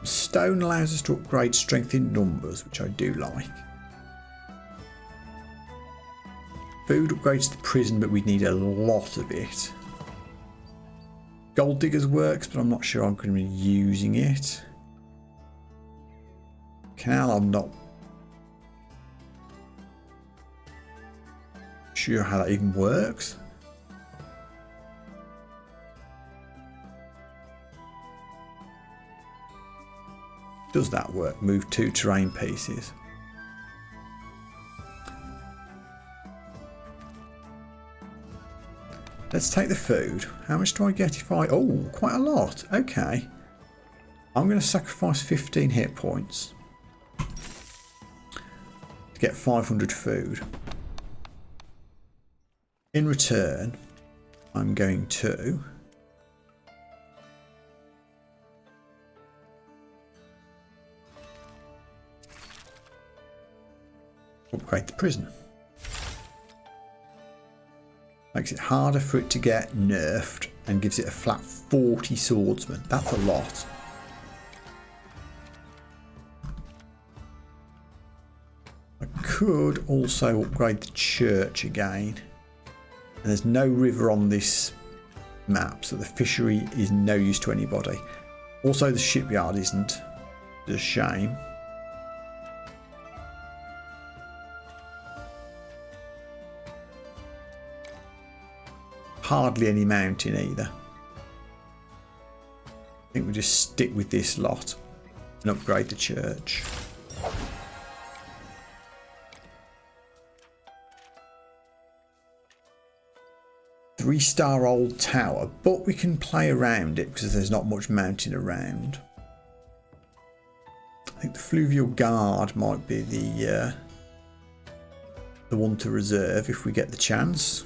Stone allows us to upgrade strength in numbers, which I do like. Food upgrades the prison, but we need a lot of it. Gold diggers works, but I'm not sure I'm going to be using it. Canal, I'm not sure how that even works. Does that work? Move 2 terrain pieces. Let's take the food. How much do I get if I... Oh, quite a lot. Okay. I'm going to sacrifice 15 hit points to get 500 food. In return, I'm going to... upgrade the prison. Makes it harder for it to get nerfed and gives it a flat 40 swordsmen. That's a lot. I could also upgrade the church again. And there's no river on this map, so the fishery is no use to anybody. Also, the shipyard isn't. It's a shame. Hardly any mountain either. I think we'll just stick with this lot and upgrade the church. Three-star old tower, but we can play around it because there's not much mountain around. I think the fluvial guard might be the one to reserve if we get the chance.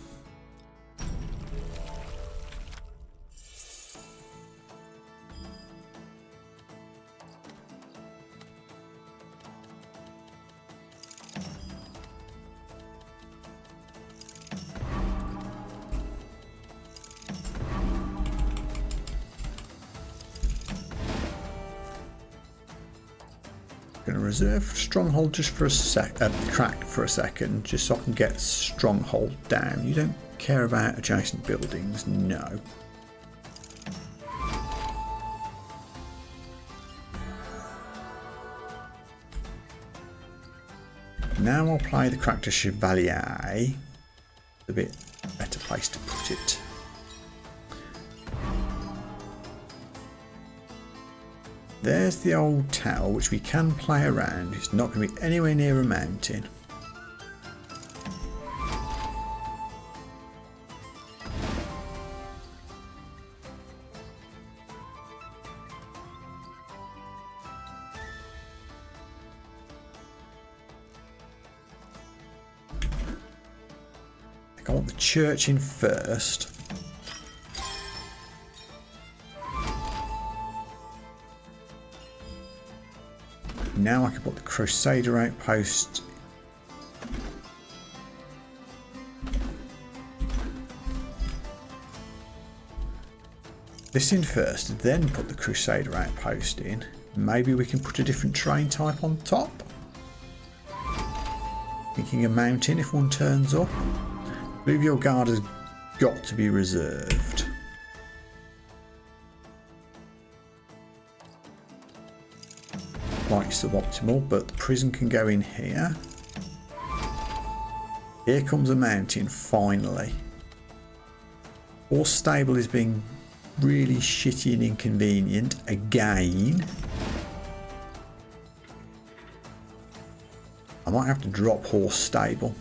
Going to reserve stronghold just for a crack for a second, just so I can get stronghold down. You don't care about adjacent buildings, no. Now I'll play the crack to Chevalier. A bit better place to put it. There's the old tower, which we can play around. It's not going to be anywhere near a mountain. I think I want the church in first. Now I can put the Crusader outpost. This in first, then put the Crusader outpost in. Maybe we can put a different train type on top. Thinking a mountain if one turns up. Fluvial guard has got to be reserved. Slightly suboptimal, but the prison can go in here. Here comes a mountain finally. Horse stable is being really shitty and inconvenient again. I might have to drop horse stable.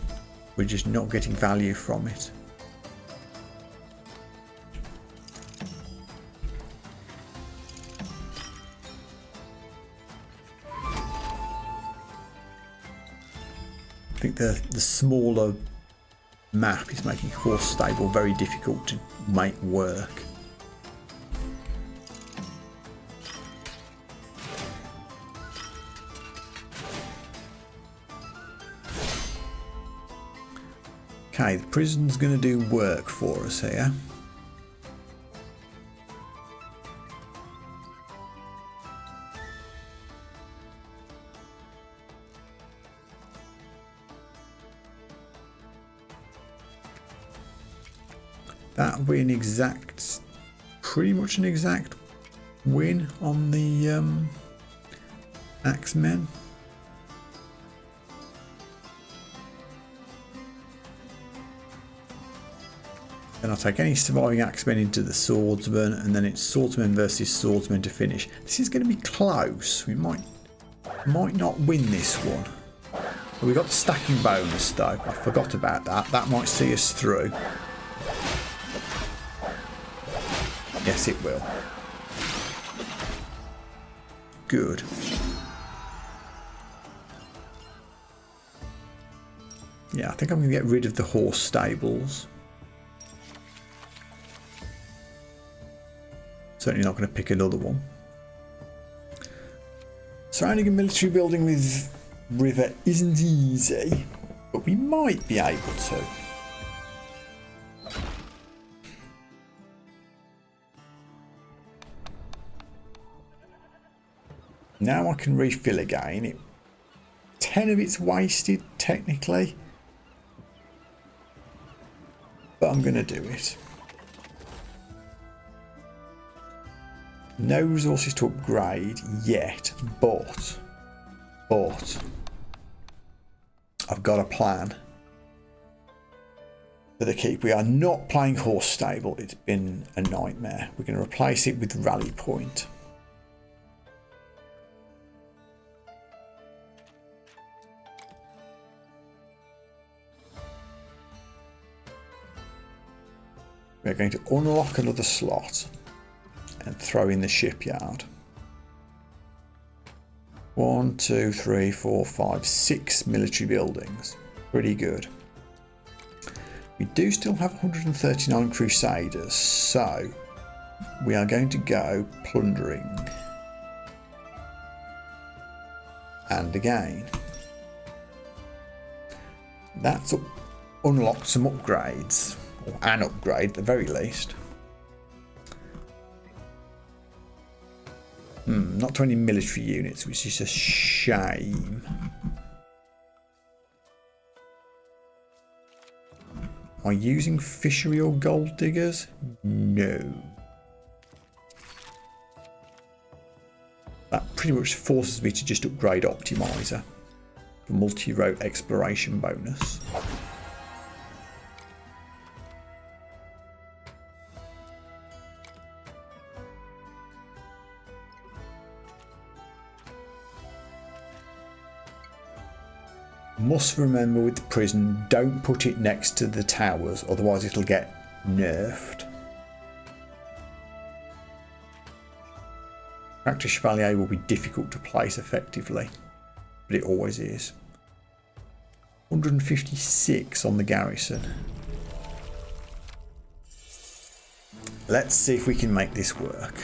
We're just not getting value from it. I think the smaller map is making horse stable very difficult to make work. Okay, the prison's going to do work for us here. That'll be an exact, pretty much an exact win on the Axemen. Then I'll take any surviving Axemen into the Swordsman, and then it's Swordsman versus Swordsman to finish. This is going to be close. We might not win this one. But we got the stacking bonus though. I forgot about that. That might see us through. Yes, it will. Good. Yeah, I think I'm going to get rid of the horse stables. Certainly not going to pick another one. Surrounding a military building with river isn't easy, but we might be able to. Now I can refill again. 10 of it's wasted technically, but I'm going to do it. No resources to upgrade yet, but I've got a plan for the keep. We are not playing horse stable. It's been a nightmare. We're going to replace it with rally point. We're going to unlock another slot and throw in the shipyard. 1, 2, 3, 4, 5, 6 military buildings. Pretty good. We do still have 139 crusaders, so we are going to go plundering. And again. That's unlocked some upgrades. Or an upgrade at the very least. Not to any military units, which is a shame. Am I using fishery or gold diggers? No. That pretty much forces me to just upgrade optimizer for multi-route exploration bonus. Must remember with the prison, don't put it next to the towers, otherwise it'll get nerfed. Character Chevalier will be difficult to place effectively, but it always is. 156 on the garrison. Let's see if we can make this work.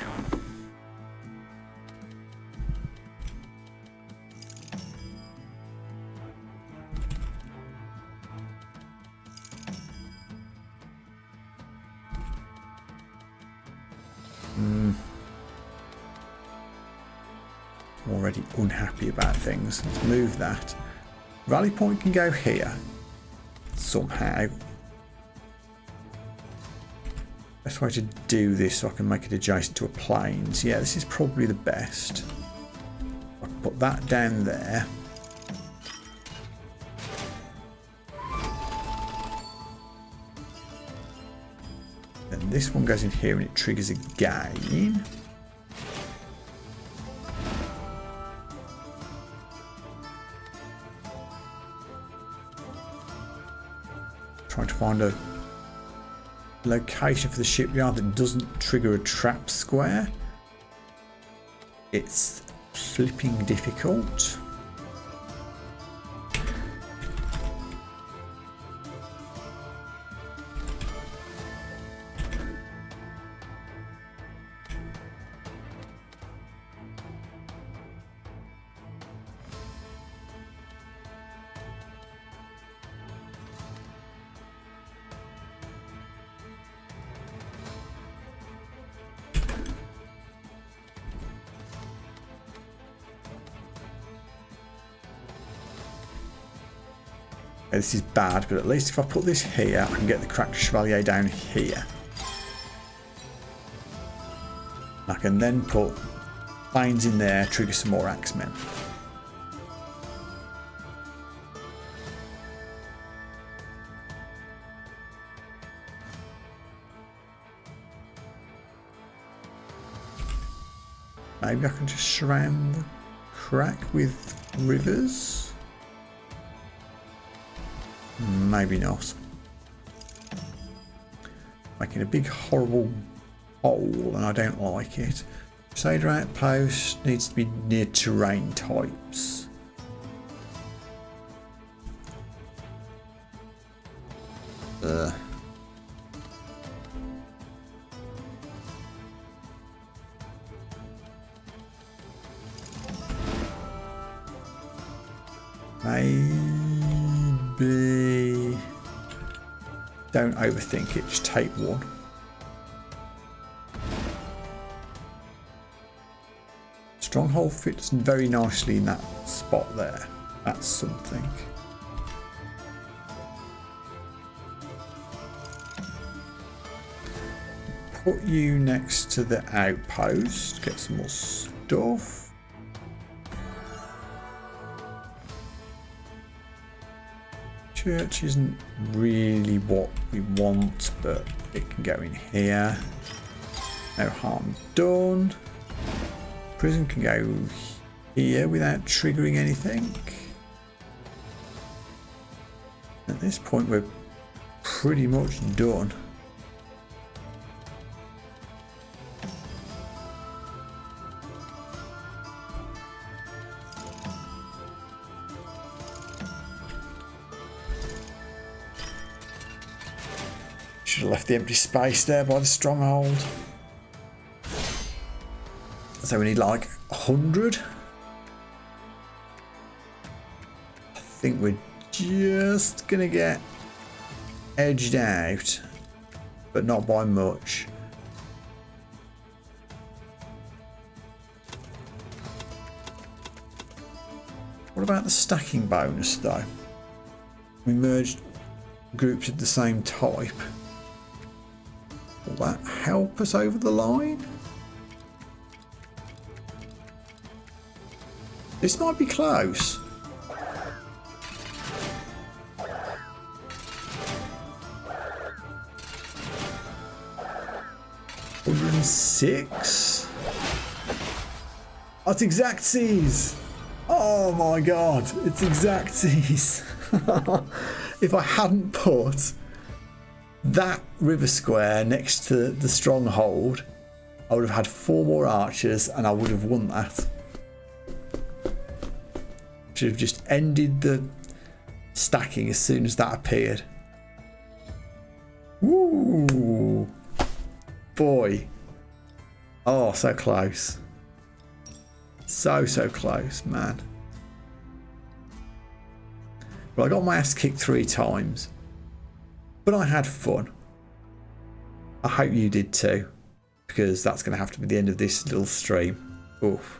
Already unhappy about things. Let's move that. Rally point can go here somehow. Best way to do this so I can make it adjacent to a plains. Yeah, this is probably the best. I can put that down there. Then this one goes in here and it triggers again. Trying to find a location for the shipyard that doesn't trigger a trap square. It's flipping difficult. This is bad, but at least if I put this here, I can get the Character Chevalier down here. I can then put planes in there, trigger some more axemen. Maybe I can just surround the crack with rivers. Maybe not. Making a big horrible hole and I don't like it. Crusader outpost needs to be near terrain types. Maybe don't overthink it, just take one. Stronghold fits very nicely in that spot there. That's something. Put you next to the outpost, get some more stuff. Church isn't really what we want, but it can go in here. No harm done. Prison can go here without triggering anything. At this point, we're pretty much done. Should have left the empty space there by the stronghold. So we need like 100. I think we're just gonna get edged out, but not by much. What about the stacking bonus though? We merged groups of the same type. Will that help us over the line? This might be close. 106. That's exactsies. Oh my god, it's exactsies. If I hadn't put that river square next to the stronghold, I would have had 4 more archers and I would have won that. Should have just ended the stacking as soon as that appeared. Woo! Boy. Oh, so close. So close, man. Well, I got my ass kicked 3 times. But I had fun. I hope you did too. Because that's going to have to be the end of this little stream. Oof.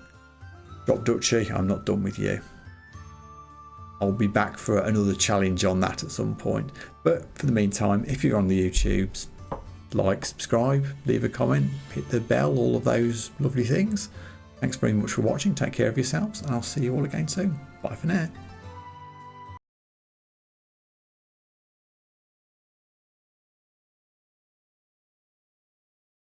Drop Duchy, I'm not done with you. I'll be back for another challenge on that at some point. But for the meantime, if you're on the YouTubes, like, subscribe, leave a comment, hit the bell, all of those lovely things. Thanks very much for watching. Take care of yourselves, and I'll see you all again soon. Bye for now.